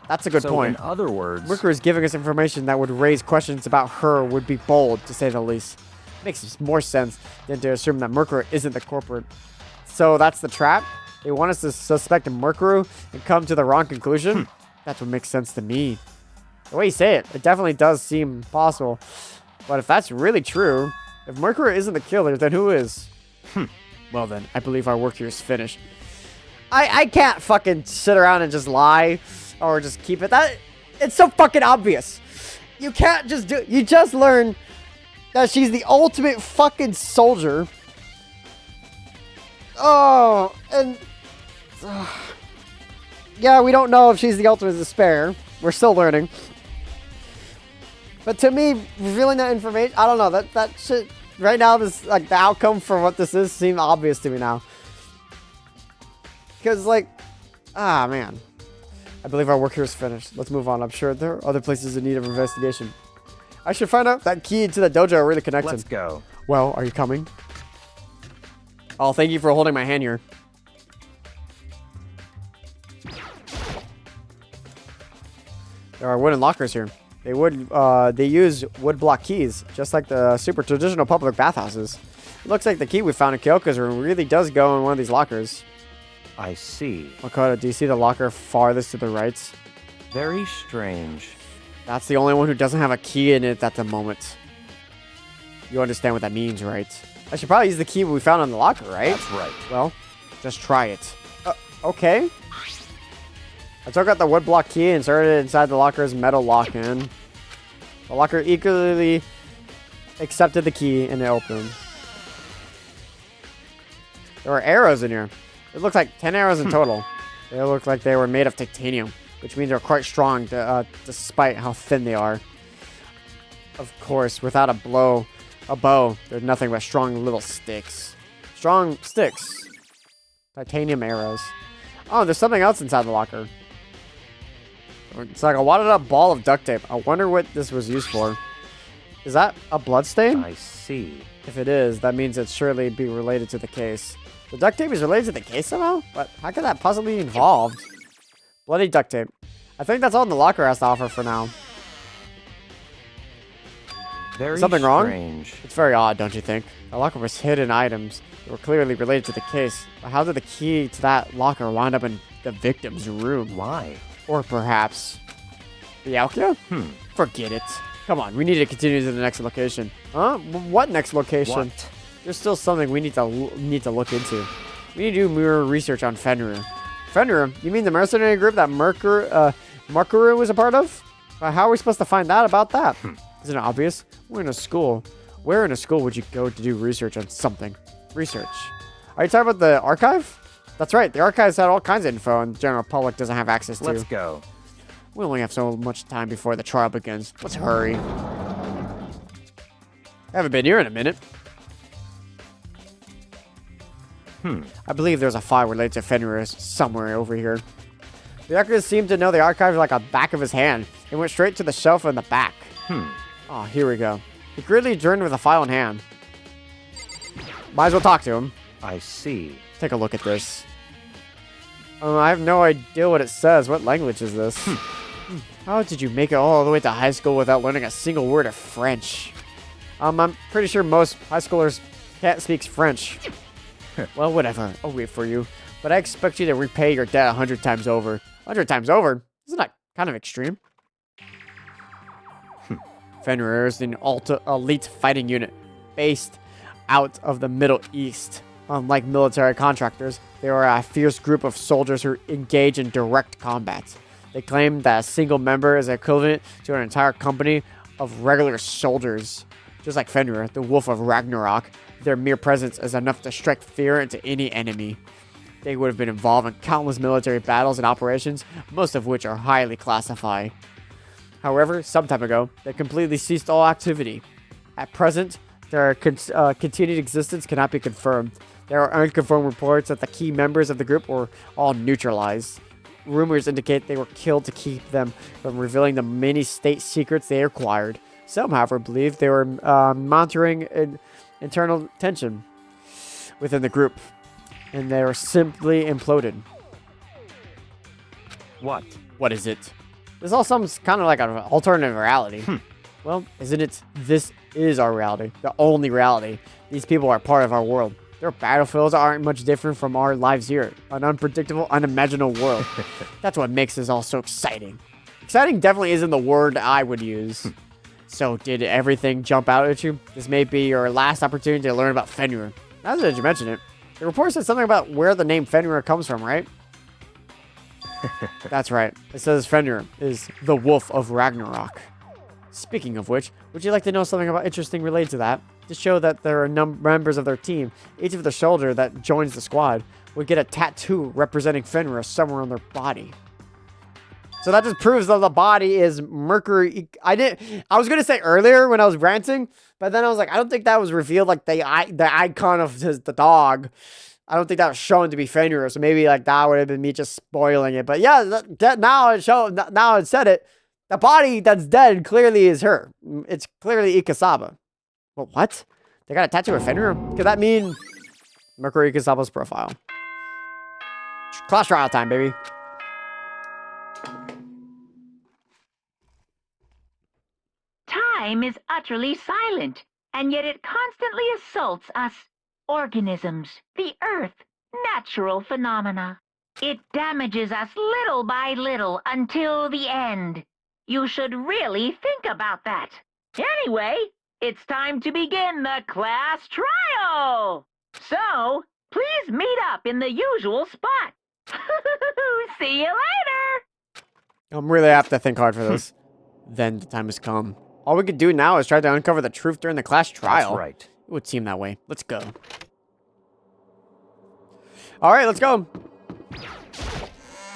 That's a good point. In other words, Mercury is giving us information that would raise questions about her would be bold, to say the least. Makes more sense than to assume that Mercury isn't the corporate. So that's the trap? They want us to suspect Mercury and come to the wrong conclusion? That's what makes sense to me. The way you say it, it definitely does seem possible. But if that's really true, if Mercury isn't the killer, then who is? Well then, I believe our work here is finished. I can't fucking sit around and just lie or just keep it. It's so fucking obvious. You can't just do it. You just learn that she's the ultimate fucking soldier. Oh, and... yeah, we don't know if she's the ultimate despair. We're still learning. But to me, revealing that information, I don't know, that shit, right now, this, like, the outcome for what this is seems obvious to me now. Because, like, man. I believe our work here is finished. Let's move on. I'm sure there are other places in need of investigation. I should find out that key to the dojo really connects Let's go. Well, are you coming? Oh, thank you for holding my hand here. There are wooden lockers here. They use wood block keys, just like the super traditional public bathhouses. It looks like the key we found in Kyoko's room really does go in one of these lockers. I see. Makoto, do you see the locker farthest to the right? Very strange. That's the only one who doesn't have a key in it at the moment. You understand what that means, right? I should probably use the key we found in the locker, right? That's right. Well, just try it. Okay. I took out the wood block key and inserted it inside the locker's metal lock-in. The locker eagerly accepted the key and it opened. There were arrows in here. It looked like 10 arrows in total. They look like they were made of titanium, which means they're quite strong despite how thin they are. Of course, without a bow, they're nothing but strong little sticks. Strong sticks. Titanium arrows. Oh, there's something else inside the locker. It's like a wadded up ball of duct tape. I wonder what this was used for. Is that a blood stain? I see. If it is, that means it surely be related to the case. The duct tape is related to the case somehow? But how could that possibly be involved? Bloody duct tape. I think that's all the locker has to offer for now. Very Something wrong? strange. It's very odd, don't you think? The locker was hidden items that were clearly related to the case. But how did the key to that locker wind up in the victim's room? Why? Or perhaps Byakuya? Forget it. Come on, we need to continue to the next location. Huh? What next location? What? There's still something we need to look into. We need to do more research on Fenrir. Fenrir? You mean the mercenary group that Markuru was a part of? How are we supposed to find out about that? Isn't it obvious? We're in a school. Where in a school would you go to do research on something? Research. Are you talking about the archive? That's right. The archives had all kinds of info and the general public doesn't have access to. Let's go. We only have so much time before the trial begins. Let's hurry. I haven't been here in a minute. I believe there's a file related to Fenrir somewhere over here. The archivist seemed to know the archive like a back of his hand. It went straight to the shelf in the back. Oh, here we go. He greatly adjourned with a file in hand. Might as well talk to him. I see. Take a look at this. I have no idea what it says. What language is this? How did you make it all the way to high school without learning a single word of French? I'm pretty sure most high schoolers can't speak French. Well, whatever. I'll wait for you. But I expect you to repay your debt 100 times over. 100 times over? Isn't that kind of extreme? Fenrir is an elite fighting unit based out of the Middle East. Unlike military contractors, they are a fierce group of soldiers who engage in direct combat. They claim that a single member is equivalent to an entire company of regular soldiers. Just like Fenrir, the Wolf of Ragnarok, their mere presence is enough to strike fear into any enemy. They would have been involved in countless military battles and operations, most of which are highly classified. However, some time ago, they completely ceased all activity. At present, their continued existence cannot be confirmed. There are unconfirmed reports that the key members of the group were all neutralized. Rumors indicate they were killed to keep them from revealing the many state secrets they acquired. Some, however, believe they were monitoring internal tension within the group, and they were simply imploded. What? What is it? This all sounds kind of like an alternative reality. Well, isn't it? This is our reality. The only reality. These people are part of our world. Their battlefields aren't much different from our lives here. An unpredictable, unimaginable world. That's what makes this all so exciting. Exciting definitely isn't the word I would use. So, did everything jump out at you? This may be your last opportunity to learn about Fenrir. Now that you mention it, the report said something about where the name Fenrir comes from, right? That's right. It says Fenrir is the Wolf of Ragnarok. Speaking of which, would you like to know something about interesting related to that? To show that there are members of their team, each of the soldier that joins the squad would get a tattoo representing Fenrir somewhere on their body. So that just proves that the body is mercury. I was gonna say earlier when I was ranting, but then I was like, I don't think that was revealed. Like the icon of the dog. I don't think that was shown to be Fenrir. So maybe like that would have been me just spoiling it. But yeah, now it said it. The body that's dead clearly is her. It's clearly Ikasaba. But what? They got a tattoo of Fenrir? Could that mean Mercury Ikasaba's profile? Class trial time, baby. Time is utterly silent, and yet it constantly assaults us, organisms, the earth, natural phenomena. It damages us little by little until the end. You should really think about that. Anyway, it's time to begin the class trial. So, please meet up in the usual spot. See you later. I'm really have to think hard for this. Then the time has come. All we could do now is try to uncover the truth during the class trial. That's right. It would seem that way. Let's go. All right, let's go.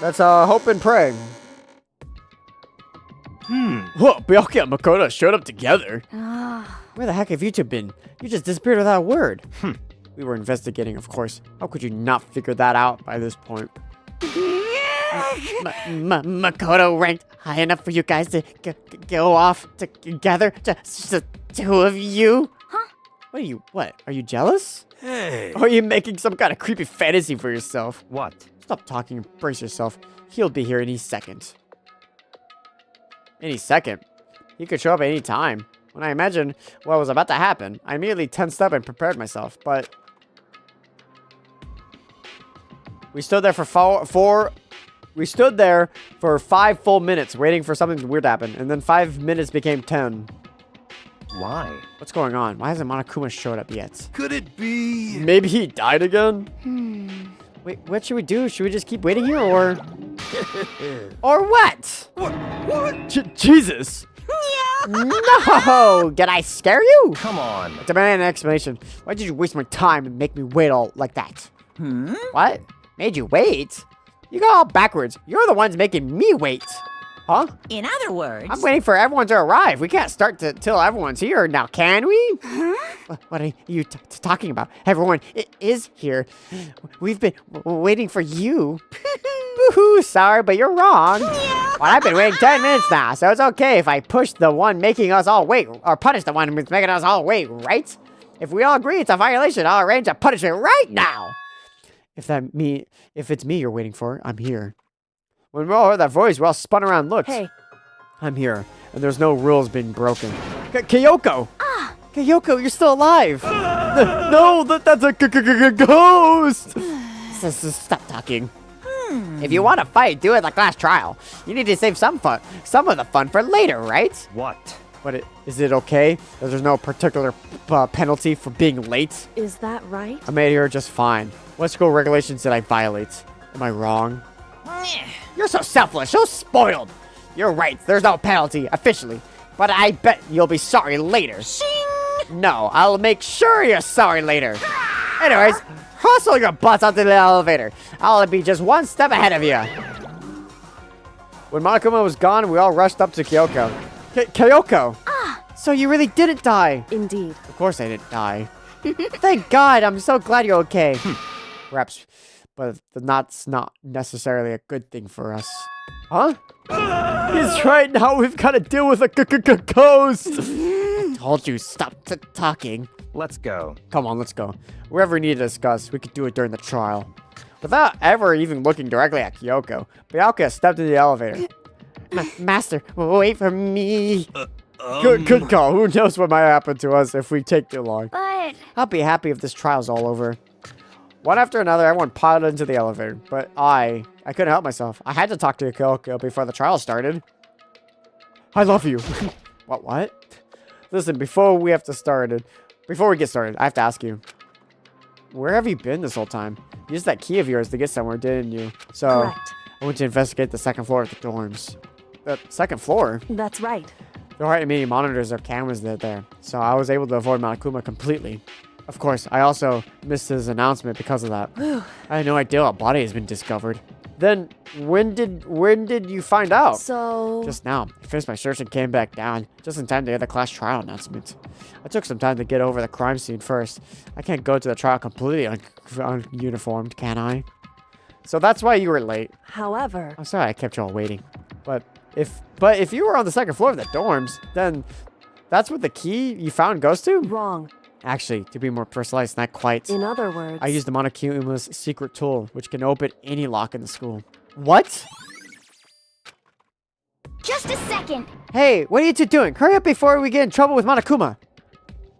Let's hope and pray. Whoa, Byakuya and Makoto showed up together. Where the heck have you two been? You just disappeared without a word. We were investigating, of course. How could you not figure that out by this point? Makoto ranked high enough for you guys to go off together? Just the two of you? Huh? What? Are you jealous? Hey. Or are you making some kind of creepy fantasy for yourself? What? Stop talking and brace yourself. He'll be here any second. Any second? He could show up at any time. When I imagined what was about to happen, I immediately tensed up and prepared myself, but... We stood there for 5 full minutes waiting for something weird to happen, and then 5 minutes became 10. Why? What's going on? Why hasn't Monokuma showed up yet? Could it be? Maybe he died again? Wait, what should we do? Should we just keep waiting here, or... or what? What? Jesus! No! Did I scare you? Come on. Demand an explanation. Why did you waste my time and make me wait all like that? What? Made you wait? You got all backwards. You're the ones making me wait. Huh? In other words... I'm waiting for everyone to arrive. We can't start till everyone's here now, can we? What are you talking about? Everyone is here. We've been waiting for you. Woohoo, sorry, but you're wrong. Well, I've been waiting 10 minutes now, so it's okay if I push the one making us all wait, or punish the one who's making us all wait, right? If we all agree it's a violation, I'll arrange a punishment right now. If it's me you're waiting for, I'm here. When we all heard that voice, we all spun around and looked. Hey. I'm here, and there's no rules being broken. Kyoko! Kyoko, you're still alive! No, that's a ghost! Stop talking. If you want to fight, do it like last trial. You need to save some of the fun for later, right? What? But is it okay that there's no particular penalty for being late? Is that right? I made here just fine. What school regulations did I violate? Am I wrong? You're so selfless, so spoiled. You're right, there's no penalty, officially. But I bet you'll be sorry later. No, I'll make sure you're sorry later. Anyways, hustle your butts onto the elevator. I'll be just one step ahead of you. When Monokuma was gone, we all rushed up to Kyoko. Kyoko! So you really didn't die? Indeed. Of course I didn't die. Thank God, I'm so glad you're okay. Perhaps, but that's not necessarily a good thing for us. Huh? He's right, now we've got to deal with a ghost! I told you, stop talking. Let's go. Come on, let's go. Wherever we need to discuss, we could do it during the trial. Without ever even looking directly at Kyoko, Byakuya stepped into the elevator. Master, wait for me. Good call. Who knows what might happen to us if we take too long. But... I'll be happy if this trial's all over. One after another, everyone piled into the elevator, but I couldn't help myself. I had to talk to Kyoko before the trial started. I love you. What? Listen, before we get started, I have to ask you. Where have you been this whole time? You used that key of yours to get somewhere, didn't you? So, Correct. I went to investigate the second floor of the dorms. The second floor? That's right. There aren't many monitors or cameras there, so I was able to avoid Monokuma completely. Of course, I also missed his announcement because of that. I had no idea a body has been discovered. Then when did you find out? So... Just now. I finished my search and came back down, just in time to get the class trial announcement. I took some time to get over the crime scene first. I can't go to the trial completely ununiformed, can I? So that's why you were late. However... I'm sorry I kept you all waiting. But if you were on the second floor of the dorms, then that's what the key you found goes to? Wrong. Actually, to be more precise, not quite. In other words... I used the Monokuma's secret tool, which can open any lock in the school. What? Just a second. Hey, what are you two doing? Hurry up before we get in trouble with Monokuma.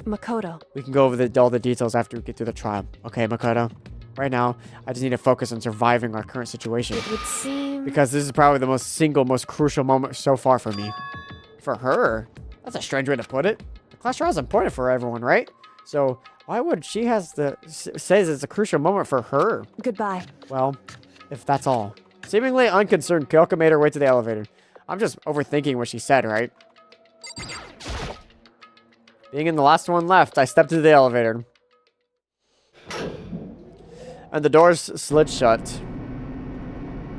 Makoto. We can go over all the details after we get through the trial. Okay, Makoto? Right now, I just need to focus on surviving our current situation. It would seem... Because this is probably the most crucial moment so far for me. For her? That's a strange way to put it. The class trial is important for everyone, right? So, why would she says it's a crucial moment for her? Goodbye. Well, if that's all. Seemingly unconcerned, Kyoko made her way to the elevator. I'm just overthinking what she said, right? Being in the last one left, I stepped into the elevator. And the doors slid shut.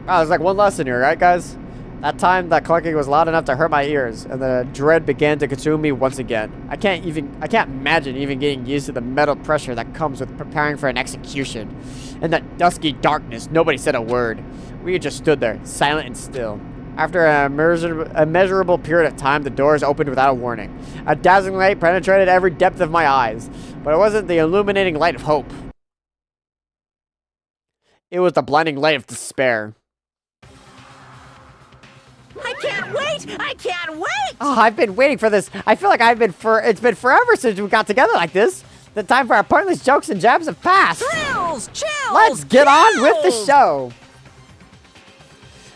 Ah, there's like one lesson here, right, guys? That time, that clunking was loud enough to hurt my ears, and the dread began to consume me once again. I can't imagine even getting used to the mental pressure that comes with preparing for an execution. In that dusky darkness, nobody said a word. We just stood there, silent and still. After a measurable period of time, the doors opened without a warning. A dazzling light penetrated every depth of my eyes, but it wasn't the illuminating light of hope. It was the blinding light of despair. I can't wait! I can't wait! Oh, I've been waiting for this. I feel like it's been forever since we got together like this. The time for our pointless jokes and jabs have passed. Thrills! Chills! Let's get on with the chills! show.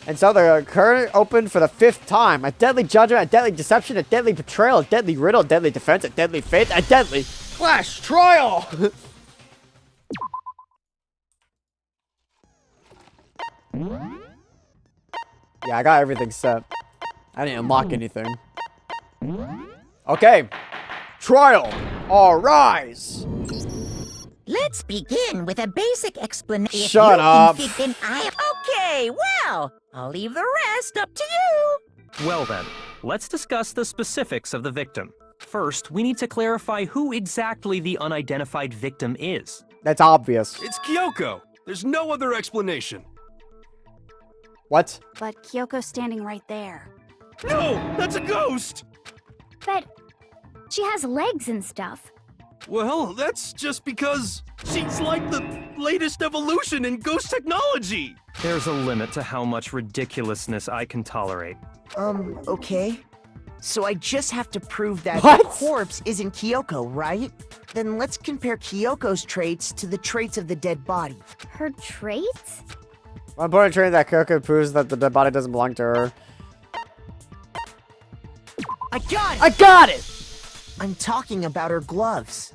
And so the curtain opened for the 5th time. A deadly judgment, a deadly deception, a deadly betrayal, a deadly riddle, a deadly defense, a deadly fate, a deadly clash trial. Yeah, I got everything set. I didn't unlock anything. Okay. Trial. All rise. Let's begin with a basic explanation. Shut up. Okay, well, I'll leave the rest up to you. Well then, let's discuss the specifics of the victim. First, we need to clarify who exactly the unidentified victim is. That's obvious. It's Kyoko. There's no other explanation. What? But Kyoko's standing right there. No, that's a ghost! But she has legs and stuff. Well, that's just because she's like the latest evolution in ghost technology. There's a limit to how much ridiculousness I can tolerate. Okay. So I just have to prove that What? the corpse isn't Kyoko, right? Then let's compare Kyoko's traits to the traits of the dead body. Her traits? One important trait that Kyoko proves that the dead body doesn't belong to her. I got it! I got it! I'm talking about her gloves.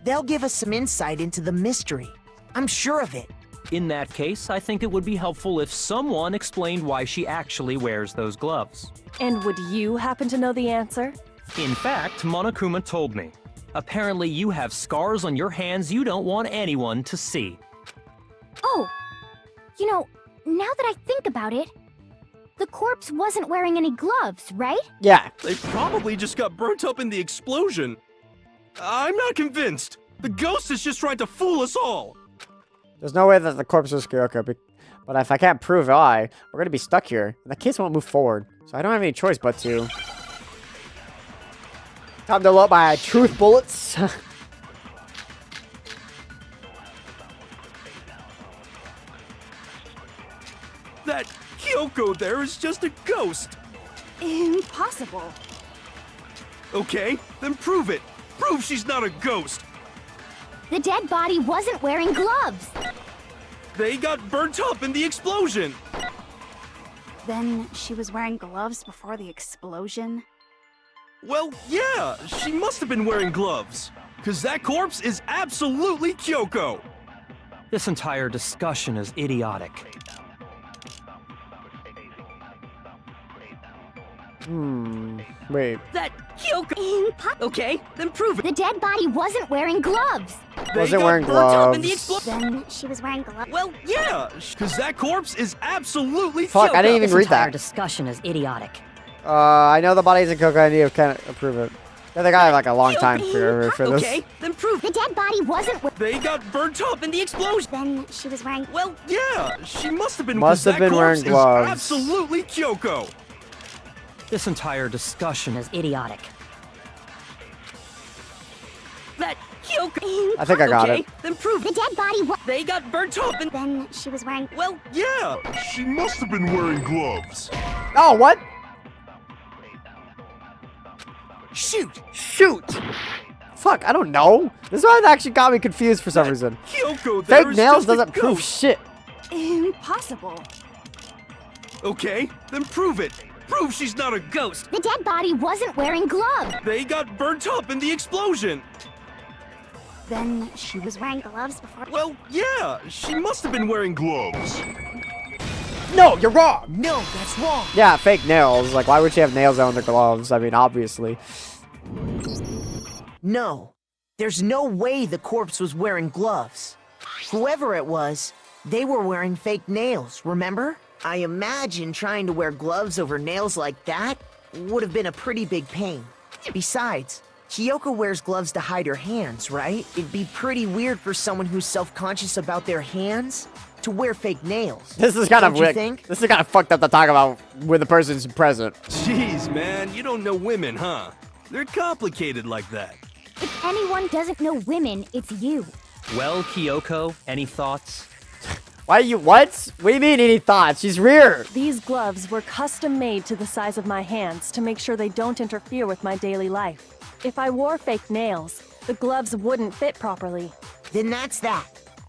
They'll give us some insight into the mystery. I'm sure of it. In that case, I think it would be helpful if someone explained why she actually wears those gloves. And would you happen to know the answer? In fact, Monokuma told me. Apparently you have scars on your hands you don't want anyone to see. Oh, you know, now that I think about it, the corpse wasn't wearing any gloves, right? Yeah. They probably just got burnt up in the explosion. I'm not convinced. The ghost is just trying to fool us all. There's no way that the corpse is Kyoko, but if I can't prove why, we're gonna be stuck here. And the case won't move forward. So I don't have any choice but to. Time to load my truth bullets. That Kyoko there is just a ghost. Impossible. Okay, then prove it. Prove she's not a ghost. The dead body wasn't wearing gloves. They got burnt up in the explosion. Then she was wearing gloves before the explosion? Well, yeah, she must have been wearing gloves. Because that corpse is absolutely Kyoko. This entire discussion is idiotic. Wait. That Kyoko. Okay, then prove it. The dead body wasn't wearing gloves. Wasn't wearing gloves. Then she was wearing gloves. Well, yeah, because that corpse is absolutely Fuck, I didn't even This read entire that. discussion is idiotic. I know the body isn't Coco. I need to kind of approve it. I think I have like a long time for this. Okay, then prove the dead body wasn't. They got burnt up in the explosion. Then she was wearing. Well, yeah, she must have been. Must have been wearing gloves. Absolutely Kyoko. This entire discussion is Is idiotic. That Kyoko. I think I got it. Then prove the dead body was. They got burnt up and. Then she was wearing. Well, yeah, She must have been wearing gloves. Oh, what? shoot. Shoot! Fuck, I don't know. This one actually got me confused for some reason. Kyoko, there Fake is nails just a doesn't prove ghost. shit. Impossible. Okay, then prove it. Prove she's not a ghost. The dead body wasn't wearing gloves. They got burnt up in the explosion. Then she was wearing gloves before. Well, yeah, she must have been wearing Gloves. No, you're wrong. No, that's wrong. Yeah, fake nails. Like, why would she have nails on the gloves? I mean, obviously. No. There's no way the corpse was wearing gloves. Whoever it was, they were wearing fake nails, remember? I imagine trying to wear gloves over nails like that would have been a pretty big pain. Besides, Kyoko wears gloves to hide her hands, right? It'd be pretty weird for someone who's self-conscious about their hands to wear fake nails. This is kind of Don't you weird. think? This is kind of fucked up to talk about when the person's present. Jeez, man, you don't know women, huh? They're complicated like that. If anyone doesn't know women, it's you. Well, Kyoko, any thoughts? Why you, what? What do you mean, any thoughts? She's rear. These gloves were custom made to the size of my hands to make sure they don't interfere with my daily life. If I wore fake nails, the gloves wouldn't fit properly. Then that's that.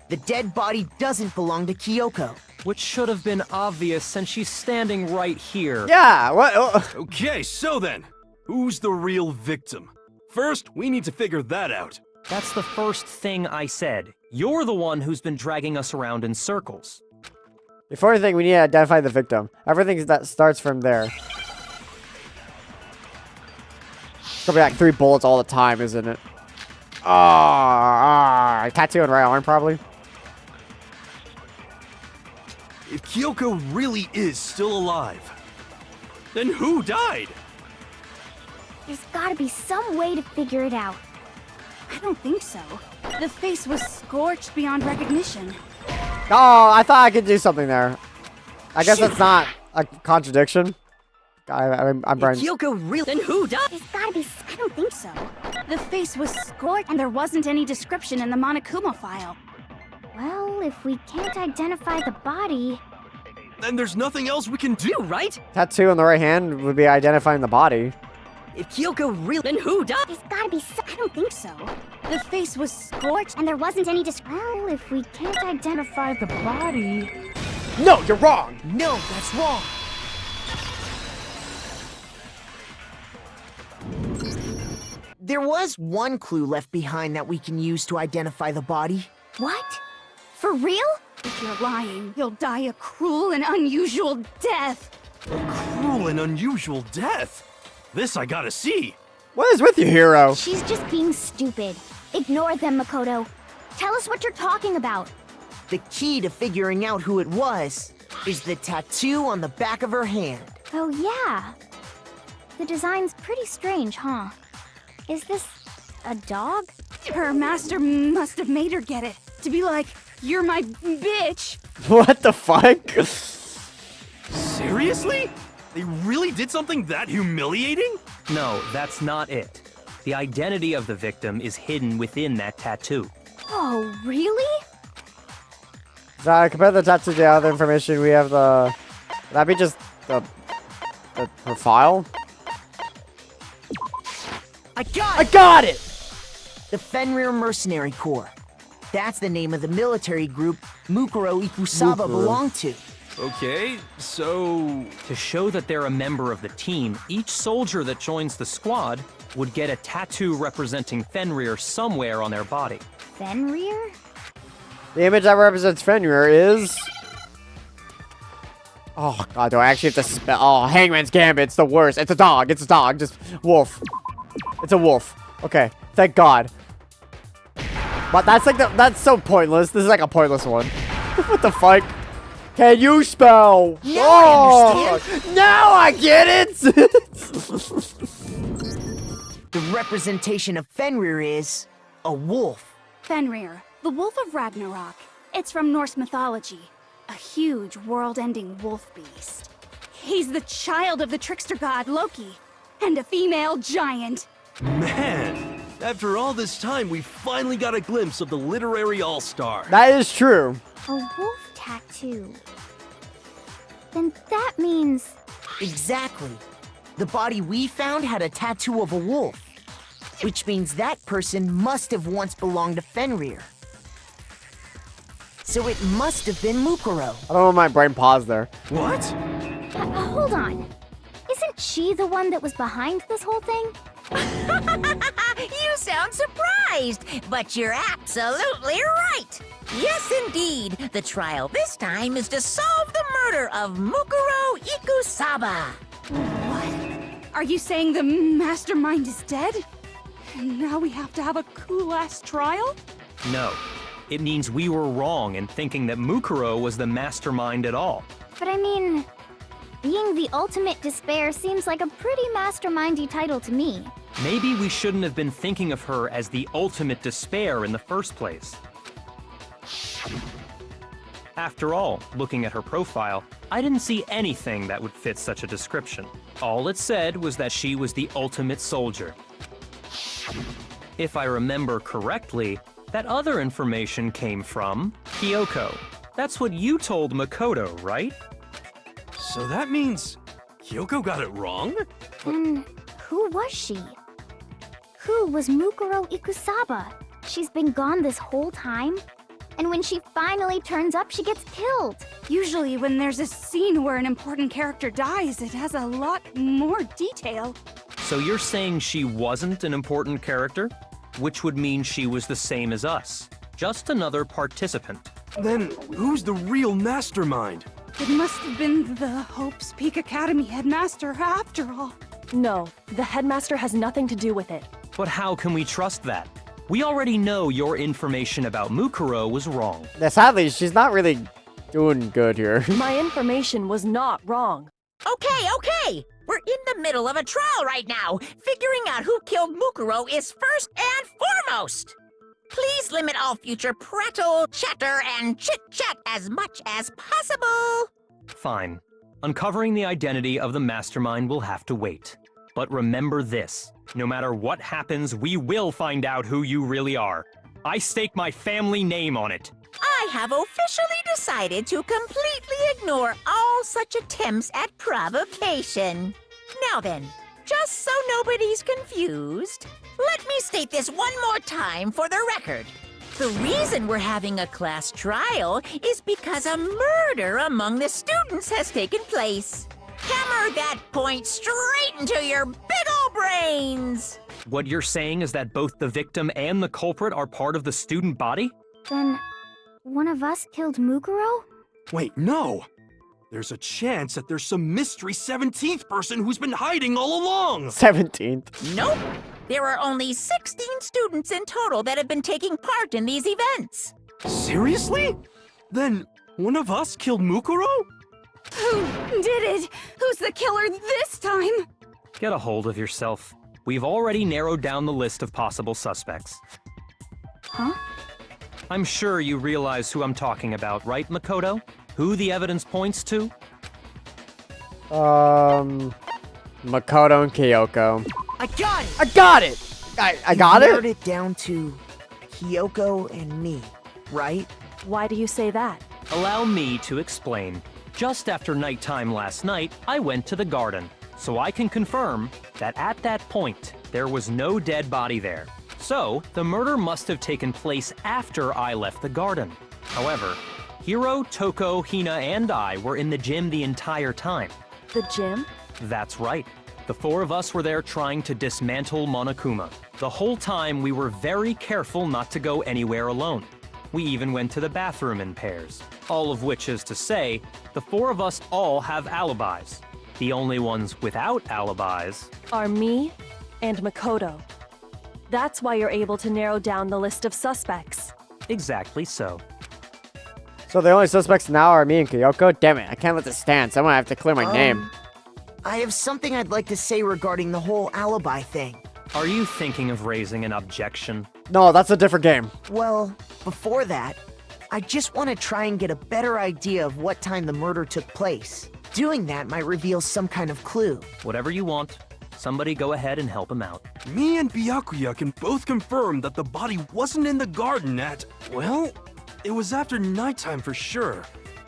The dead body doesn't belong to Kyoko. Which should have been obvious since she's standing right here. Yeah, what? Oh. Okay, so then, who's the real victim? First, we need to figure that out. That's the first thing I said. You're the one who's been dragging us around in circles. Before anything, we need to identify the victim. Everything that starts from there. It's gonna be like 3 bullets all the time, isn't it? Tattoo on right arm, probably. If Kyoko really is still alive, then who died? There's gotta be some way to figure it out. I don't think so. The face was scorched beyond recognition. Oh, I thought I could do something there. I guess that's not a contradiction. I'm Brian. Kyoko really... Then who died? There's gotta be. I don't think so. The face was scorched and there wasn't any description in the Monokuma file. Well, if we can't identify the body. Then there's nothing else we can do, right? Tattoo on the right hand would be identifying the body. If Kyoko really... Then who died? There's gotta be. I don't think so. The face was scorched And there wasn't any Well, if we can't identify the body. No, you're wrong. No, that's wrong. There was one clue left behind that we can use to identify the body. What? For real? If you're lying, you'll die a cruel and unusual death. Cruel and unusual death. This I gotta see. What is with you, hero? She's just being stupid. Ignore them, Makoto. Tell us what you're talking about. The key to figuring out who it was is the tattoo on the back of her hand. Oh, yeah. The design's pretty strange, huh? Is this a dog? Her master must have made her get it. To be like, you're my bitch. What the fuck? Seriously? They really did something that humiliating? No, that's not it. The identity of the victim is hidden within that tattoo. Oh, really? So compare the tattoo to the other information. We have the. Would that be just the her file? I got I it! got it. The Fenrir Mercenary Corps. That's the name of the military group Mukuro Ikusaba Mukuro. belonged to. Okay, so... To show that they're a member of the team, each soldier that joins the squad would get a tattoo representing Fenrir somewhere on their body. Fenrir? The image that represents Fenrir is. Oh god, do I actually have to spell? Oh, Hangman's Gambit. It's the worst. It's a dog. It's a dog. Just wolf. It's a wolf. Okay, thank God. But that's like that's so pointless. This is like a pointless one. What the fuck? Can you spell? Now I understand. Now I get it. The representation of Fenrir is a wolf. Fenrir, the wolf of Ragnarok. It's from Norse mythology. A huge, world-ending wolf beast. He's the child of the trickster god Loki, and a female giant. Man, after all this time, we finally got a glimpse of the literary all-star. That is true. A wolf tattoo. Then that means... Exactly. The body we found had a tattoo of a wolf, which means that person must have once belonged to Fenrir. So it must have been Mukuro. I don't know, my brain paused there. What? Hold on. Isn't she the one that was behind this whole thing? You sound surprised, but you're absolutely right. Yes, indeed. The trial this time is to solve the murder of Mukuro Ikusaba. What? Are you saying the mastermind is dead? And now we have to have a cool-ass trial? No. It means we were wrong in thinking that Mukuro was the mastermind at all. But I mean, being the ultimate despair seems like a pretty mastermindy title to me. Maybe we shouldn't have been thinking of her as the ultimate despair in the first place. After all, looking at her profile, I didn't see anything that would fit such a description. All it said was that she was the ultimate soldier. If I remember correctly, that other information came from Kyoko. That's what you told Makoto, right? So that means Kyoko got it wrong? Then who was she? Who was Mukuro Ikusaba? She's been gone this whole time? And when she finally turns up, she gets killed. Usually when there's a scene where an important character dies, it has a lot more detail. So you're saying she wasn't an important character? Which would mean she was the same as us. Just another participant. Then who's the real mastermind? It must have been the Hope's Peak Academy headmaster after all. No, the headmaster has nothing to do with it. But how can we trust that? We already know your information about Mukuro was wrong. Yeah, sadly, she's not really doing good here. My information was not wrong. Okay. We're in the middle of a trial right now. Figuring out who killed Mukuro is first and foremost. Please limit all future prattle, chatter, and chit-chat as much as possible. Fine. Uncovering the identity of the mastermind will have to wait. But remember this. No matter what happens, we will find out who you really are. I stake my family name on it. I have officially decided to completely ignore all such attempts at provocation. Now then, just so nobody's confused, let me state this one more time for the record. The reason we're having a class trial is because a murder among the students has taken place. Hammer that point straight into your big ol' brains! What you're saying is that both the victim and the culprit are part of the student body? Then, one of us killed Mukuro? Wait, no! There's a chance that there's some mystery 17th person who's been hiding all along! 17th. Nope! There are only 16 students in total that have been taking part in these events. Seriously? Then one of us killed Mukuro? Who did it? Who's the killer this time? Get a hold of yourself. We've already narrowed down the list of possible suspects. Huh? I'm sure you realize who I'm talking about, right, Makoto? Who the evidence points to? Makoto and Kyoko. I got it! I got it! I got narrowed it? it down to Kyoko and me, right? Why do you say that? Allow me to explain. Just after nighttime last night, I went to the garden, so I can confirm that at that point, there was no dead body there. So, the murder must have taken place after I left the garden. However, Hiro, Toko, Hina, and I were in the gym the entire time. The gym? That's right. The four of us were there trying to dismantle Monokuma. The whole time, we were very careful not to go anywhere alone. We even went to the bathroom in pairs. All of which is to say, the four of us all have alibis. The only ones without alibis Are me and Makoto. That's why you're able to narrow down the list of suspects. Exactly so. So the only suspects now are me and Kyoko? Damn it, I can't let this stand. Someone have to clear my name. I have something I'd like to say regarding the whole alibi thing. Are you thinking of raising an objection? No, that's a different game. Well, before that, I just want to try and get a better idea of what time the murder took place. Doing that might reveal some kind of clue. Whatever you want. Somebody go ahead and help him out. Me and Byakuya can both confirm that the body wasn't in the garden at, well, it was after nighttime for sure.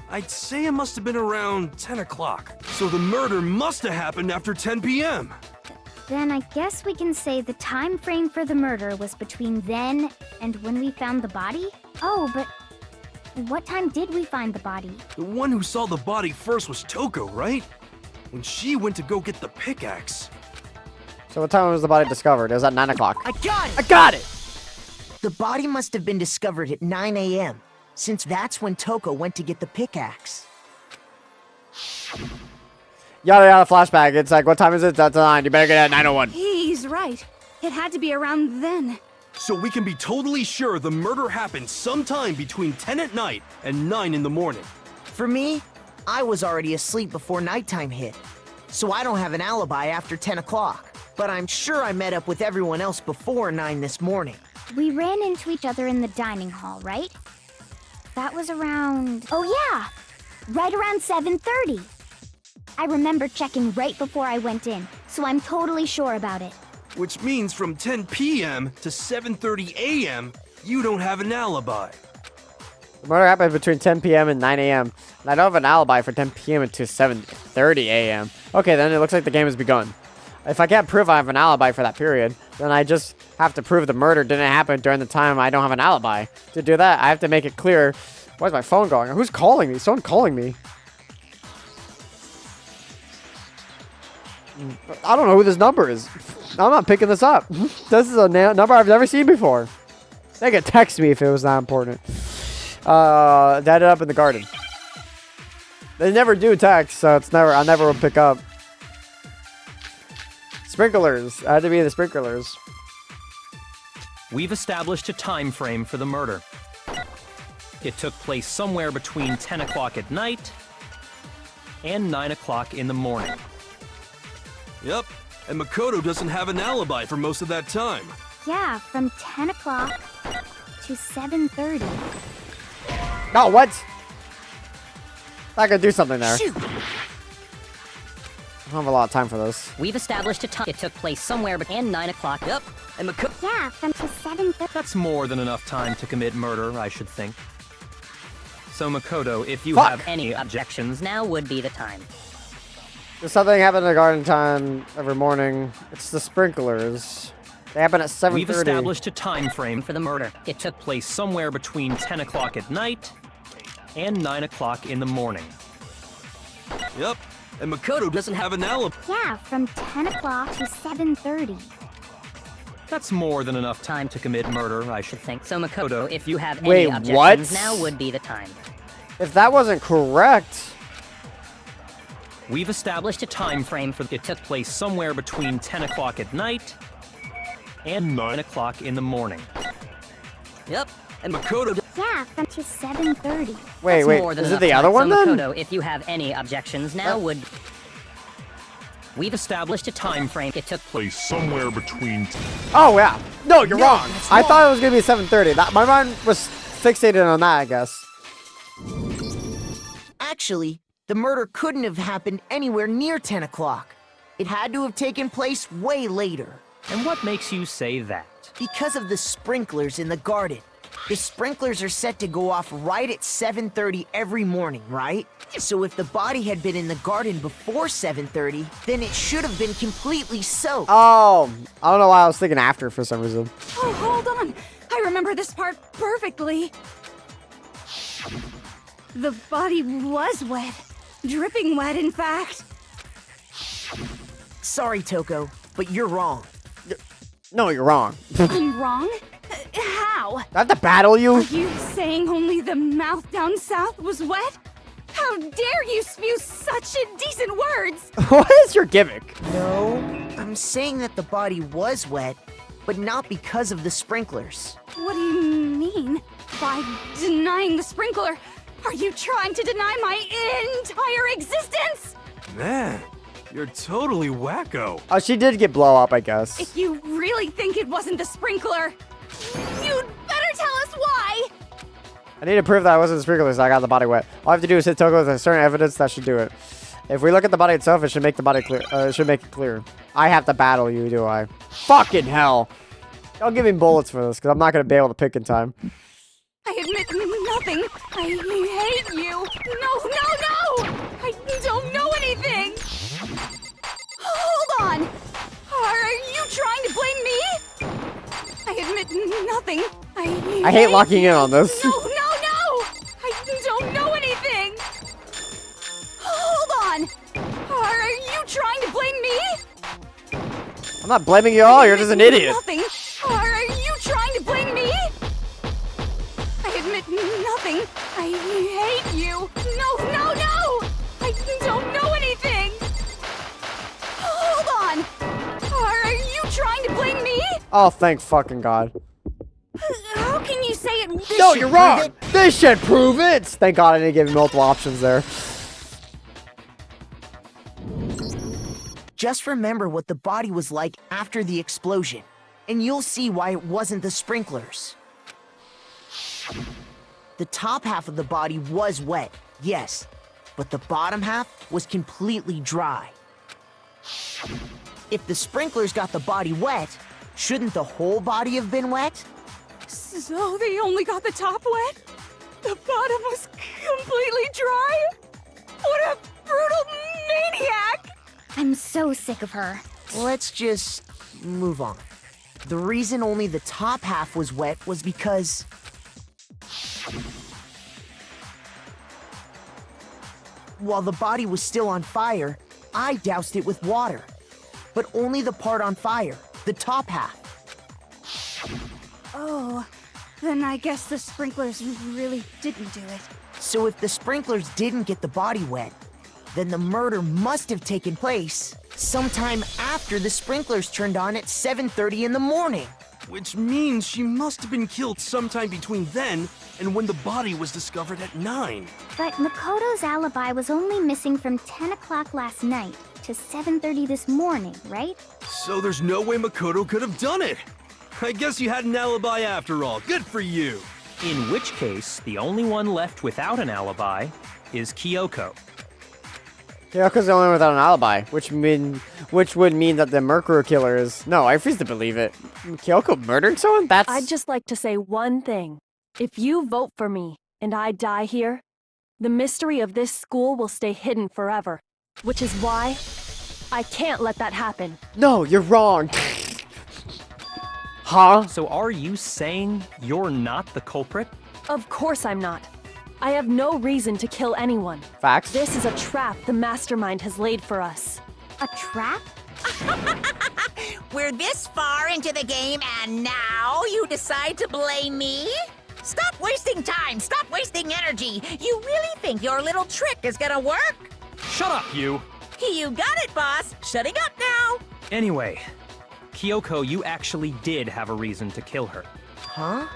I'd say it must have been around 10 o'clock. So the murder must have happened after 10 p.m. Then I guess we can say the time frame for the murder was between then and when we found the body? Oh, but what time did we find the body? The one who saw the body first was Toko, right? When she went to go get the pickaxe. So what time was the body discovered? It was at 9 o'clock. I got it! I got it! The body must have been discovered at 9 a.m., since that's when Toko went to get the pickaxe. Yada yada flashback. It's like, what time is it? That's 9. You better get it at 9:01. He's right. It had to be around then. So we can be totally sure the murder happened sometime between 10 at night and 9 in the morning. For me, I was already asleep before nighttime hit, so I don't have an alibi after 10 o'clock. But I'm sure I met up with everyone else before 9 this morning. We ran into each other in the dining hall, right? That was around... Oh yeah! Right around 7:30. I remember checking right before I went in, so I'm totally sure about it. Which means from 10 p.m. to 7:30 a.m., you don't have an alibi. The murder happened between 10 p.m. and 9 a.m. And I don't have an alibi for 10 p.m. to 7:30 a.m. Okay, then it looks like the game has begun. If I can't prove I have an alibi for that period, then I just have to prove the murder didn't happen during the time I don't have an alibi. To do that, I have to make it clear. Why is my phone going? Who's calling me? Someone calling me. I don't know who this number is. I'm not picking this up. This is a number I've never seen before. They could text me if it was that important. They ended up in the garden. They never do text, so I never will pick up. Sprinklers. I had to be the sprinklers. We've established a time frame for the murder. It took place somewhere between 10 o'clock at night and 9 o'clock in the morning. Yep, and Makoto doesn't have an alibi for most of that time. Yeah, from 10 o'clock to 7:30. Oh, what? I could do something there. Shoot! I don't have a lot of time for this. We've established a time. It took place somewhere between 9 o'clock. Yep. And Yeah, from to 7:30. That's more than enough time to commit murder, I should think. So Makoto, if you Fuck. have any objections, now would be the time. There's something happening in the garden time every morning. It's the sprinklers. They happen at 7:30. we've established a time frame For the murder, it took place somewhere between 10 o'clock at night and 9 o'clock in the morning. Yep, and Makoto doesn't have an alibi. Yeah, from 10 o'clock to 7:30. That's more than enough time to commit murder, I should think. So Makoto, if you have Wait, any objections, what? now would be the time. If that wasn't correct... We've established a time frame for it took place somewhere between 10 o'clock at night and 9 o'clock in the morning. Yep. And Makoto... Yeah, from to 7:30. Wait, That's wait, more than is it enough the time. other one so then? Makoto, if you have any objections, now would... We've established a time frame. It took Place somewhere between. Oh, yeah. No, you're No, wrong. that's I wrong. thought it was going to be 7:30. My mind was fixated on that, I guess. Actually, the murder couldn't have happened anywhere near 10 o'clock. It had to have taken place way later. And what makes you say that? Because of the sprinklers in the garden. The sprinklers are set to go off right at 7:30 every morning, right? So if the body had been in the garden before 7:30, then it should have been completely soaked. Oh, I don't know why I was thinking after for some reason. Oh, hold on. I remember this part perfectly. The body was wet. Dripping wet, in fact. Sorry, Toko, but you're wrong. No, you're wrong. I'm wrong? How? I have to battle you? Are you saying only the mouth down south was wet? How dare you spew such indecent words? What is your gimmick? No, I'm saying that the body was wet, but not because of the sprinklers. What do you mean? By denying the sprinkler, are you trying to deny my entire existence? Man, you're totally wacko. Oh, she did get blow up, I guess. If you really think it wasn't the sprinkler, you'd better tell us why! I need to prove that I wasn't the sprinkler, so I got the body wet. All I have to do is hit Toko with certain evidence that should do it. If we look at the body itself, it should make the body clear. It should make it clear. I have to battle you, do I? Fucking hell! Don't give me bullets for this, because I'm not going to be able to pick in time. I admit nothing. I hate you. No! I don't know anything. Hold on. Are you trying to blame me? I admit nothing. I hate locking in on this. No! I don't know anything. Hold on. Are you trying to blame me? I'm not blaming you at all. You're just an idiot. Nothing. Are you trying to blame me? I admit nothing. I hate you. No! I don't know anything. Hold on. Are you trying to blame me? Oh, thank fucking God. How can you say it? No, you're wrong. This should prove it. Thank God I didn't give you multiple options there. Just remember what the body was like after the explosion, and you'll see why it wasn't the sprinklers. The top half of the body was wet, yes, but the bottom half was completely dry. If the sprinklers got the body wet, shouldn't the whole body have been wet? So they only got the top wet? The bottom was completely dry? What a brutal maniac! I'm so sick of her. Let's just move on. The reason only the top half was wet was because... while the body was still on fire, I doused it with water. But only the part on fire, the top half. Oh, then I guess the sprinklers really didn't do it. So if the sprinklers didn't get the body wet, then the murder must have taken place sometime after the sprinklers turned on at 7:30 in the morning. Which means she must have been killed sometime between then and when the body was discovered at 9. But Makoto's alibi was only missing from 10 o'clock last night to 7:30 this morning, right? So there's no way Makoto could have done it. I guess you had an alibi after all. Good for you. In which case, the only one left without an alibi is Kyoko. Kyoko's the only one without an alibi, which would mean that the Mercury killer is... No, I refuse to believe it. Kyoko murdered someone? That's... I'd just like to say one thing. If you vote for me and I die here, the mystery of this school will stay hidden forever. Which is why I can't let that happen. No, you're wrong. Huh? So are you saying you're not the culprit? Of course I'm not. I have no reason to kill anyone. Facts. This is a trap the mastermind has laid for us. A trap? We're this far into the game and now you decide to blame me? Stop wasting time! Stop wasting energy! You really think your little trick is gonna work? Shut up, you! You got it, boss! Shutting up now! Anyway, Kyoko, you actually did have a reason to kill her. Huh?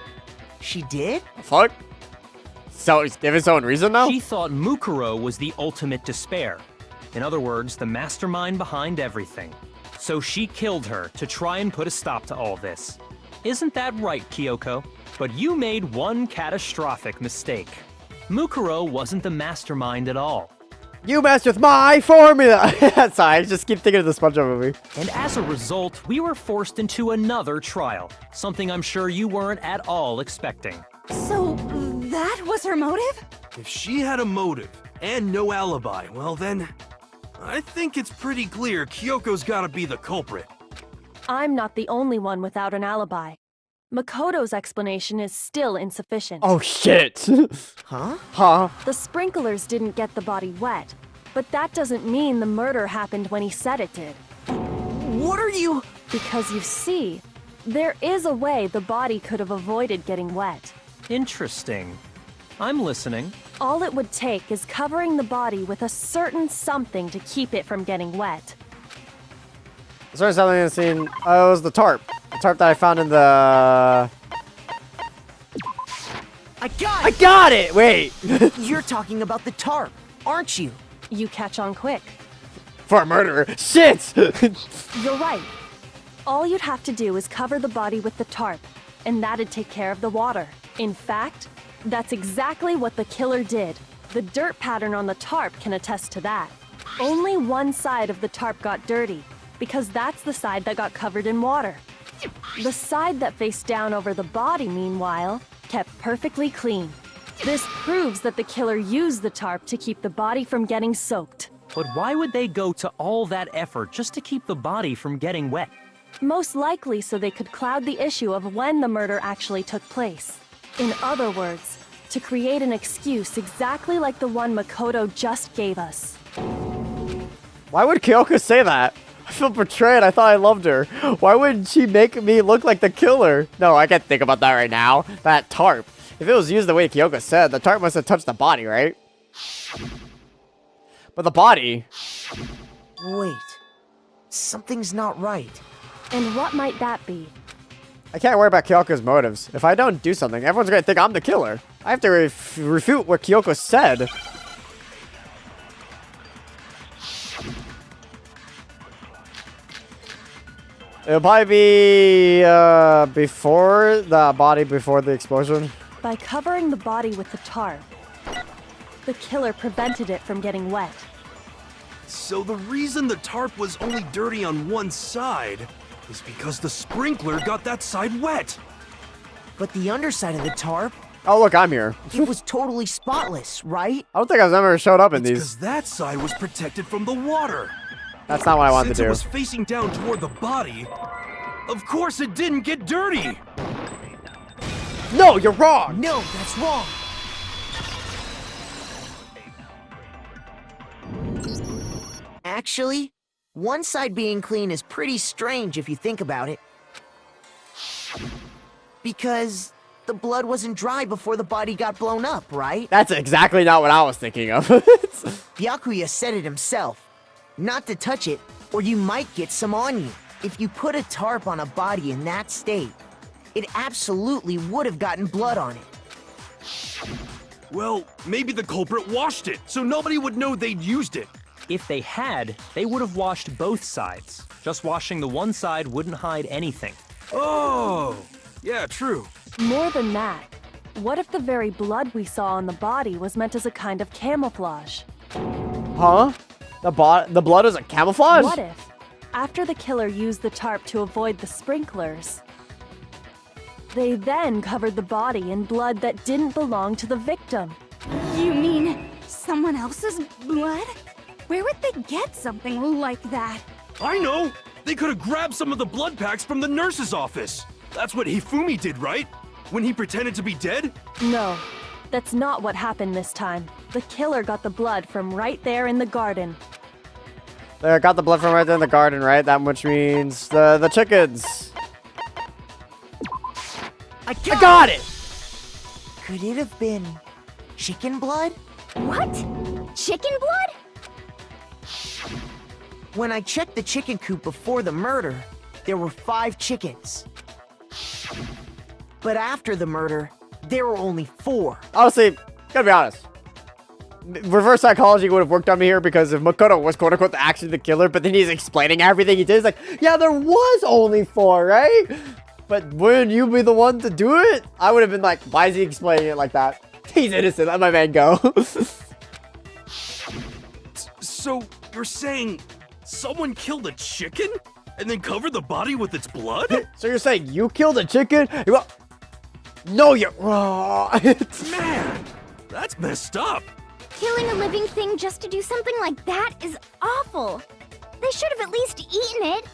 She did? Fuck? So he's giving someone reason now? She thought Mukuro was the ultimate despair. In other words, the mastermind behind everything. So she killed her to try and put a stop to all this. Isn't that right, Kyoko? But you made one catastrophic mistake. Mukuro wasn't the mastermind at all. You messed with my formula! Sorry, I just keep thinking of the SpongeBob movie. And as a result, we were forced into another trial. Something I'm sure you weren't at all expecting. So, that was her motive? If she had a motive and no alibi, well then, I think it's pretty clear Kyoko's gotta be the culprit. I'm not the only one without an alibi. Makoto's explanation is still insufficient. Oh shit! Huh? Huh? The sprinklers didn't get the body wet, but that doesn't mean the murder happened when he said it did. What are you... Because you see, there is a way the body could have avoided getting wet. Interesting. I'm listening. All it would take is covering the body with a certain something to keep it from getting wet. Sorry, something I've seen. Oh, it was the tarp. The tarp that I found in the... I got it! Wait! You're talking about the tarp, aren't you? You catch on quick. For a murderer. Shit! You're right. All you'd have to do is cover the body with the tarp, and that'd take care of the water. In fact, that's exactly what the killer did. The dirt pattern on the tarp can attest to that. Only one side of the tarp got dirty, because that's the side that got covered in water. The side that faced down over the body, meanwhile, kept perfectly clean. This proves that the killer used the tarp to keep the body from getting soaked. But why would they go to all that effort just to keep the body from getting wet? Most likely so they could cloud the issue of when the murder actually took place. In other words, to create an excuse exactly like the one Makoto just gave us. Why would Kyoko say that? I feel betrayed. I thought I loved her. Why wouldn't she make me look like the killer? No, I can't think about that right now. That tarp. If it was used the way Kyoko said, the tarp must have touched the body, right? But the body... Wait. Something's not right. And what might that be? I can't worry about Kyoko's motives. If I don't do something, everyone's gonna think I'm the killer. I have to refute what Kyoko said. It'll probably be before the explosion. By covering the body with the tarp, the killer prevented it from getting wet. So the reason the tarp was only dirty on one side is because the sprinkler got that side wet. But the underside of the tarp, Oh, look, I'm here. it was totally spotless, right? I don't think I've ever showed up in these. Because that side was protected from the water. That's not what I wanted Since to do. it was facing down toward the body, of course it didn't get dirty. No, you're wrong! No, that's wrong. Actually, one side being clean is pretty strange if you think about it. Because the blood wasn't dry before the body got blown up, right? That's exactly not what I was thinking of. Byakuya said it himself. Not to touch it, or you might get some on you. If you put a tarp on a body in that state, it absolutely would have gotten blood on it. Well, maybe the culprit washed it, so nobody would know they'd used it. If they had, they would have washed both sides. Just washing the one side wouldn't hide anything. Oh, yeah, true. More than that, what if the very blood we saw on the body was meant as a kind of camouflage? Huh? The blood is a camouflage? What if, after the killer used the tarp to avoid the sprinklers, they then covered the body in blood that didn't belong to the victim? You mean someone else's blood? Where would they get something like that? I know! They could have grabbed some of the blood packs from the nurse's office. That's what Hifumi did, right? When he pretended to be dead? No, that's not what happened this time. The killer got the blood from right there in the garden. They got the blood from right there in the garden, right? That which means the chickens. I got it! Could it have been chicken blood? What? Chicken blood? When I checked the chicken coop before the murder, there were 5 chickens. But after the murder, there were only 4. Honestly, gotta be honest. Reverse psychology would have worked on me here because if Makoto was quote-unquote actually the killer, but then he's explaining everything he did, it's like, yeah, there was only 4, right? But wouldn't you be the one to do it? I would have been like, why is he explaining it like that? He's innocent, let my man go. So, you're saying someone killed a chicken? And then covered the body with its blood? So you're saying you killed a chicken? No, you're wrong. Man, that's messed up. Killing a living thing just to do something like that is awful. They should have at least eaten it.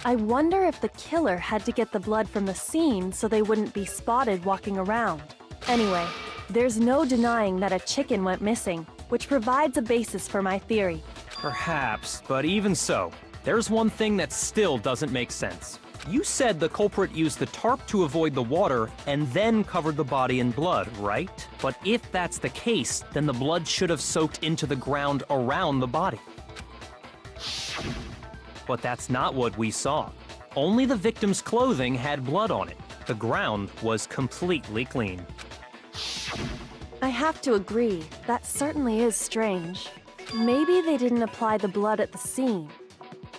I wonder if the killer had to get the blood from the scene so they wouldn't be spotted walking around. Anyway, there's no denying that a chicken went missing, which provides a basis for my theory. Perhaps, but even so, there's one thing that still doesn't make sense. You said the culprit used the tarp to avoid the water and then covered the body in blood, right? But if that's the case, then the blood should have soaked into the ground around the body. But that's not what we saw. Only the victim's clothing had blood on it. The ground was completely clean. I have to agree, that certainly is strange. Maybe they didn't apply the blood at the scene.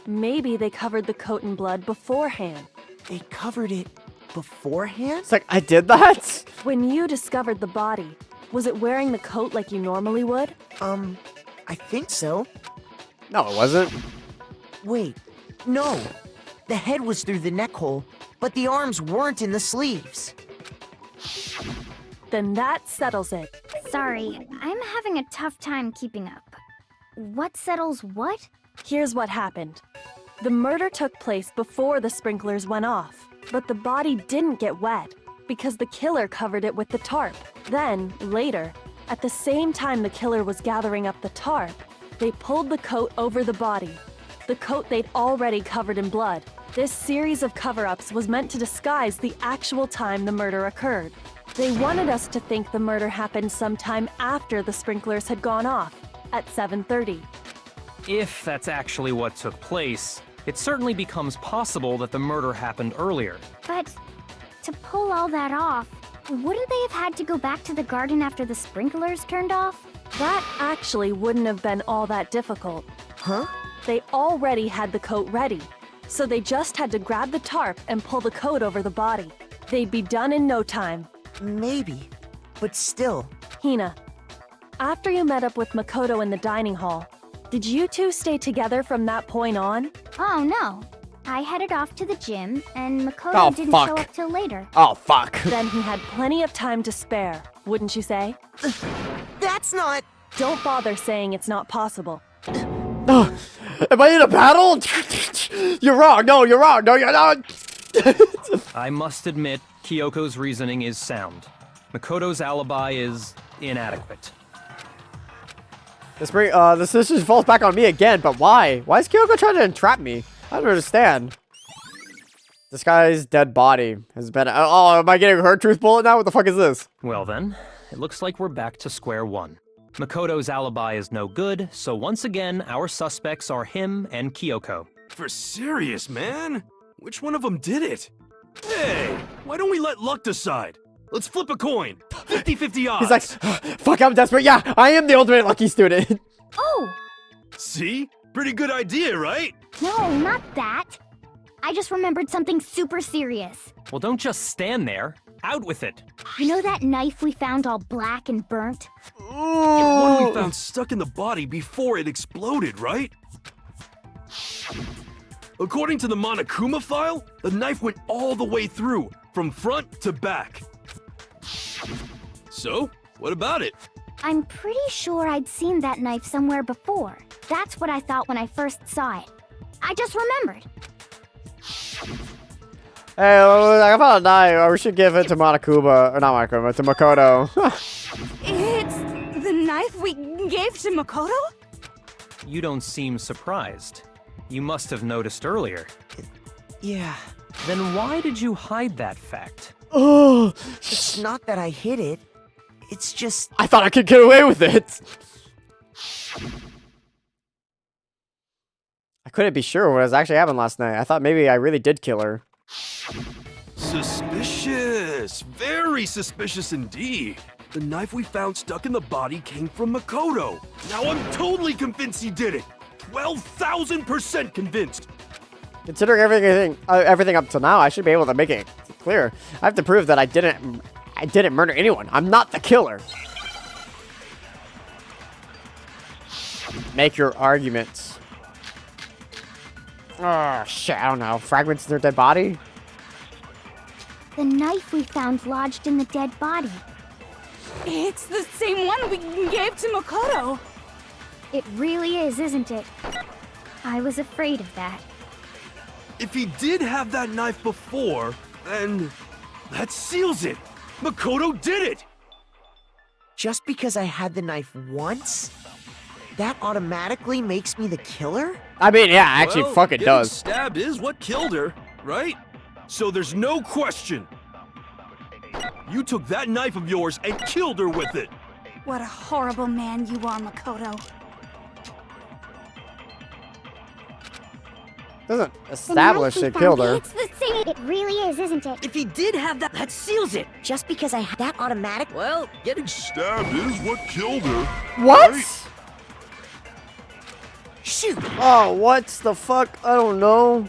Maybe they covered the coat in blood beforehand. They covered it beforehand? It's like, I did that? When you discovered the body, was it wearing the coat like you normally would? I think so. No, it wasn't. Wait, no. The head was through the neck hole, but the arms weren't in the sleeves. Then that settles it. Sorry, I'm having a tough time keeping up. What settles what? Here's what happened. The murder took place before the sprinklers went off, but the body didn't get wet because the killer covered it with the tarp. Then, later, at the same time the killer was gathering up the tarp, they pulled the coat over the body, the coat they'd already covered in blood. This series of cover-ups was meant to disguise the actual time the murder occurred. They wanted us to think the murder happened sometime after the sprinklers had gone off, at 7:30. If that's actually what took place, it certainly becomes possible that the murder happened earlier. But to pull all that off, wouldn't they have had to go back to the garden after the sprinklers turned off? That actually wouldn't have been all that difficult. Huh? They already had the coat ready, so they just had to grab the tarp and pull the coat over the body. They'd be done in no time. Maybe, but still. Hina, after you met up with Makoto in the dining hall, did you two stay together from that point on? Oh no. I headed off to the gym, and Makoto Oh, didn't fuck. show up till later. Oh, fuck. Then he had plenty of time to spare, wouldn't you say? That's not... Don't bother saying it's not possible. Am I in a battle? You're wrong. No, you're wrong. No, you're not. I must admit, Kyoko's reasoning is sound. Makoto's alibi is inadequate. This decision falls back on me again, but why? Why is Kyoko trying to entrap me? I don't understand. This guy's dead body has been... Oh, am I getting her truth bullet now? What the fuck is this? Well then, it looks like we're back to square one. Makoto's alibi is no good, so once again, our suspects are him and Kyoko. For serious, man? Which one of them did it? Hey, why don't we let luck decide? Let's flip a coin. 50-50 odds. He's like, fuck, I'm desperate. Yeah, I am the ultimate lucky student. Oh! See? Pretty good idea, right? No, not that. I just remembered something super serious. Well, don't just stand there. Out with it. You know that knife we found all black and burnt? One we found stuck in the body before it exploded, right? According to the Monokuma file, the knife went all the way through, from front to back. So, what about it? I'm pretty sure I'd seen that knife somewhere before. That's what I thought when I first saw it. I just remembered. Hey, I found a knife. We should give it to Monokuma. Or not Monokuma, to Makoto. It's the knife we gave to Makoto? You don't seem surprised. You must have noticed earlier. Yeah. Then why did you hide that fact? Oh, It's not that I hid it. It's just... I thought I could get away with it. I couldn't be sure what has actually happened last night. I thought maybe I really did kill her. Suspicious. Very suspicious indeed. The knife we found stuck in the body came from Makoto. Now I'm totally convinced he did it. 12,000% convinced. Considering everything up to now, I should be able to make it clear. I have to prove that I didn't murder anyone. I'm not the killer. Make your arguments. Oh, shit, I don't know. Fragments of their dead body? The knife we found lodged in the dead body. It's the same one we gave to Makoto. It really is, isn't it? I was afraid of that. If he did have that knife before, then that seals it. Makoto did it. Just because I had the knife once? That automatically makes me the killer? I mean, yeah, actually, Well, fuck it getting does. Stabbed is what killed her, right? So there's no question. You took that knife of yours and killed her with it. What a horrible man you are, Makoto. Doesn't establish it killed her. It's the same. It really is, isn't it? If he did have that, that seals it. Just because I have that automatic. Well, getting Stabbed is what killed her. What? Right? shoot. Oh, what the fuck? I don't know.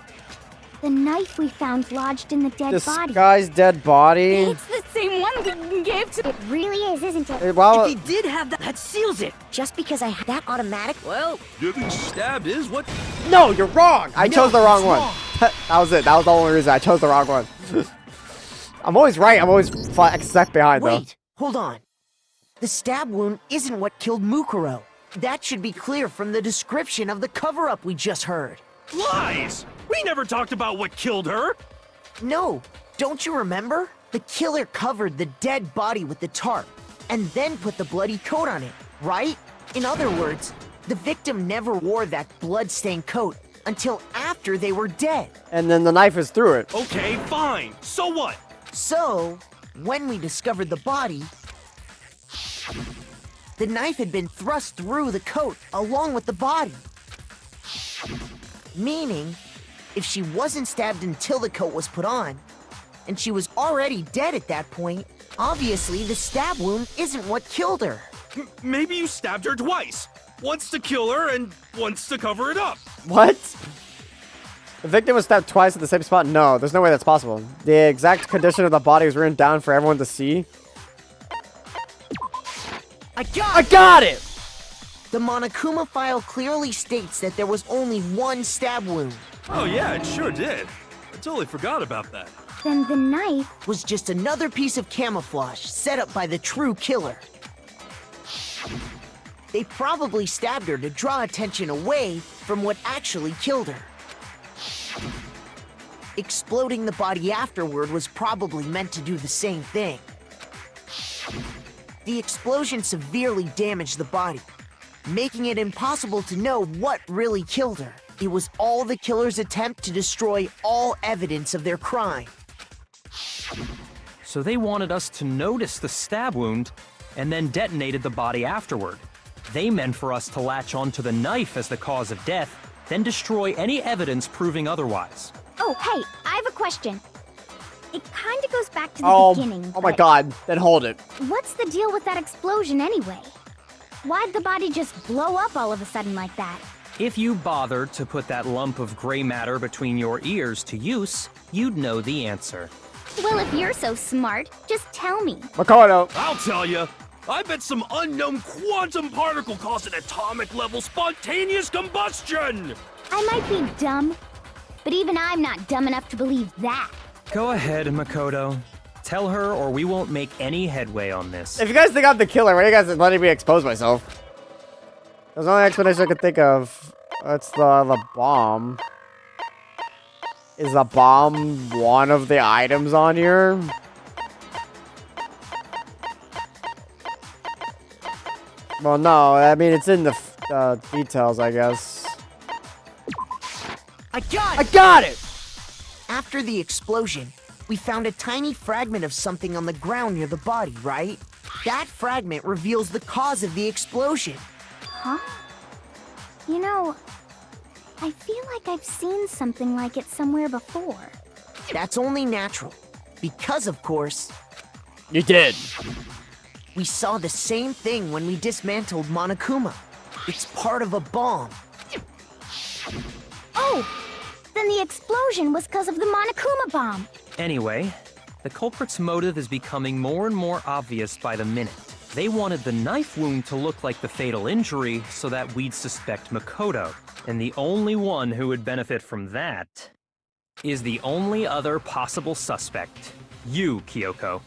The knife we found lodged in the dead body. This guy's dead body. It's the same one we gave to. It really is, isn't it? Well, If he did have that, that seals it. Just because I have that automatic. Well, Getting Stabbed is what. no, you're wrong. I chose the wrong it's one. wrong. That was it. That was the only reason I chose the wrong one. I'm always right. I'm always a step behind, though. wait, hold on. The stab wound isn't what killed Mukuro. That should be clear from the description of the cover-up we just heard. Lies! We never talked about what killed her! No, don't you remember? The killer covered the dead body with the tarp, and then put the bloody coat on it, right? In other words, the victim never wore that blood-stained coat until after they were dead. And then the knife is through it. Okay, fine. So what? So, when we discovered the body, the knife had been thrust through the coat along with the body. Meaning, if she wasn't stabbed until the coat was put on, and she was already dead at that point, obviously the stab wound isn't what killed her. Maybe you stabbed her twice. Once to kill her and once to cover it up. What? The victim was stabbed twice at the same spot? No, there's no way that's possible. The exact condition of the body was written down for everyone to see. I got I got it! The Monokuma file clearly states that there was only one stab wound. Oh yeah, it sure did. I totally forgot about that. Then the knife. Was just another piece of camouflage set up by the true killer. They probably stabbed her to draw attention away from what actually killed her. Exploding the body afterward was probably meant to do the same thing. The explosion severely damaged the body, making it impossible to know what really killed her. It was all the killer's attempt to destroy all evidence of their crime. So they wanted us to notice the stab wound and then detonated the body afterward. They meant for us to latch onto the knife as the cause of death, then destroy any evidence proving otherwise. Oh, hey, I have a question. It kind of goes back to the beginning. Oh my but god, then hold it. What's the deal with that explosion anyway? Why'd the body just blow up all of a sudden like that? If you bothered to put that lump of gray matter between your ears to use, you'd know the answer. Well, if you're so smart, just tell me. Makoto. I'll tell you. I bet some unknown quantum particle caused an atomic level spontaneous combustion! I might be dumb, but even I'm not dumb enough to believe that. Go ahead, Makoto. Tell her or we won't make any headway on this. If you guys think I'm the killer, why are you guys letting me expose myself? There's the only explanation I could think of. It's the bomb. Is the bomb one of the items on here? Well, no. I mean, it's in the details, I guess. I got I it! got it! After the explosion, we found a tiny fragment of something on the ground near the body, right? That fragment reveals the cause of the explosion. Huh? You know, I feel like I've seen something like it somewhere before. That's only natural. Because, of course, You did. we saw the same thing when we dismantled Monokuma. It's part of a bomb. Oh! Then the explosion was because of the Monokuma bomb. Anyway, the culprit's motive is becoming more and more obvious by the minute. They wanted the knife wound to look like the fatal injury so that we'd suspect Makoto. And the only one who would benefit from that is the only other possible suspect. You, Kyoko.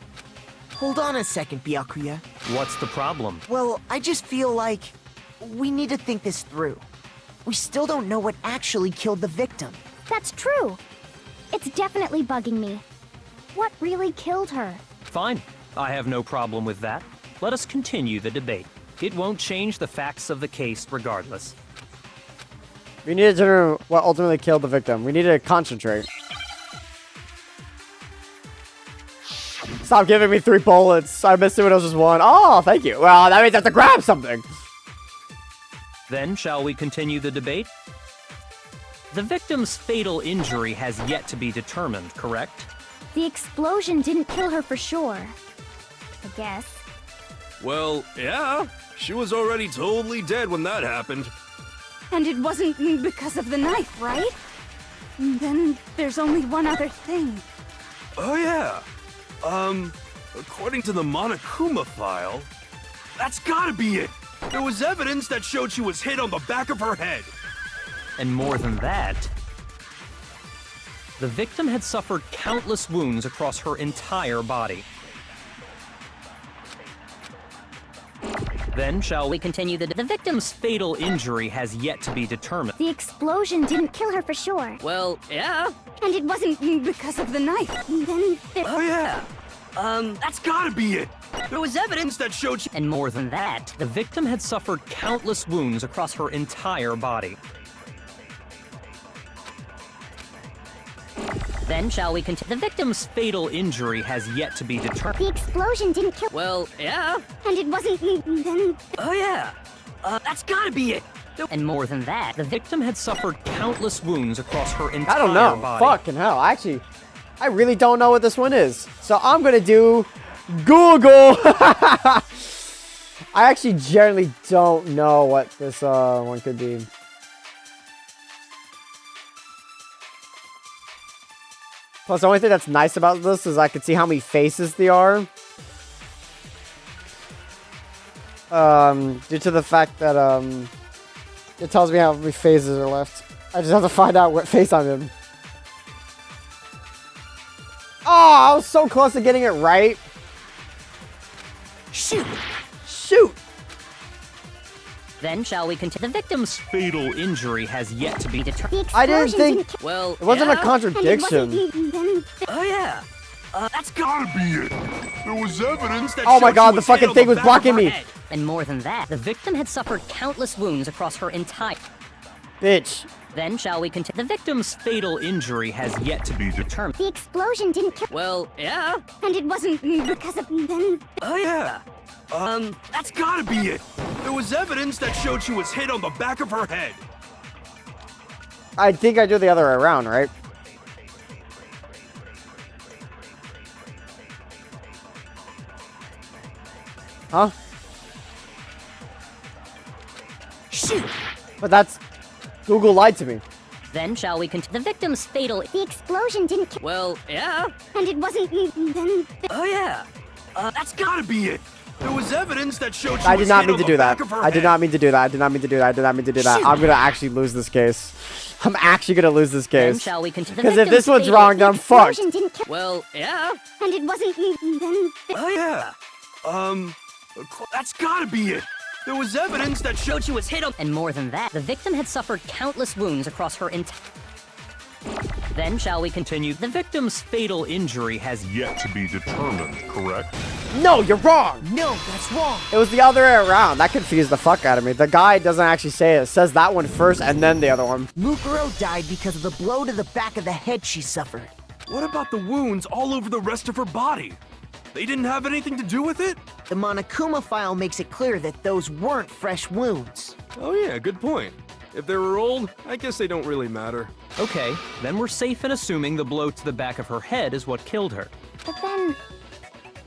Hold on a second, Byakuya. What's the problem? Well, I just feel like we need to think this through. We still don't know what actually killed the victim. That's true. It's definitely bugging me. What really killed her? Fine. I have no problem with that. Let us continue the debate. It won't change the facts of the case regardless. We needed to know what ultimately killed the victim. We needed to concentrate. Stop giving me 3 bullets. I missed it when it was just 1. Oh, thank you. Well, that means I have to grab something. Then, shall we continue the debate? The victim's fatal injury has yet to be determined, correct? The explosion didn't kill her for sure. I guess. Well, yeah. She was already totally dead when that happened. And it wasn't because of the knife, right? Then there's only one other thing. Oh yeah. According to the Monokuma file, that's gotta be it. There was evidence that showed she was hit on the back of her head. And more than that, the victim had suffered countless wounds across her entire body. Then shall we continue the victim's fatal injury has yet to be determined. The explosion didn't kill her for sure. Well, yeah. And it wasn't because of the knife. Then Oh yeah. That's gotta be it. There was evidence that showed she... And more than that, The victim had suffered countless wounds across her entire body. then shall we continue? The victim's fatal injury has yet to be determined. The explosion didn't kill. Well, yeah. And it wasn't. Then. Oh yeah. That's gotta be it. And more than that, The victim had suffered countless wounds across her entire I don't know. body. Fucking hell. Actually, I really don't know what this one is. So I'm gonna do Google. I actually generally don't know what this one could be. Plus, the only thing that's nice about this is I can see how many faces there are. Due to the fact that it tells me how many phases are left. I just have to find out what face I'm in. Oh, I was so close to getting it right. shoot. Shoot! Then shall we continue? The victim's fatal injury has yet to be determined. The I didn't explosion think didn't Well, it wasn't a yeah. contradiction. Then. Oh yeah. That's gotta be it. There was evidence that Oh my showed god, she the was fucking hit on thing the was back of blocking her me. head. And more than that, the victim had suffered countless wounds across her entire. Bitch. Then shall we continue? The victim's fatal injury has yet to be determined. The explosion didn't kill. Well, yeah. And it wasn't because of. Then. Oh yeah. That's gotta be it. There was evidence that showed she was hit on the back of her head. I think I do the other way around, right? Huh? Shoot. But that's... Google lied to me. Then shall we continue? The victim's fatal. The explosion didn't kill. Well, yeah. And it wasn't. Then. Oh yeah. That's gotta be it. There was evidence that showed she I was did not hit mean on to the do back that. of her I did head. not mean to do that. I did not mean to do that. I did not mean to do that. I'm gonna actually lose this case. I'm actually gonna lose this Then case. shall we continue? Because if this one's wrong, then I'm fucked. Explosion didn't kill. Well, yeah. And it wasn't. Then. Oh yeah. That's gotta be it. There was evidence that showed she was hit on. And more than that, the victim had suffered countless wounds across her entire. Then shall we continue? The victim's fatal injury has Yet to be determined, correct? No, you're wrong. No, that's wrong. It was the other way around. That confused the fuck out of me. The guy doesn't actually say it. It says that one first and then the other one. Mukuro died because of the blow to the back of the head she suffered. What about the wounds all over the rest of her body? They didn't have anything to do with it? The Monokuma file makes it clear that those weren't fresh wounds. Oh yeah, good point. If they were old, I guess they don't really matter. Okay, then we're safe in assuming the blow to the back of her head is what killed her. But then.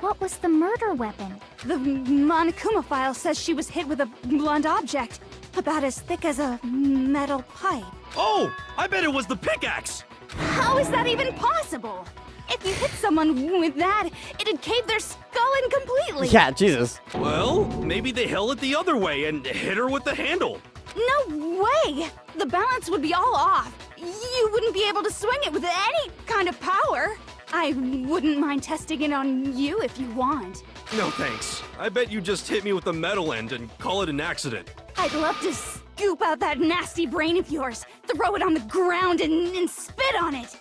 What was the murder weapon? The Monokuma file says she was hit with a blunt object, about as thick as a metal pipe. Oh, I bet it was the pickaxe! How is that even possible? If you hit someone with that, it'd cave their skull in completely. Yeah, Jesus. Well, maybe they held it the other way and hit her with the handle. No way! The balance would be all off. You wouldn't be able to swing it with any kind of power. I wouldn't mind testing it on you if you want. No thanks. I bet you just hit me with the metal end and call it an accident. I'd love to scoop out that nasty brain of yours, throw it on the ground and spit on it.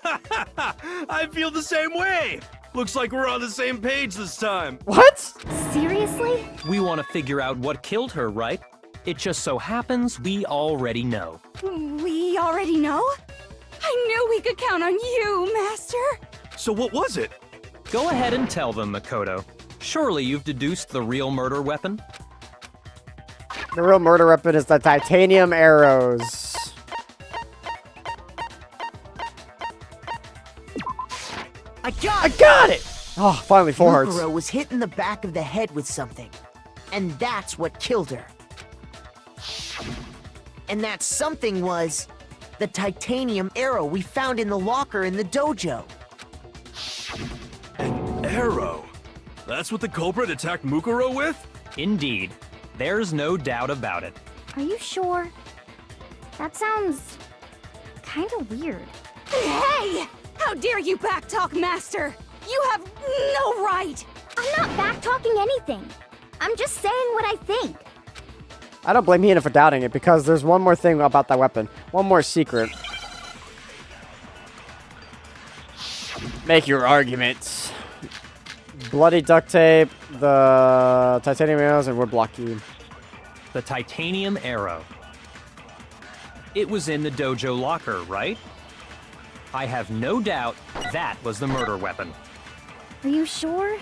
I feel the same way. Looks like we're on the same page this time. What? Seriously? We want to figure out what killed her, right? It just so happens we already know. We already know? I knew we could count on you, Master. So what was it? Go ahead and tell them, Makoto. Surely you've deduced the real murder weapon? The real murder weapon is the titanium arrows. got it! I got it! Oh, finally, 4 hearts. Mukuro was hit in the back of the head with something, and that's what killed her. And that something was the titanium arrow we found in the locker in the dojo. An arrow? That's what the culprit attacked Mukuro with? Indeed. There's no doubt about it. Are you sure? That sounds kind of weird. Hey! How dare you backtalk, Master? You have no right! I'm not backtalking anything. I'm just saying what I think. I don't blame Hina for doubting it, because there's one more thing about that weapon. One more secret. Make your arguments. Bloody duct tape, the titanium arrows, and wood block key. The titanium arrow. It was in the dojo locker, right? I have no doubt that was the murder weapon. Are you sure?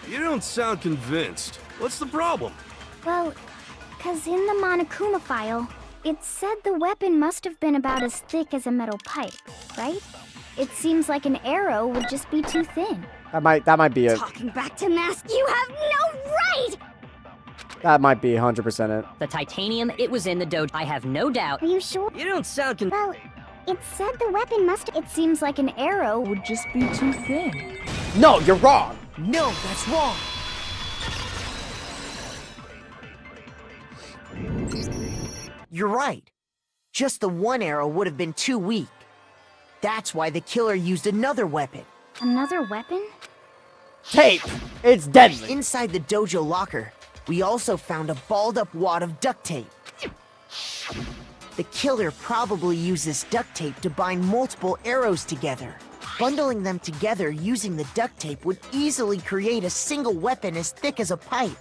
You don't sound convinced. What's the problem? Well, 'cause in the Monokuma file, it said the weapon must have been about as thick as a metal pipe, right? It seems like an arrow would just be too thin. That might be it. Talking back to Master, you have no right! That might be 100% it. The titanium, it was in the dojo. I have no doubt. Are you sure? You don't sound Well, it said the weapon must. It seems like an arrow would just be too thin. No, you're wrong! No, that's wrong. You're right. Just the one arrow would have been too weak. That's why the killer used another weapon. Another weapon? Tape! It's deadly! Inside the dojo locker, we also found a balled-up wad of duct tape. The killer probably used this duct tape to bind multiple arrows together. Bundling them together using the duct tape would easily create a single weapon as thick as a pipe.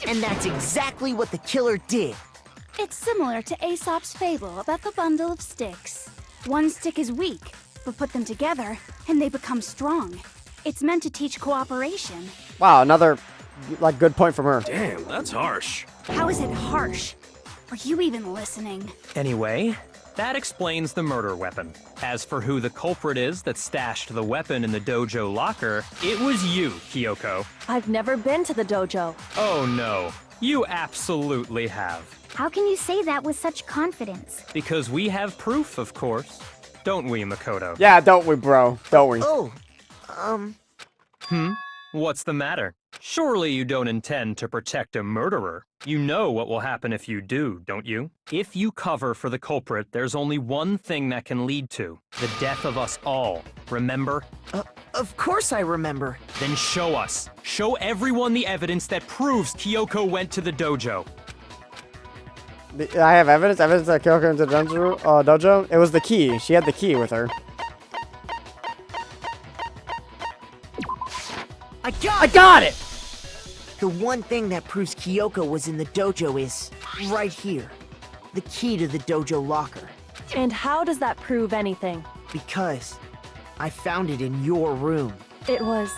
And that's exactly what the killer did. It's similar to Aesop's fable about the bundle of sticks. One stick is weak, but put them together, and they become strong. It's meant to teach cooperation. Wow, another, good point from her. Damn, that's harsh. How is it harsh? Are you even listening? Anyway, that explains the murder weapon. As for who the culprit is that stashed the weapon in the dojo locker, it was you, Kyoko. I've never been to the dojo. Oh no, you absolutely have. How can you say that with such confidence? Because we have proof, of course. Don't we, Makoto? Yeah, don't we, bro? Don't we? Oh, What's the matter? Surely you don't intend to protect a murderer. You know what will happen if you do, don't you? If you cover for the culprit, there's only one thing that can lead to the death of us all. Remember? of course I remember. Then show us. Show everyone the evidence that proves Kyoko went to the dojo. I have evidence that Kyoko went to the dojo? It was the key. She had the key with her. I got got it! The one thing that proves Kyoko was in the dojo is right here. The key to the dojo locker. And how does that prove anything? Because I found it in your room. It was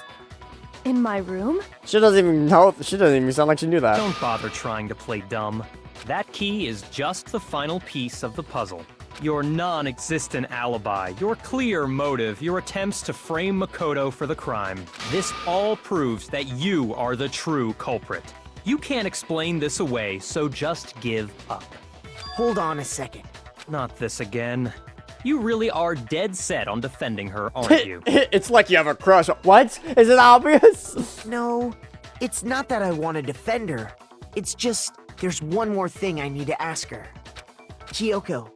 in my room? She doesn't even know. She doesn't even sound like she knew that. Don't bother trying to play dumb. That key is just the final piece of the puzzle. Your non-existent alibi, your clear motive, your attempts to frame Makoto for the crime. This all proves that you are the true culprit. You can't explain this away, so just give up. Hold on a second. Not this again. You really are dead set on defending her, aren't you? It's like you have a crush. What? Is it obvious? No, it's not that I want to defend her. It's just, there's one more thing I need to ask her. Kyoko,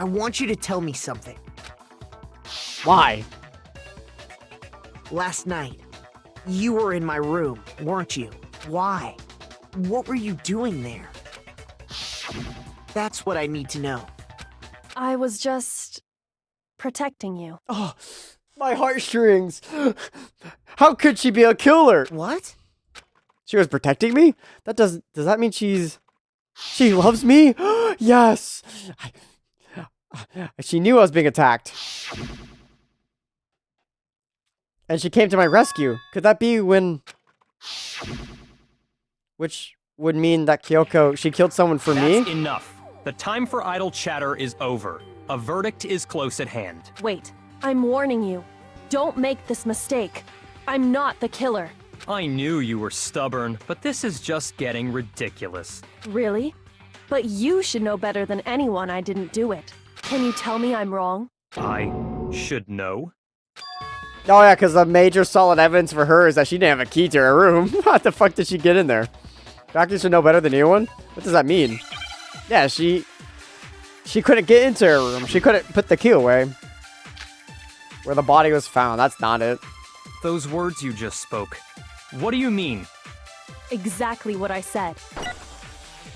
I want you to tell me something. Why? Last night, you were in my room, weren't you? Why? What were you doing there? That's what I need to know. I was just protecting you. Oh, my heartstrings. How could she be a killer? What? She was protecting me? Does that mean she loves me? Yes. She knew I was being attacked. And she came to my rescue. Could that be when... Which would mean that she killed someone for me? That's enough. The time for idle chatter is over. A verdict is close at hand. Wait, I'm warning you. Don't make this mistake. I'm not the killer. I knew you were stubborn, but this is just getting ridiculous. Really? But you should know better than anyone I didn't do it. Can you tell me I'm wrong? I should know. Oh yeah, because the major solid evidence for her is that she didn't have a key to her room. How the fuck did she get in there? Doctor should know better than anyone? What does that mean? Yeah, she couldn't get into her room. She couldn't put the key away. Where the body was found. That's not it. Those words you just spoke. What do you mean? Exactly what I said.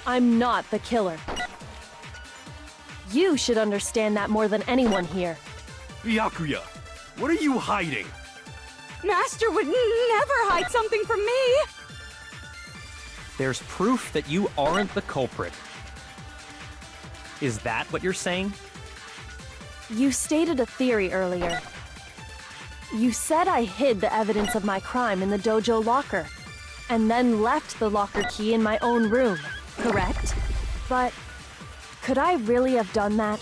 I'm not the killer. You should understand that more than anyone here. Byakuya, what are you hiding? Master would never hide something from me! There's proof that you aren't the culprit. Is that what you're saying? You stated a theory earlier. You said I hid the evidence of my crime in the dojo locker, and then left the locker key in my own room, correct? But could I really have done that?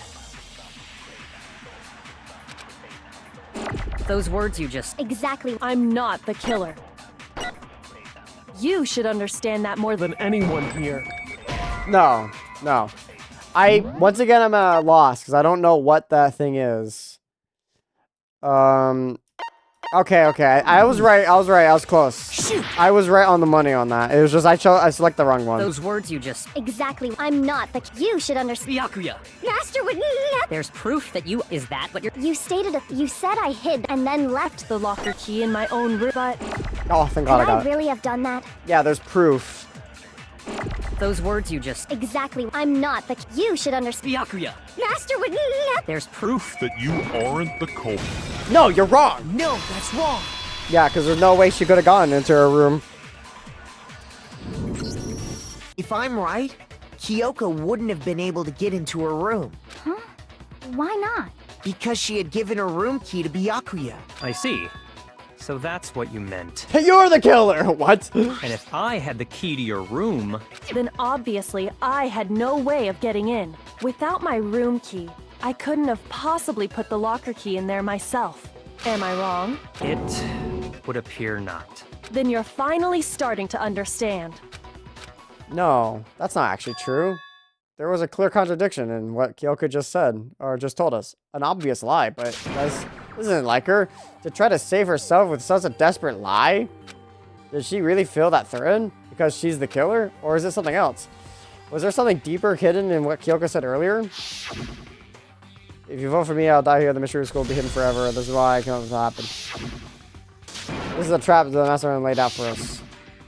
Those words you just... Exactly. I'm not the killer. You should understand that more than anyone here. No. Once again, I'm at a loss because I don't know what that thing is. Okay. I was right. I was close. Shoot. I was right on the money on that. It was just I select the wrong one. Those words you just... Exactly. I'm not the... You should understand. Byakuya. Master would never... There's proof that you... Is that what you're... You stated you said I hid and then left The locker key in my own room, but Oh, thank God I Could got I it. really have done that? Yeah, there's proof. Those words you just... Exactly. I'm not the... You should understand. Byakuya. Master would never... There's proof... That you aren't the culprit. No, you're wrong. No, that's wrong. Yeah, because there's no way she could have gotten into her room. If I'm right, Kyoko wouldn't have been able to get into her room. Huh? Why not? Because she had given her room key to Byakuya. I see. So that's what you meant. You're the killer. What? And if I had the key to your room... then obviously I had no way of getting in. Without my room key, I couldn't have possibly put the locker key in there myself. Am I wrong? It would appear not. Then you're finally starting to understand. No, that's not actually true. There was a clear contradiction in what Kyoko just said, or just told us. An obvious lie, but this isn't like her. To try to save herself with such a desperate lie? Did she really feel that threatened because she's the killer? Or is it something else? Was there something deeper hidden in what Kyoko said earlier? If you vote for me, I'll die here. The mystery school will be hidden forever. This is why I can't happen. This is a trap the mastermind laid out for us.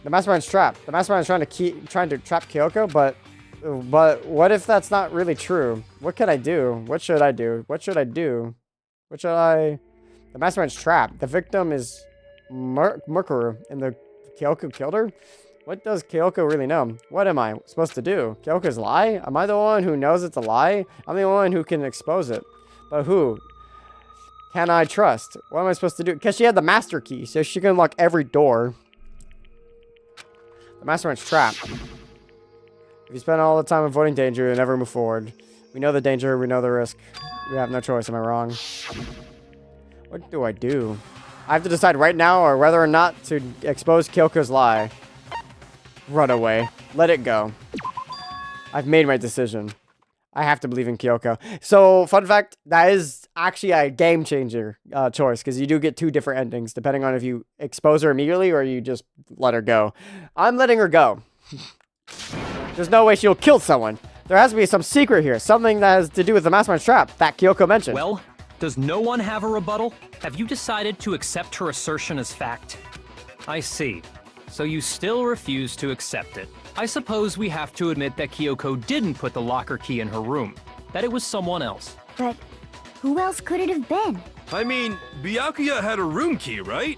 The mastermind's trapped. The mastermind's trying to trap Kyoko, but what if that's not really true? What could I do? What should I do? What should I do? What should I... The mastermind's trapped. The victim is Murkuru, and the Kyoko killed her? What does Kyoko really know? What am I supposed to do? Kyoko's lie? Am I the one who knows it's a lie? I'm the one who can expose it. But who can I trust? What am I supposed to do? Because she had the master key, so she can unlock every door. The mastermind's trapped. If you spend all the time avoiding danger, you'll never move forward. We know the danger, we know the risk. We have no choice, am I wrong? What do I do? I have to decide right now or whether or not to expose Kyoko's lie. Run away. Let it go. I've made my decision. I have to believe in Kyoko. So, fun fact, that is actually a game changer choice, because you do get two different endings, depending on if you expose her immediately or you just let her go. I'm letting her go. There's no way she'll kill someone. There has to be some secret here, something that has to do with the mastermind's trap that Kyoko mentioned. Well, does no one have a rebuttal? Have you decided to accept her assertion as fact? I see. So you still refuse to accept it. I suppose we have to admit that Kyoko didn't put the locker key in her room, that it was someone else. But who else could it have been? I mean, Byakuya had a room key, right?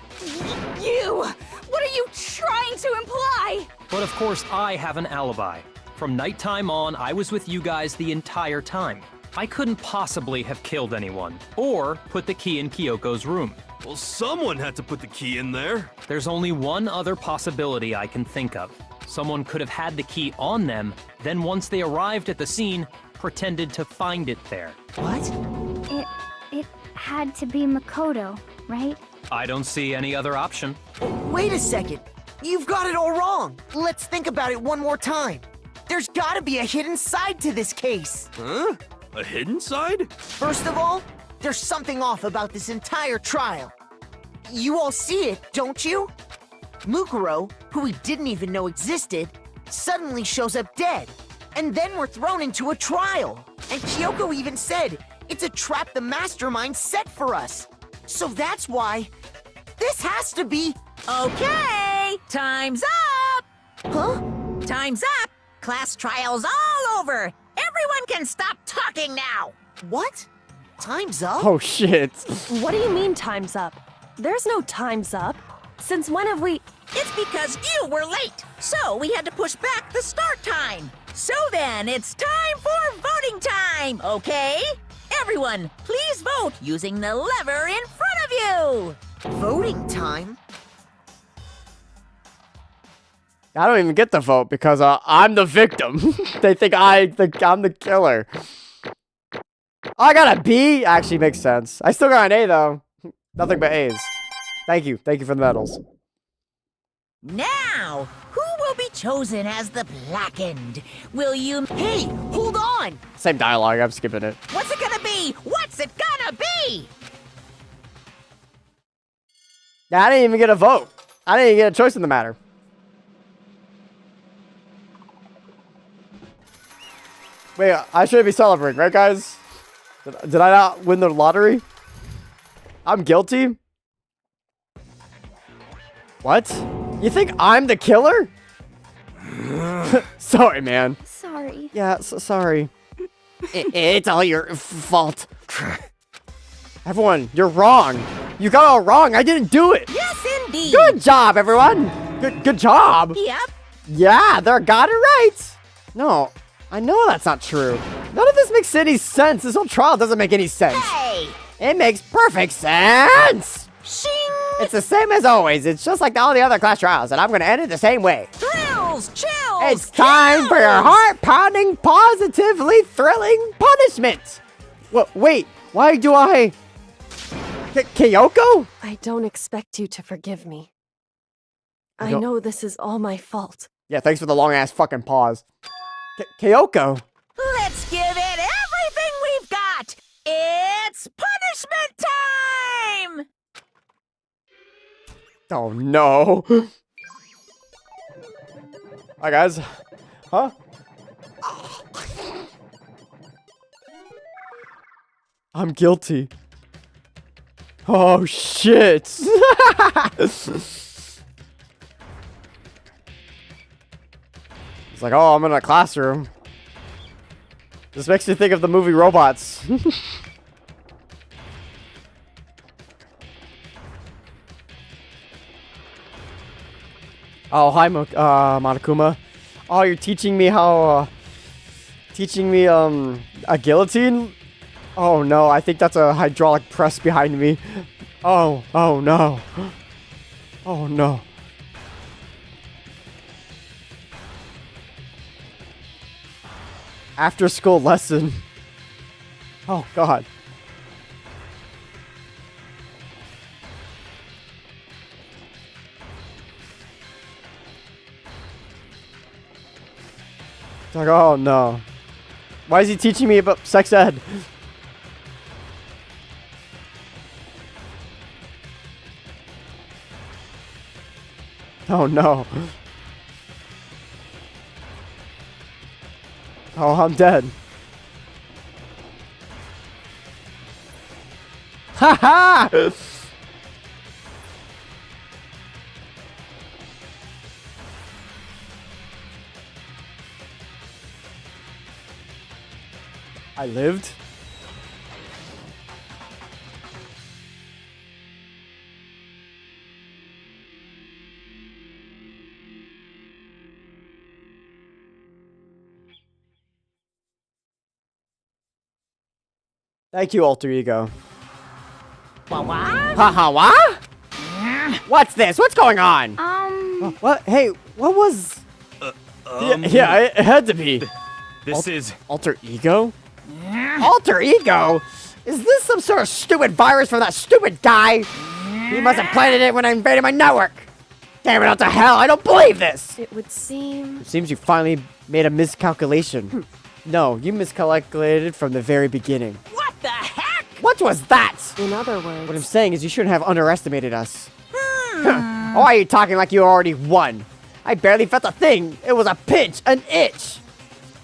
You! What are you trying to imply? But of course I have an alibi. From nighttime on, I was with you guys the entire time. I couldn't possibly have killed anyone, or put the key in Kyoko's room. Well, someone had to put the key in there. There's only one other possibility I can think of. Someone could have had the key on them, then once they arrived at the scene, pretended to find it there. What? It had to be Makoto, right? I don't see any other option. Wait a second. You've got it all wrong. Let's think about it one more time. There's gotta be a hidden side to this case. Huh? A hidden side? First of all, there's something off about this entire trial. You all see it, don't you? Mukuro, who we didn't even know existed, suddenly shows up dead. And then we're thrown into a trial. And Kyoko even said, it's a trap the mastermind set for us. So that's why this has to be... Okay, time's up! Huh? Time's up! Class trial's all over! Everyone can stop talking now! What? Time's up? Oh, shit. What do you mean time's up? There's no time's up. Since when have we... It's because you were late, so we had to push back the start time. So then, it's time for voting time, okay? Everyone, please vote using the lever in front of you! Voting time? I don't even get the vote because I'm the victim. They think I'm the killer. Oh, I got a B? Actually makes sense. I still got an A, though. Nothing but A's. Thank you. Thank you for the medals. Now, who will be chosen as the blackened? Will you... Hey, hold on! Same dialogue. I'm skipping it. What's it gonna be? What's it gonna be? Yeah, I didn't even get a vote. I didn't even get a choice in the matter. Wait, I should be celebrating, right, guys? Did I not win the lottery? I'm guilty? What? You think I'm the killer? Sorry, man. Sorry. Yeah, sorry. It's all your fault. Everyone, you're wrong. You got it all wrong. I didn't do it. Yes, indeed. Good job, everyone. Good job. Yep. Yeah, they got it right. No, I know that's not true. None of this makes any sense. This whole trial doesn't make any sense. Hey! It makes perfect sense. Shing! It's the same as always. It's just like all the other class trials, and I'm going to end it the same way. Thrills! Chills! It's time for your heart-pounding, positively thrilling punishment. Wait, why do I... Kyoko? I don't expect you to forgive me. I don't- know this is all my fault. Yeah, thanks for the long-ass fucking pause. Kyoko? Let's give it everything we've got! It's punishment time! Oh, no. Hi, guys. Huh? I'm guilty. Oh, shit. It's like, oh, I'm in a classroom. This makes me think of the movie Robots. Oh, hi, Monokuma. Oh, you're teaching me how, a guillotine? Oh, no, I think that's a hydraulic press behind me. Oh no. Oh, no. After school lesson. Oh, God. It's like, oh no. Why is he teaching me about sex ed? Oh no. Oh, I'm dead. Ha ha! I lived? Thank you, alter ego. What? Haha, what? What's this? What's going on? What? Hey, what was... Yeah, it had to be. This is... Alter ego? Alter ego? Is this some sort of stupid virus from that stupid guy? He must have planted it when I invaded my network. Damn it, what the hell? I don't believe this! It would seem... It seems you finally made a miscalculation. No, you miscalculated from the very beginning. What the heck? What was that? In other words... What I'm saying is you shouldn't have underestimated us. Why are you talking like you already won? I barely felt a thing. It was a pinch, an itch.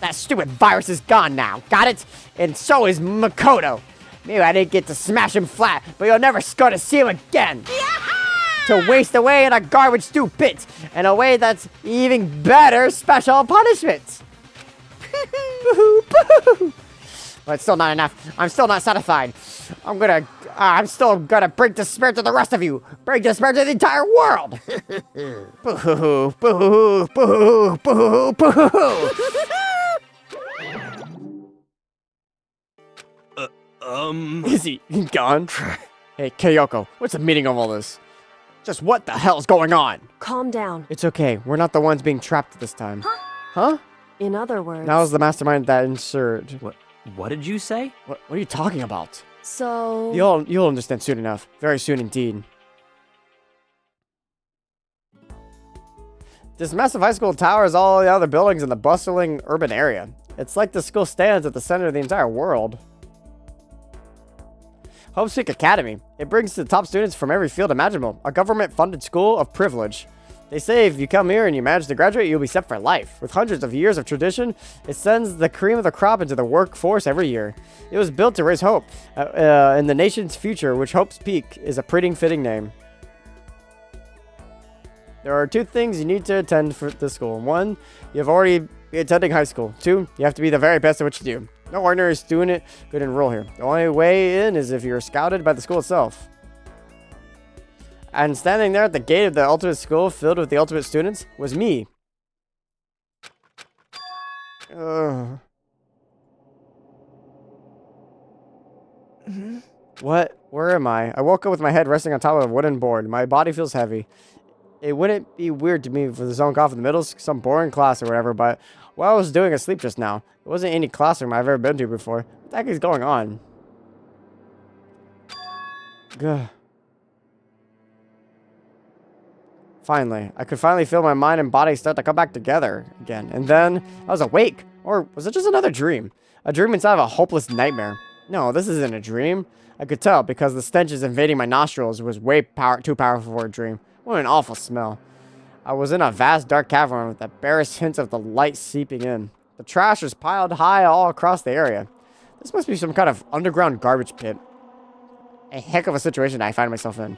That stupid virus is gone now. Got it? And so is Makoto. Maybe I didn't get to smash him flat, but you'll never go to see him again. To waste away in a garbage stew pit, in a way that's even better special punishment. But it's still not enough. I'm still not satisfied. I'm still gonna bring despair to the rest of you. Bring despair to the entire world. Boo-hoo, boo-hoo, boo-hoo, boo-hoo, boo-hoo. Is he gone? Hey, Kyoko, what's the meaning of all this? Just what the hell's going on? Calm down. It's okay. We're not the ones being trapped this time. Huh? In other words... That was the mastermind that ensured. What did you say? What are you talking about? So... You'll understand soon enough. Very soon indeed. This massive high school towers all the other buildings in the bustling urban area. It's like the school stands at the center of the entire world. Hope's Peak Academy. It brings the top students from every field imaginable. A government-funded school of privilege. They say if you come here and you manage to graduate, you'll be set for life. With hundreds of years of tradition, it sends the cream of the crop into the workforce every year. It was built to raise hope in the nation's future, which Hope's Peak is a pretty fitting name. There are 2 things you need to attend for this school. 1, you've already been attending high school. 2, you have to be the very best at what you do. No ordinary student could enroll here. The only way in is if you're scouted by the school itself. And standing there at the gate of the ultimate school filled with the ultimate students was me. What? Where am I? I woke up with my head resting on top of a wooden board. My body feels heavy. It wouldn't be weird to me for the zone off in the middle, some boring class or whatever, but what I was doing asleep just now, it wasn't any classroom I've ever been to before. What the heck is going on? Gah. Finally, I could finally feel my mind and body start to come back together again. And then, I was awake. Or was it just another dream? A dream inside of a hopeless nightmare. No, this isn't a dream. I could tell because the stenches invading my nostrils was way too powerful for a dream. What an awful smell. I was in a vast dark cavern with the barest hints of the light seeping in. The trash was piled high all across the area. This must be some kind of underground garbage pit. A heck of a situation I find myself in.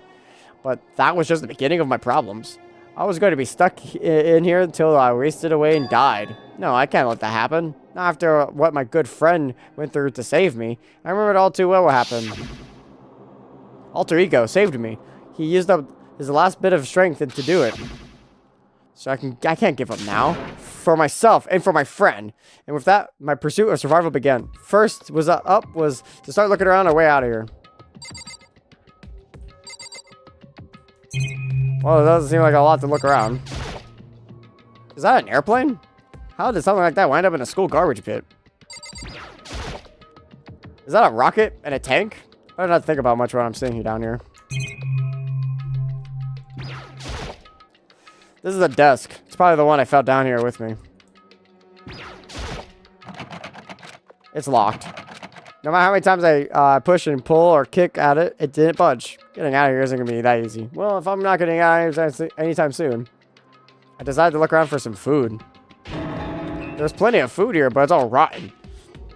But that was just the beginning of my problems. I was going to be stuck in here until I wasted away and died. No, I can't let that happen. Not after what my good friend went through to save me. I remember it all too well what happened. Alter Ego saved me. He used up his last bit of strength to do it. So I can't give up now. For myself and for my friend. And with that, my pursuit of survival began. First was to start looking around our way out of here. Well, it doesn't seem like a lot to look around. Is that an airplane? How did something like that wind up in a school garbage pit? Is that a rocket and a tank? I don't have to think about much when I'm sitting here down here. This is a desk. It's probably the one I fell down here with me. It's locked. No matter how many times I push and pull or kick at it, it didn't budge. Getting out of here isn't going to be that easy. Well, if I'm not getting out of here anytime soon, I decided to look around for some food. There's plenty of food here, but it's all rotten.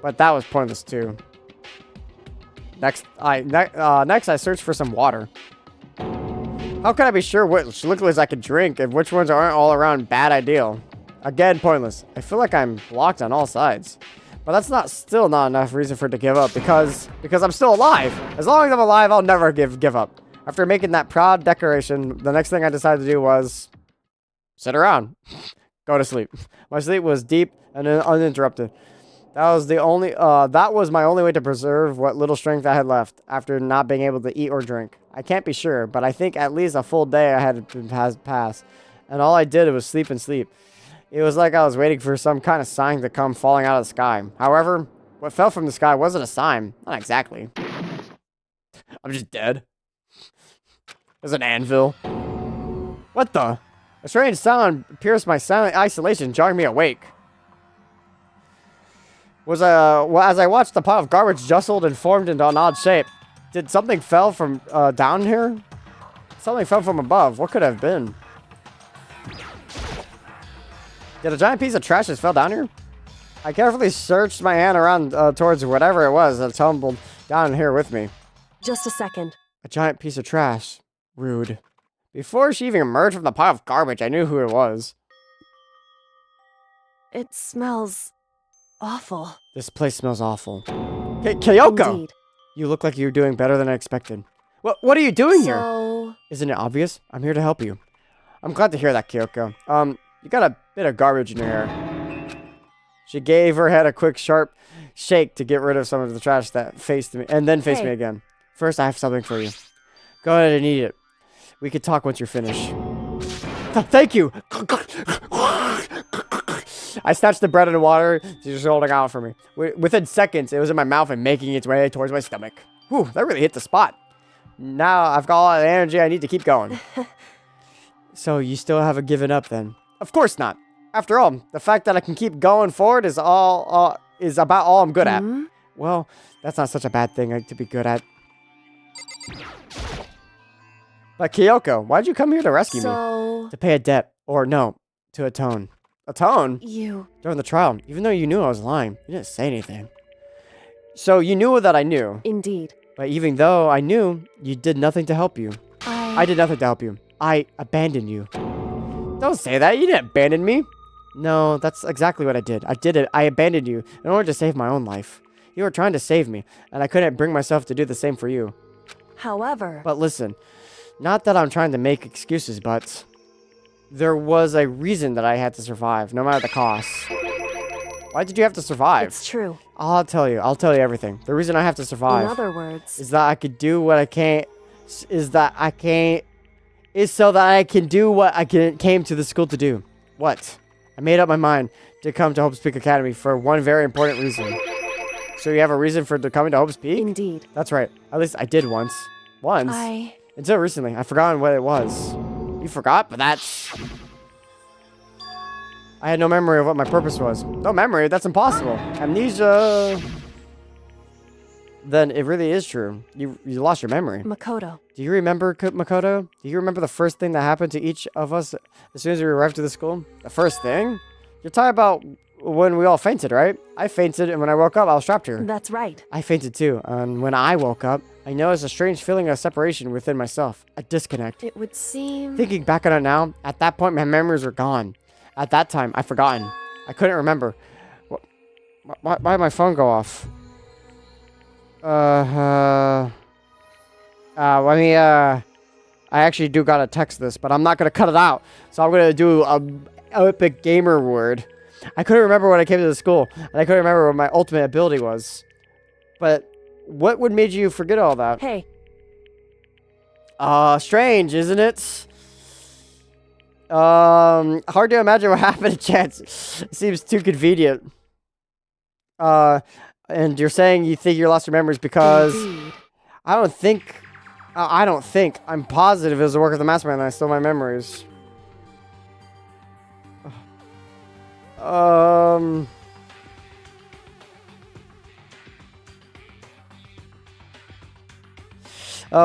But that was pointless too. Next, I searched for some water. How can I be sure which liquids I could drink and which ones aren't all around bad ideal? Again, pointless. I feel like I'm blocked on all sides. But that's still not enough reason for it to give up because I'm still alive. As long as I'm alive, I'll never give up. After making that proud declaration, the next thing I decided to do was sit around, go to sleep. My sleep was deep and uninterrupted. That was my only way to preserve what little strength I had left after not being able to eat or drink. I can't be sure, but I think at least a full day has passed, and all I did was sleep and sleep. It was like I was waiting for some kind of sign to come falling out of the sky. However, what fell from the sky wasn't a sign. Not exactly. I'm just dead. There's an anvil. What the? A strange sound pierced my silent isolation, jarring me awake. As I watched the pile of garbage jostled and formed into an odd shape. Did something fell from down here? Something fell from above. What could it have been? Did a giant piece of trash just fell down here? I carefully searched my hand around towards whatever it was that tumbled down here with me. Just a second. A giant piece of trash. Rude. Before she even emerged from the pile of garbage, I knew who it was. It smells awful. This place smells awful. Kyoko! Indeed. You look like you're doing better than I expected. What are you doing here? So, Isn't it obvious? I'm here to help you. I'm glad to hear that, Kyoko. You got a bit of garbage in your hair. She gave her head a quick, sharp shake to get rid of some of the trash that faced me, and then faced me again. First, I have something for you. Go ahead and eat it. We can talk once you're finished. Thank you! I snatched the bread and water. She's just holding out for me. Within seconds, it was in my mouth and making its way towards my stomach. Whew, that really hit the spot. Now I've got all the energy I need to keep going. So you still haven't given up then? Of course not. After all, the fact that I can keep going forward is about all I'm good at. Well, that's not such a bad thing to be good at. But Kyoko, why'd you come here to rescue me? To pay a debt. Or no, to atone. Atone? During the trial, even though you knew I was lying, you didn't say anything. So you knew that I knew. Indeed. But even though I knew, you did nothing to help you. I did nothing to help you. I abandoned you. Don't say that. You didn't abandon me. No, that's exactly what I did. I did it. I abandoned you in order to save my own life. You were trying to save me, and I couldn't bring myself to do the same for you. However... But listen, not that I'm trying to make excuses, but there was a reason that I had to survive, no matter the cost. Why did you have to survive? It's true. I'll tell you everything. The reason I have to survive... In other words... Is that I could do what I can't... Is so that I can do what I came to the school to do. What? I made up my mind to come to Hope's Peak Academy for one very important reason. So you have a reason for coming to Hope's Peak? Indeed. That's right. At least I did once. Once? Until recently. I've forgotten what it was. You forgot? But that's... I had no memory of what my purpose was. No memory? That's impossible. Amnesia... Then it really is true. You lost your memory. Makoto. Do you remember, Makoto? Do you remember the first thing that happened to each of us as soon as we arrived to the school? The first thing? You're talking about when we all fainted, right? I fainted, and when I woke up, I was trapped here. That's right. I fainted too, and when I woke up, I noticed a strange feeling of separation within myself. A disconnect. It would seem... Thinking back on it now, at that point, my memories were gone. At that time, I'd forgotten. I couldn't remember. Why did my phone go off? I actually do gotta text this, but I'm not gonna cut it out. So I'm gonna do a epic gamer word. I couldn't remember when I came to the school, and I couldn't remember what my ultimate ability was. But what would made you forget all that? Hey. Strange, isn't it? Hard to imagine what happened to Chance. Seems too convenient. And you're saying you think you lost your memories because... Indeed. I don't think... I'm positive it was the work of the mastermind that I stole my memories. But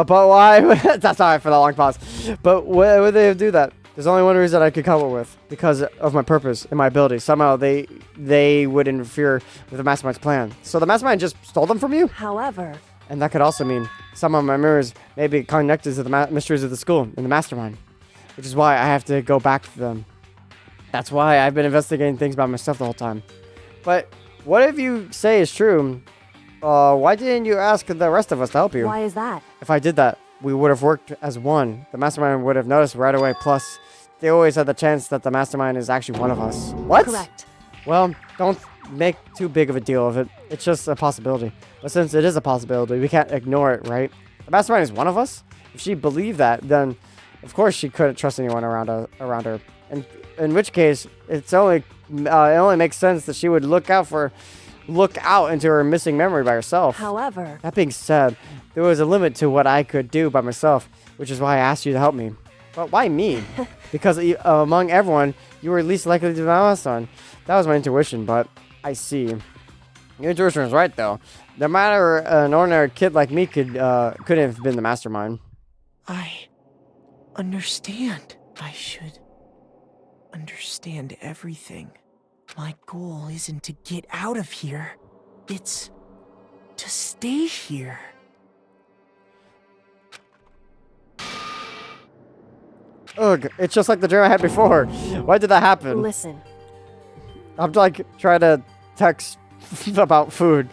why? That's all right for that long pause. But why would they do that? There's only one reason I could come up with. Because of my purpose and my ability. Somehow they would interfere with the mastermind's plan. So the mastermind just stole them from you? However... And that could also mean some of my memories may be connected to the mysteries of the school and the mastermind. Which is why I have to go back to them. That's why I've been investigating things by myself the whole time. But what if you say is true? Why didn't you ask the rest of us to help you? Why is that? If I did that, we would have worked as one. The mastermind would have noticed right away. Plus, they always had the chance that the mastermind is actually one of us. What? Correct. Well, don't make too big of a deal of it. It's just a possibility. But since it is a possibility, we can't ignore it, right? The mastermind is one of us? If she believed that, then of course she couldn't trust anyone around her. And in which case, it only makes sense that she would look out for look out into her missing memory by herself. However, That being said, there was a limit to what I could do by myself, which is why I asked you to help me. But why me? Because among everyone, you were least likely to be my mastermind. That was my intuition, but I see. Your intuition was right, though. No matter an ordinary kid like me couldn't have been the mastermind. I understand. I should understand everything. My goal isn't to get out of here. It's to stay here. Ugh, it's just like the dream I had before. Why did that happen? listen. I'm like trying to text about food.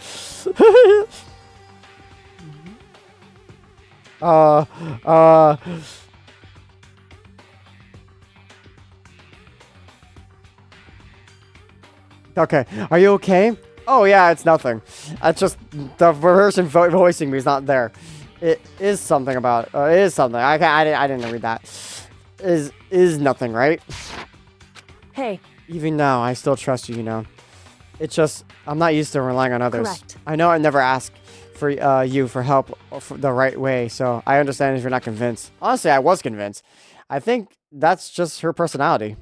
Okay, are you okay? Oh yeah, it's nothing. It's just the person voicing me is not there. It is something about. It is something. I didn't read that. Is nothing, right? Hey, Even now, I still trust you. You know, it's just I'm not used to relying on others. Correct. I know I never asked for you for help the right way, so I understand if you're not convinced. Honestly, I was convinced. I think that's just her personality.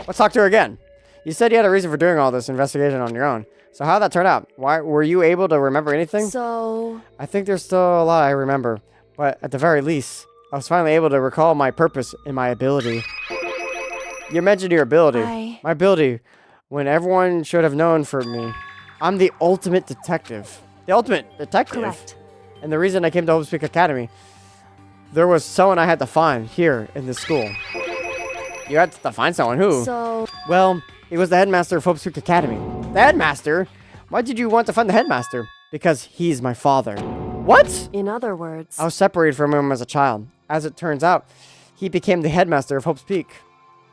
Let's talk to her again. You said you had a reason for doing all this investigation on your own. So how'd that turn out? Why were you able to remember anything? so I think there's still a lot I remember, but at the very least, I was finally able to recall my purpose and my ability. You mentioned your ability. My ability, when everyone should have known for me. I'm the ultimate detective. The ultimate detective? correct. And the reason I came to Hope's Peak Academy, there was someone I had to find here in this school. You had to find someone, who? So Well, it was the headmaster of Hope's Peak Academy. The headmaster? Why did you want to find the headmaster? Because he's my father. What? in other words, I was separated from him as a child. As it turns out, he became the headmaster of Hope's Peak.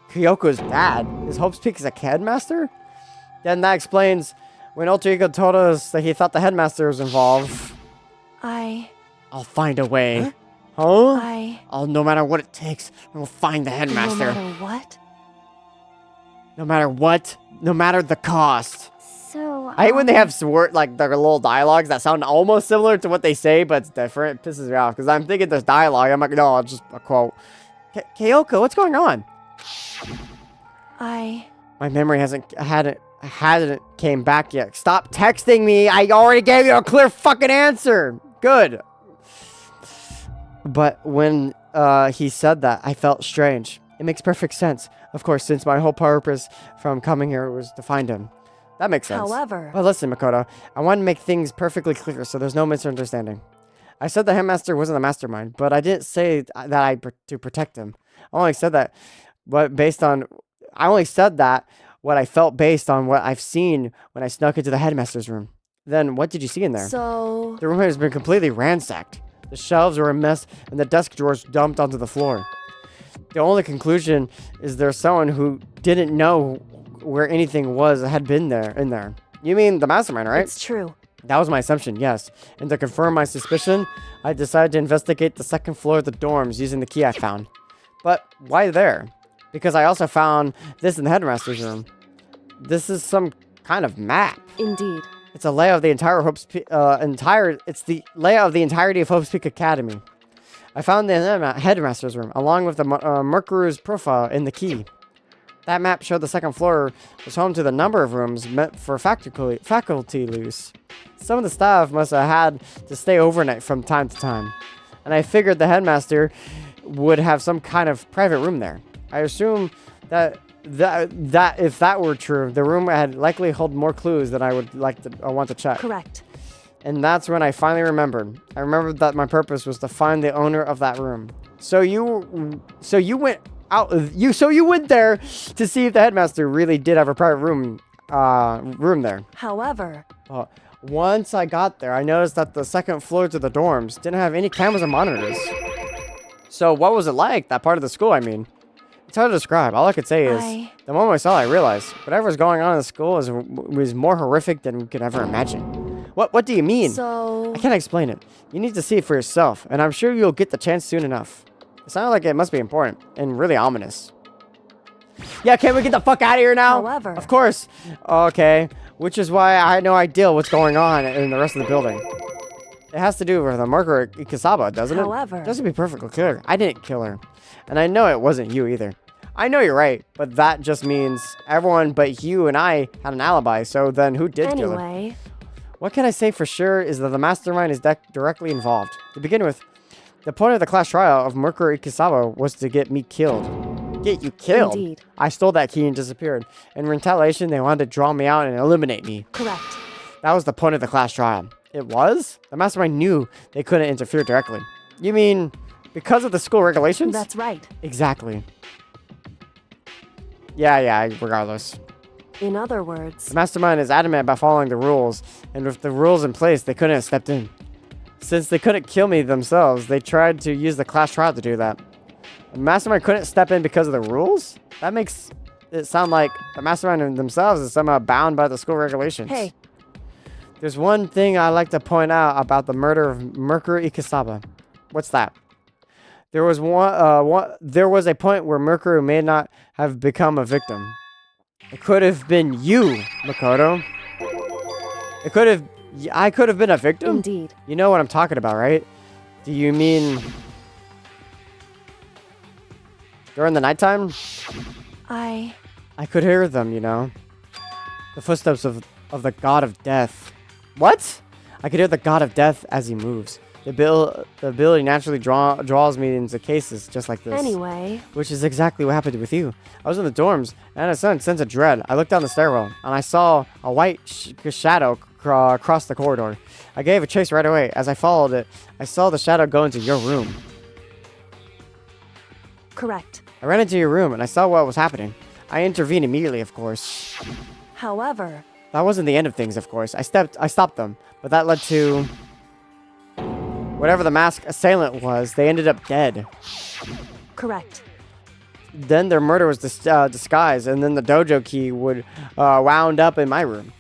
Kyoko's dad is Hope's Peak's headmaster? Then that explains when Alter Ego told us that he thought the headmaster was involved. I'll find a way. Huh? I'll no matter what it takes, I will find the headmaster. no matter what. No matter what, no matter the cost. So, I hate when they have like their little dialogues that sound almost similar to what they say, but it's different. It pisses me off because I'm thinking there's dialogue. I'm like, no, it's just a quote. Kyoko, what's going on? My memory hasn't came back yet. Stop texting me. I already gave you a clear fucking answer. Good. But when he said that, I felt strange. It makes perfect sense. Of course, since my whole purpose from coming here was to find him. That makes sense. However, But listen, Makoto, I want to make things perfectly clear so there's no misunderstanding. I said the headmaster wasn't the mastermind, but I didn't say that to protect him. I only said that what I felt based on what I've seen when I snuck into the headmaster's room. Then what did you see in there? so The room has been completely ransacked. The shelves were a mess and the desk drawers dumped onto the floor. The only conclusion is there's someone who didn't know where anything had been in there. You mean the mastermind, right? it's true. That was my assumption, yes. And to confirm my suspicion, I decided to investigate the second floor of the dorms using the key I found. But why there? Because I also found this in the headmaster's room. This is some kind of map. Indeed. It's a layout of the entire it's the layout of the entirety of Hope's Peak Academy. I found the headmaster's room, along with the Mercury's profile in the key. That map showed the second floor was home to the number of rooms meant for faculty use. Some of the staff must have had to stay overnight from time to time. And I figured the headmaster would have some kind of private room there. I assume that if that were true, the room had likely hold more clues that I want to check. Correct. And that's when I finally remembered. I remembered that my purpose was to find the owner of that room. So you went there to see if the headmaster really did have a private room there. However, Once I got there, I noticed that the second floor to the dorms didn't have any cameras or monitors. So what was it like, that part of the school, I mean? It's hard to describe. All I could say is, the moment I saw it, I realized whatever was going on in the school was more horrific than we could ever imagine. What do you mean? so I can't explain it. You need to see it for yourself, and I'm sure you'll get the chance soon enough. It sounded like it must be important, and really ominous. Yeah, can we get the fuck out of here now? However. Of course. Okay. Which is why I had no idea what's going on in the rest of the building. It has to do with the murderer Ikasaba, doesn't it? However. Just to be perfectly clear, I didn't kill her. And I know it wasn't you either. I know you're right, but that just means everyone but you and I had an alibi, so then who did kill her? Anyway, What can I say for sure is that the mastermind is directly involved. To begin with, the point of the class trial of Murder Ikasaba was to get me killed. Get you killed? Indeed. I stole that key and disappeared. In retaliation, they wanted to draw me out and eliminate me. correct. That was the point of the class trial. It was? The mastermind knew they couldn't interfere directly. You mean because of the school regulations? That's right. Exactly. Yeah, regardless. In other words, The mastermind is adamant about following the rules, and with the rules in place, they couldn't have stepped in. Since they couldn't kill me themselves, they tried to use the class trial to do that. The mastermind couldn't step in because of the rules? That makes it sound like the mastermind themselves is somehow bound by the school regulations. hey, There's one thing I like to point out about the murder of Murder Ikasaba. What's that? There was there was a point where Murder may not have become a victim. It could have been you, Makoto. I could have been a victim? indeed. You know what I'm talking about, right? Do you mean during the nighttime? I could hear them, you know. The footsteps of the god of death. What? I could hear the god of death as he moves. The ability naturally draws me into cases just like this. Anyway, Which is exactly what happened with you. I was in the dorms, and I had a sudden sense of dread. I looked down the stairwell, and I saw a white shadow cross the corridor. I gave a chase right away. As I followed it, I saw the shadow go into your room. correct. I ran into your room, and I saw what was happening. I intervened immediately, of course. However, That wasn't the end of things, of course. I stopped them, but that led to whatever the masked assailant was. They ended up dead. correct. Then their murder was disguised, and then the dojo key would wound up in my room.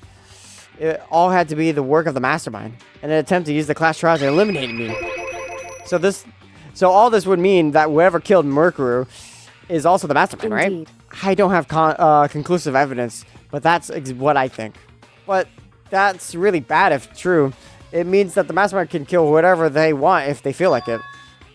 It all had to be the work of the mastermind, in an attempt to use the class trial to eliminate me. So all this would mean that whoever killed Murkuru is also the mastermind, Indeed. right? I don't have conclusive evidence, but that's what I think. But that's really bad if true. It means that the mastermind can kill whatever they want if they feel like it.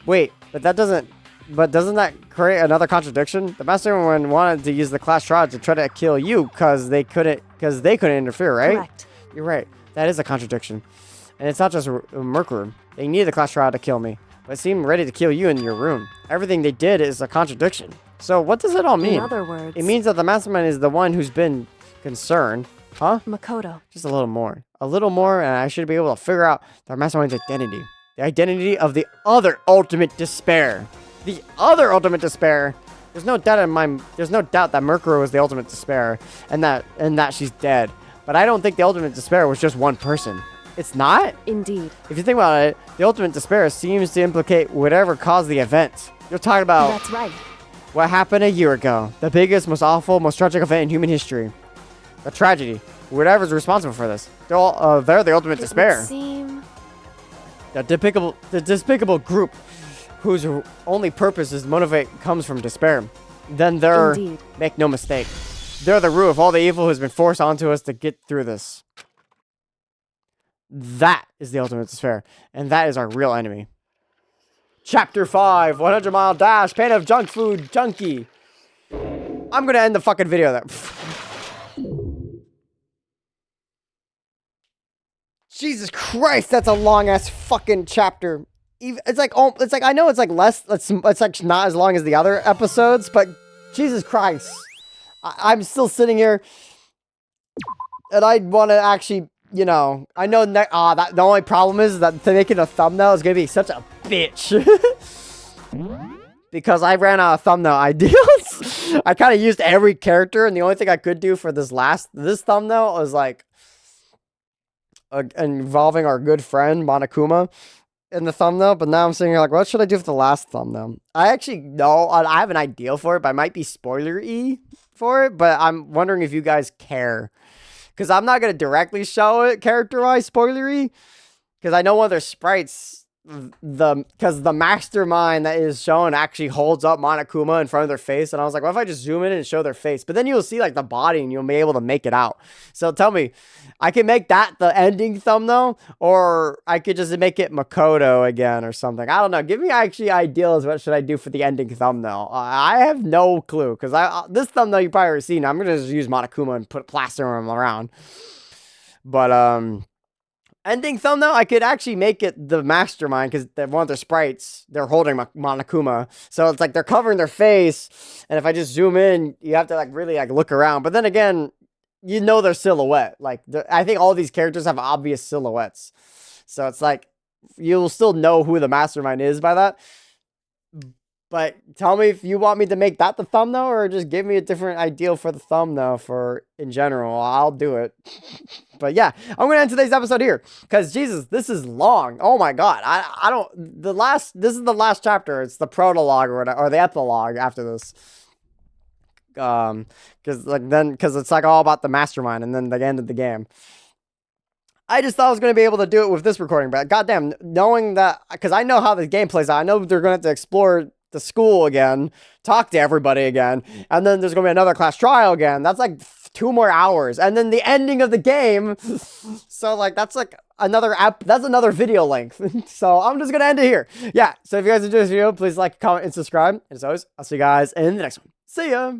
Wait, but doesn't that create another contradiction? The mastermind wanted to use the class trial to try to kill you because they couldn't interfere, right? Correct. You're right. That is a contradiction. And it's not just Murkuru. They needed the class trial to kill me, but seemed ready to kill you in your room. Everything they did is a contradiction. So what does it all mean? In other words, It means that the mastermind is the one who's been concerned. Huh? Makoto. Just a little more. A little more, and I should be able to figure out the mastermind's identity. The identity of the other ultimate despair. The other ultimate despair. There's no doubt that Murkuru was the ultimate despair, and that she's dead. But I don't think the ultimate despair was just one person. It's not? Indeed. If you think about it, the ultimate despair seems to implicate whatever caused the event. You're talking about That's right. what happened a year ago. The biggest, most awful, most tragic event in human history. A tragedy. Whatever's responsible for this. They're the ultimate despair. It would seem The despicable group whose only purpose is to motivate comes from despair. Then they're, Indeed. make no mistake, they're the root of all the evil who's been forced onto us to get through this. That is the ultimate despair, and that is our real enemy. Chapter 5, 100 Mile Dash, Pan of Junk Food Junkie. I'm gonna end the fucking video there. Jesus Christ, that's a long ass fucking chapter. It's like I know it's like less. It's like not as long as the other episodes, but Jesus Christ, I'm still sitting here, and I want to actually, you know, I know that the only problem is that making a thumbnail is gonna be such a bitch. Because I ran out of thumbnail ideas. I kind of used every character, and the only thing I could do for this thumbnail was like involving our good friend Monokuma in the thumbnail. But now I'm sitting here like, what should I do for the last thumbnail? I actually know I have an idea for it, but I might be spoiler-y for it. But I'm wondering if you guys care, because I'm not gonna directly show it character-wise spoilery, because I know one of their sprites because the mastermind that is shown actually holds up Monokuma in front of their face, and I was like, what if I just zoom in and show their face? But then you'll see like the body and you'll be able to make it out. So tell me, I can make that the ending thumbnail, or I could just make it Makoto again or something. I don't know. Give me actually ideas. What should I do for the ending thumbnail? I have no clue, because this thumbnail you probably already seen. I'm gonna just use Monokuma and put plaster him around. But ending thumbnail, I could actually make it the mastermind, because one of their sprites, they're holding Monokuma. So it's like they're covering their face, and if I just zoom in, you have to like really like look around. But then again, you know their silhouette. Like, I think all these characters have obvious silhouettes. So it's like, you'll still know who the mastermind is by that. But tell me if you want me to make that the thumbnail, or just give me a different idea for the thumbnail for in general. I'll do it. But yeah, I'm going to end today's episode here, because Jesus, this is long. Oh my God. This is the last chapter. It's the prologue or the epilogue after this. Because it's like all about the mastermind and then the end of the game. I just thought I was going to be able to do it with this recording, but goddamn, knowing that, because I know how the game plays out, I know they're going to have to explore the school again, talk to everybody again, and then there's going to be another class trial again. That's like 2 more hours, and then the ending of the game. So like that's like that's another video length. So I'm just going to end it here. Yeah, so if you guys enjoyed this video, please like, comment, and subscribe. And as always, I'll see you guys in the next one. See ya!